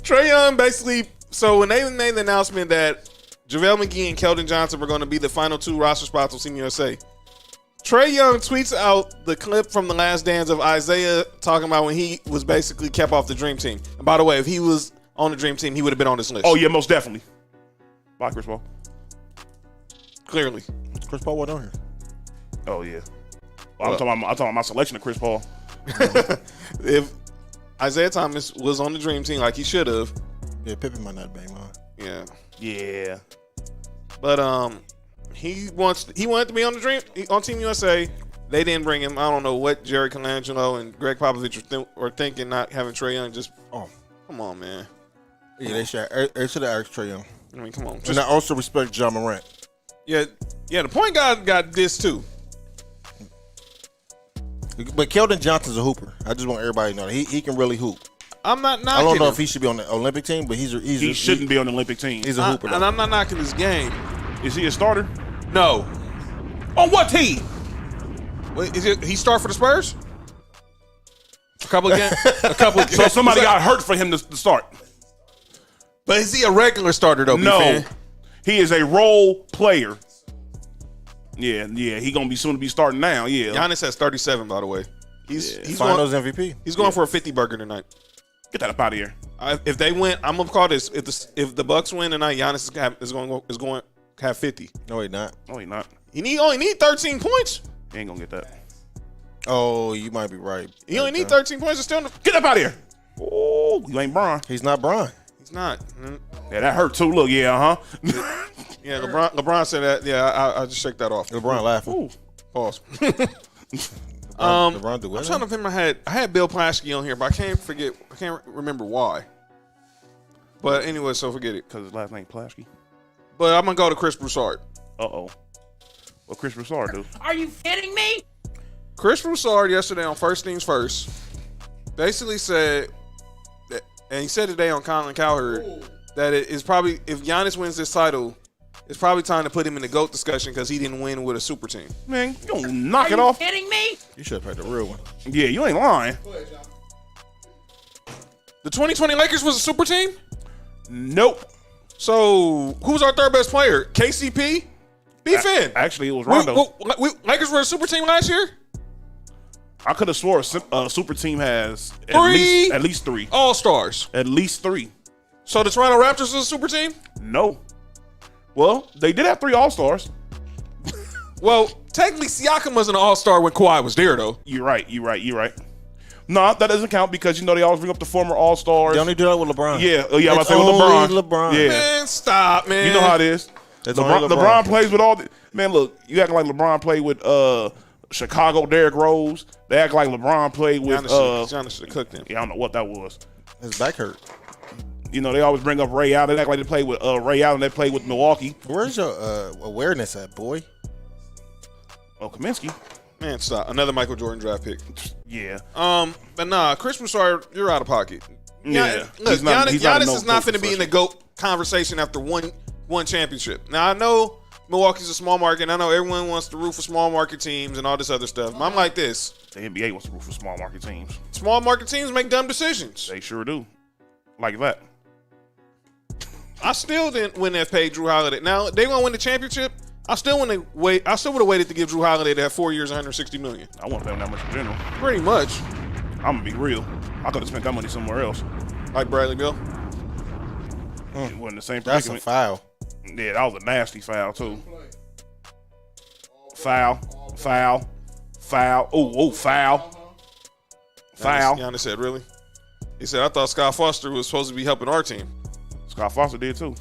Trae Young basically. So when they made the announcement that JaVale McGee and Keldon Johnson were going to be the final 2 roster spots on Team USA, Trae Young tweets out the clip from The Last Dance of Isaiah talking about when he was basically kept off the Dream Team. And by the way, if he was on the Dream Team, he would have been on this list. oh yeah, most definitely. Bye, Chris Paul. Clearly. Chris Paul wasn't on here. Oh yeah. I'm talking about my selection of Chris Paul. If Isaiah Thomas was on the dream team like he should have. Yeah, Pippen might not bang mine. Yeah. Yeah. But he wanted to be on the dream on Team USA. They didn't bring him. I don't know what Jerry Colangelo and Greg Popovich were thinking, not having Trae Young. Just come on, man. Yeah, they should have asked Trae Young. I mean, come on. And I also respect John Morant. Yeah. The point guard got this too. But Keldon Johnson's a hooper. I just want everybody to know that he can really hoop. I'm not knocking I don't know him. if he should be on the Olympic team, but He shouldn't be on the Olympic team. He's a hooper. And I'm not knocking his game. Is he a starter? No. On what team? Wait, he start for the Spurs? A couple of games. So somebody got hurt for him to start. But is he a regular starter though? No, B-Fan? he is a role player. Yeah, he gonna be soon to be starting now. Yeah, Giannis has 37, by the way. He's Finals going, MVP. he's going for a 50 burger tonight. get that up out of here. If they win, I'm gonna call this. If the Bucks win tonight, Giannis is going to have 50. No, he's not. No, he not. He only need 13 points. He ain't gonna get that. Oh, you might be right. He only need 13 points to still. Get up out of here. Oh, you ain't Bron. He's not Bron. He's not. Yeah, that hurt too. Look, yeah, Yeah, LeBron said that. Yeah, I just shake that off. LeBron laughing. Ooh. Pause. LeBron do I'm what? trying to remember. I had Bill Plaschke on here, but I can't remember why. But anyway, so forget it. Because his last name Plaschke. But I'm gonna go to Chris Broussard. Uh-oh. What Chris Broussard do? Are you kidding me? Chris Broussard yesterday on First Things First basically said that, and he said today on Colin Cowherd that it is probably, if Giannis wins this title, it's probably time to put him in the GOAT discussion because he didn't win with a super team. Man, you gonna knock Are it you off? kidding me? You should have picked the real one. Yeah, you ain't lying. Go ahead, John. The 2020 Lakers was a super team? Nope. So who's our third best player? KCP? B-Fin. Actually, it was Rondo. Lakers were a super team last year? I could have swore a super team has Three? at least three. All-stars. At least three. So the Toronto Raptors was a super team? No. Well, they did have three All-Stars. Well, technically Siakam was an all-star when Kawhi was there, though. You're right. No, that doesn't count because, they always bring up the former All-Stars. They only do that with LeBron. Yeah, I'm about to say Only with LeBron. Yeah. Man, stop, man. You know how it is. That's only LeBron plays with all the... Man, look, you acting like LeBron played with Chicago Derrick Rose. They act like LeBron played with... Giannis should have cooked him. I don't know what that was. His back hurt. They always bring up Ray Allen. They act like they played with Ray Allen. They played with Milwaukee. Where's your awareness at, boy? Oh, Kaminsky. Man, stop. Another Michael Jordan draft pick. Yeah. But nah, Chris Broussard, you're out of pocket. Yeah. Look, He's not Giannis a is not GOAT going to be in the GOAT conversation after one championship. Now, I know Milwaukee's a small market. I know everyone wants to root for small market teams and all this other stuff. But I'm like this. The NBA wants to root for small market teams. Small market teams make dumb decisions. They sure do. Like that. I still didn't win that paid Drew Holiday. Now, they going to win the championship. I still would have waited to give Drew Holiday that 4 years, $160 million. I want to pay him that much in general. Pretty much. I'm going to be real. I could have spent that money somewhere else. Like Bradley Beal. It wasn't the same That's a predicament. foul. Yeah, that was a nasty foul, too. Foul. Oh, foul. Foul. Giannis said, really? He said, I thought Scott Foster was supposed to be helping our team. Scott Foster did, too.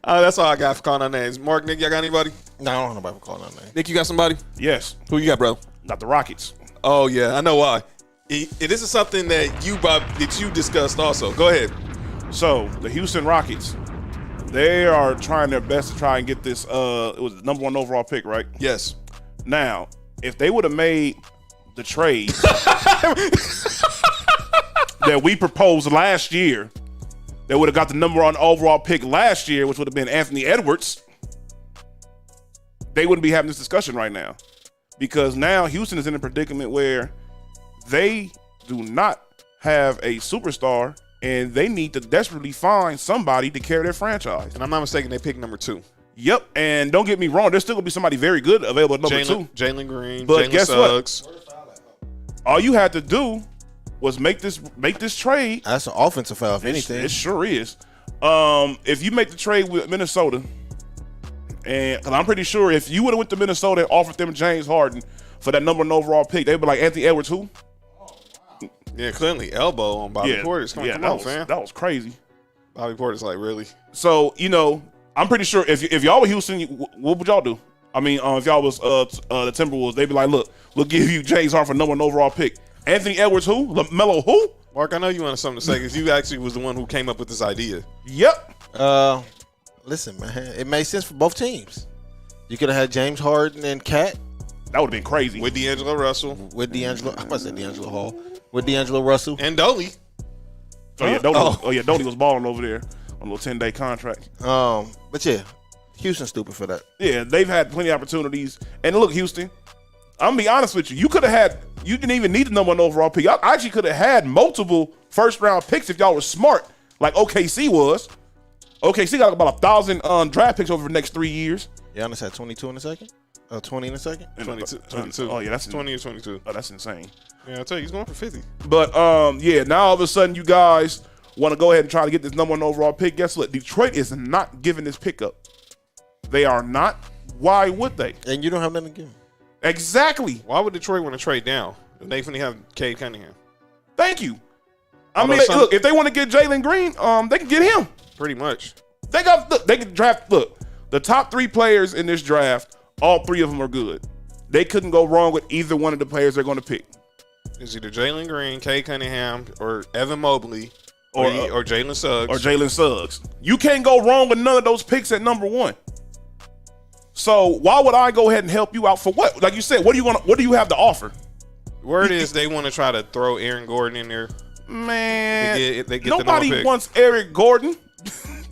That's all I got for calling our names. Mark, Nick, y'all got anybody? No, I don't know about calling that name. Nick, you got somebody? Yes. Who you got, bro? Not the Rockets. Oh, yeah, I know why. This is something that you discussed also. Go ahead. So, the Houston Rockets, they are trying their best to try and get this, it was the number 1 overall pick, right? Yes. Now, if they would have made the trade that we proposed last year, they would have got the number 1 overall pick last year, which would have been Anthony Edwards, they wouldn't be having this discussion right now. Because now Houston is in a predicament where they do not have a superstar and they need to desperately find somebody to carry their franchise. And I'm not mistaken, they picked number 2. Yep, and don't get me wrong, there's still going to be somebody very good available at number 2. Jalen Green, But Jalen guess Suggs. what? All you had to do was make this trade. That's an offensive foul, if anything. It sure is. If you make the trade with Minnesota, and because I'm pretty sure if you would have went to Minnesota and offered them James Harden for that number 1 overall pick, they'd be like, Anthony Edwards who? Yeah, clearly elbow on Bobby Portis. Come on, fam. That was crazy. Bobby Portis, like, really? So, I'm pretty sure if y'all were Houston, what would y'all do? I mean, if y'all was the Timberwolves, they'd be like, look, we'll give you James Harden for number 1 overall pick. Anthony Edwards who? LaMelo who? Mark, I know you wanted something to say because you actually was the one who came up with this idea. Yep. Listen, man, it made sense for both teams. You could have had James Harden and Cat That would have been crazy. With D'Angelo Russell. with D'Angelo. I must say D'Angelo Hall with D'Angelo Russell. And Dolly. Dolly was balling over there on a little 10-day contract. But yeah, Houston's stupid for that. Yeah, they've had plenty of opportunities. And look, Houston, I'm gonna be honest with you. You didn't even need the number 1 overall pick. I actually could have had multiple first-round picks if y'all were smart, like OKC was. OKC got about 1,000 draft picks over the next 3 years. Giannis had 22 in a second. 20 in a second. 22. Oh yeah, that's 20 or 22. Oh, that's insane. Yeah, I'll tell you, he's going for 50. But now all of a sudden you guys want to go ahead and try to get this number 1 overall pick. Guess what? Detroit is not giving this pick up. They are not. Why would they? And you don't have nothing to give him. Exactly. Why would Detroit want to trade down? They finna have Cade Cunningham. Thank you. Look, if they want to get Jalen Green, they can get him. Pretty much. They can draft. Look, the top 3 players in this draft, all 3 of them are good. They couldn't go wrong with either one of the players they're going to pick. It's either Jalen Green, Cade Cunningham, or Evan Mobley, or Jalen Suggs. Or Jalen Suggs. You can't go wrong with none of those picks at number 1. So why would I go ahead and help you out for what? Like you said, what do you have to offer? Word is they want to try to throw Aaron Gordon in there. Man, they get nobody wants Eric Gordon.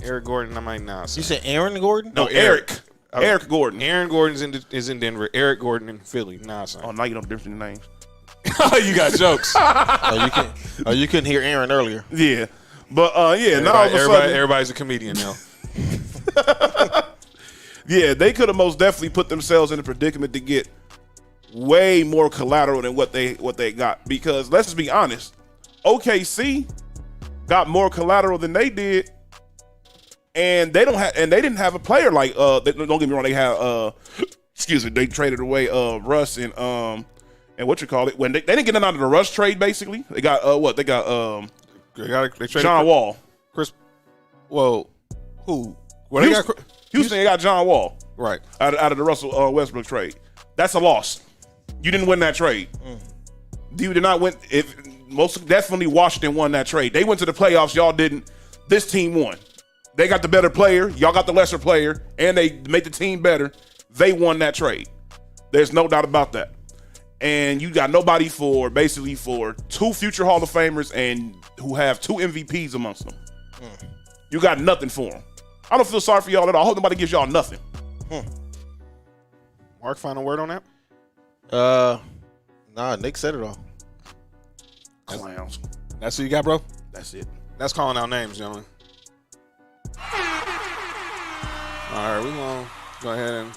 Eric Gordon, I might not. You said Aaron Gordon? No, Eric. Eric Gordon. Aaron Gordon's is in Denver. Eric Gordon in Philly. Nah, son. Oh, now you know the difference in the names. You got jokes. You couldn't hear Aaron earlier. Yeah, but now all of a sudden, everybody's a comedian now. Yeah, they could have most definitely put themselves in a predicament to get way more collateral than what they got. Because let's just be honest, OKC got more collateral than they did, and they didn't have a player like don't get me wrong, they had they traded away Russ and what you call it when they didn't get none out of the Russ trade. Basically, they got they traded John Wall. Who? Well, Houston got John Wall right out of the Russell Westbrook trade. That's a loss. You didn't win that trade. You did not win. Most definitely Washington won that trade. They went to the playoffs. Y'all didn't. This team won. They got the better player. Y'all got the lesser player, and they made the team better. They won that trade. There's no doubt about that. And you got nobody for 2 future Hall of Famers and who have 2 MVPs amongst them. You got nothing for them. I don't feel sorry for y'all at all. I hope nobody gives y'all nothing. Mark, final word on that? Nah, Nick said it all. Clowns. That's what you got, bro? That's it. That's calling out names, gentlemen. All right, we're going to go ahead and...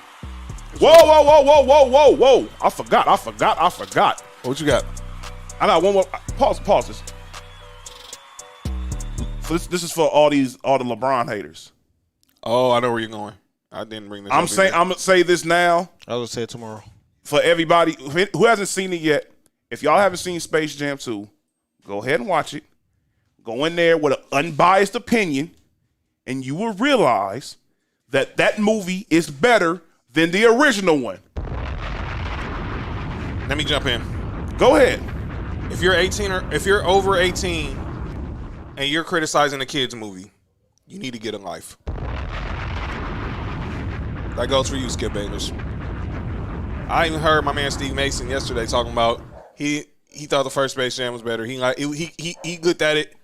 Whoa. I forgot. What you got? I got one more. Pause this. So this is for all the LeBron haters. Oh, I know where you're going. I didn't bring this up. I'm gonna say this now. I will say it tomorrow. For everybody who hasn't seen it yet, if y'all haven't seen Space Jam 2, go ahead and watch it. Go in there with an unbiased opinion, and you will realize that movie is better than the original one. Let me jump in. Go ahead. If you're 18 or if you're over 18 and you're criticizing a kid's movie, you need to get a life. That goes for you, Skip Bayless. I even heard my man Steve Mason yesterday talking about he thought the first Space Jam was better. He looked at it.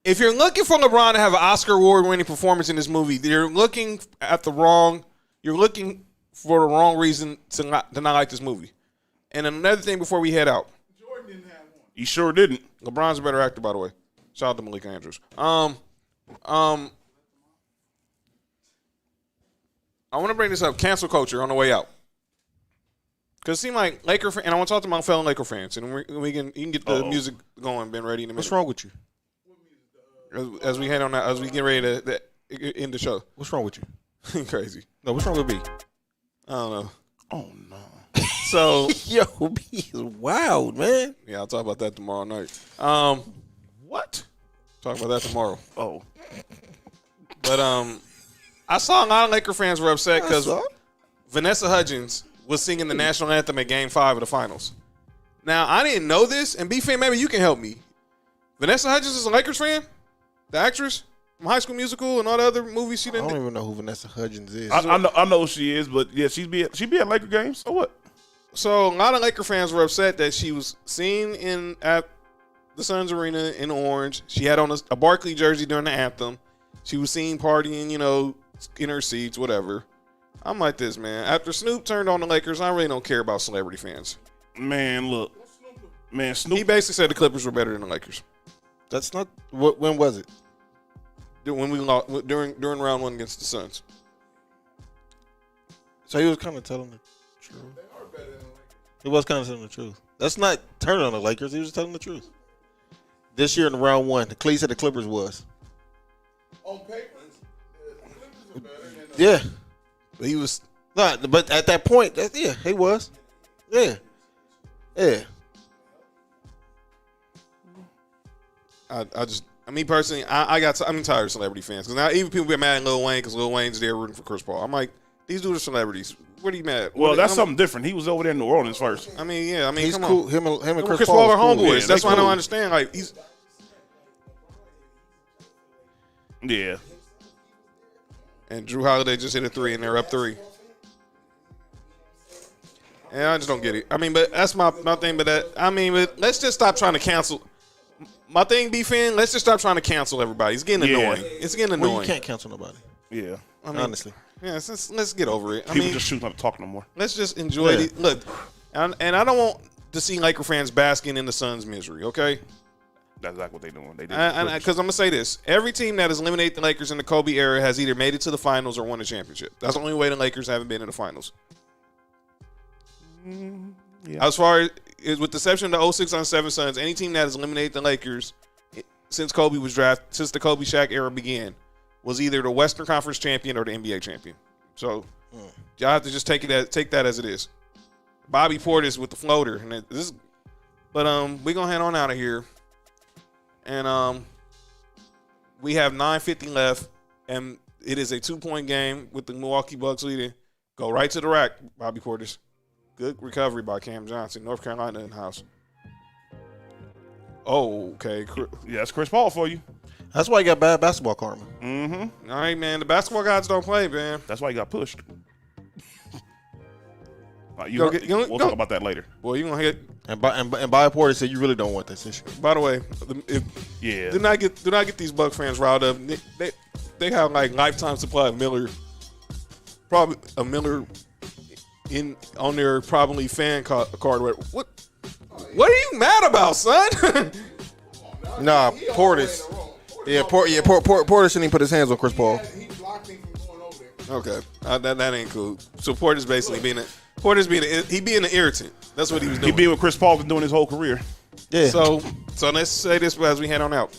If you're looking for LeBron to have an Oscar award-winning performance in this movie, you're looking for the wrong reason to not like this movie. And another thing before we head out. Jordan didn't have one. He sure didn't. LeBron's a better actor, by the way. Shout out to Malik Andrews. I want to bring this up. Cancel culture on the way out. Because it seemed like Laker fans, and I want to talk to my fellow Laker fans, and you can get the music going, Ben, ready in a minute. What's wrong with you? As we head on that, as we get ready to end the show. What's wrong with you? Crazy. No, what's wrong with me? I don't know. Oh no. So Yo, B is wild, man. yeah, I'll talk about that tomorrow night. What? Talk about that tomorrow. Oh, But I saw a lot of Laker fans were upset because saw. Vanessa Hudgens was singing the national anthem at Game 5 of the finals. Now, I didn't know this, and B-Fan, maybe you can help me. Vanessa Hudgens is a Lakers fan? The actress from High School Musical and all the other movies she I didn't don't do? even know who Vanessa Hudgens is. I know who she is, but yeah, she be at Laker games. So what? So, a lot of Laker fans were upset that she was seen at the Suns Arena in orange. She had on a Barkley jersey during the anthem. She was seen partying, in her seats, whatever. I'm like this, man. After Snoop turned on the Lakers, I really don't care about celebrity fans. Man, look. Man, He Snoop. basically said the Clippers were better than the Lakers. That's not. When was it? When we lost during round one against the Suns. So he was kind of telling the truth. He was kind of telling the truth. That's not turning on the Lakers. He was telling the truth. This year in round one, he said the Clippers was. On paper, the Clippers are better than Yeah. But he was No, but at that point, he was. Yeah. Yeah. me personally, I'm tired of celebrity fans because now even people get mad at Lil Wayne because Lil Wayne's there rooting for Chris Paul. I'm like, these dudes are celebrities. What are you mad? Well, that's something different. He was over there in New Orleans first. He's come cool. on. Him and Chris Chris Paul Paul are is cool. homeboys. Yeah, That's they why I don't cool. understand. Like he's Yeah. and Drew Holiday just hit a 3 and they're up 3. And I just don't get it. But that's my thing. But let's just stop trying to cancel. My thing, B-Fan, let's just stop trying to cancel everybody. It's getting Yeah. annoying. It's getting Well, annoying. you can't cancel nobody. Yeah. Honestly. Yeah, let's get over it. People just shouldn't talk no more. Let's just enjoy Yeah. it. Look, and I don't want to see Laker fans basking in the Suns' misery, okay? That's exactly what they're doing. They did. Because I'm going to say this. Every team that has eliminated the Lakers in the Kobe era has either made it to the finals or won a championship. That's the only way the Lakers haven't been in the finals. Yeah. As far as, with the exception of the 06-07 Suns, any team that has eliminated the Lakers since Kobe was drafted, since the Kobe Shaq era began, was either the Western Conference champion or the NBA champion. So y'all have to just take that as it is. Bobby Portis with the floater, and we're gonna head on out of here, and we have 9:50 left, and it is a 2-point game with the Milwaukee Bucks leading. Go right to the rack, Bobby Portis. Good recovery by Cam Johnson, North Carolina in the house. Oh, okay. Yeah, that's Chris Paul for you. That's why he got bad basketball karma. Mm-hmm. All right, man. The basketball gods don't play, man. That's why he got pushed. Go We'll talk about that later. Boy, you gonna hit. And Bobby Portis said you really don't want this issue. By the way, Yeah. do not get these Bucks fans riled up. They have like lifetime supply of Miller. Probably a Miller on their probably fan card. What are you mad about, son? Nah, Portis. Yeah, Portis shouldn't even put his hands on Chris Paul. He blocked him from going over there. Okay, that ain't cool. So Portis basically being an irritant. That's what he was He doing. been with Chris Paul been doing his whole career. Yeah. So let's say this as we head on out.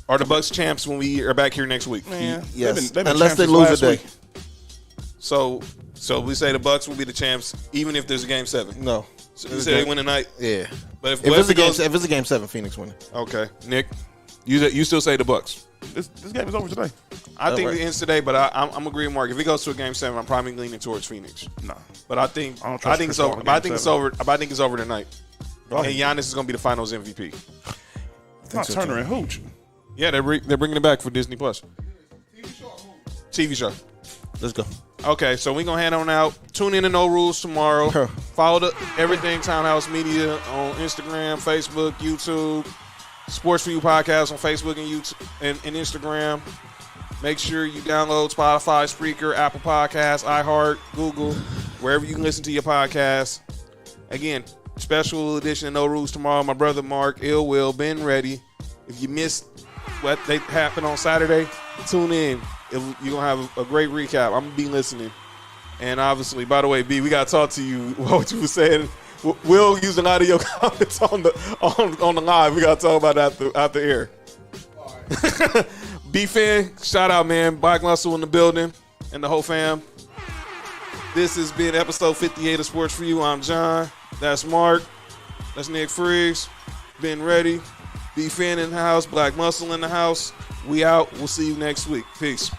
Are the Bucks champs when we are back here next week? Man, yes. they've been Unless they champs lose since a day. last week. So we say the Bucks will be the champs even if there's a game 7. No. So you say they win tonight. Yeah. But if it's a game 7, Phoenix winning. okay, Nick, you still say the Bucks? This game is over today. I think right. it ends today, but I'm agreeing with Mark. If it goes to a game 7, I'm probably leaning towards Phoenix. No. But I think I don't trust it's Chris Paul over. in But I game think it's 7. over. But I think it's over tonight. Right. And Giannis is going to be the Finals MVP. Not Turner and Hooch. Yeah, they're bringing it back for Disney Plus TV show. Let's go. Okay, so we're going to head on out. Tune in to No Rules tomorrow. Follow the Everything Townhouse Media on Instagram, Facebook, YouTube. Sports For You Podcast on Facebook and YouTube and Instagram. Make sure you download Spotify, Spreaker, Apple Podcasts, iHeart, Google, wherever you can listen to your podcast. Again, special edition of No Rules tomorrow. My brother Mark, Ill Will, been ready. If you missed what they happened on Saturday, tune in. You're going to have a great recap. I'm going to be listening. And obviously, by the way, B, we got to talk to you, what you were saying. We'll use an audio comments on the live. We got to talk about that out the air. B-Fan, shout out, man. Black Muscle in the building and the whole fam. This has been episode 58 of Sports For You. I'm John. That's Mark. That's Nick Freeze. Been ready. B-Fin in the house. Black Muscle in the house. We out. We'll see you next week. Peace.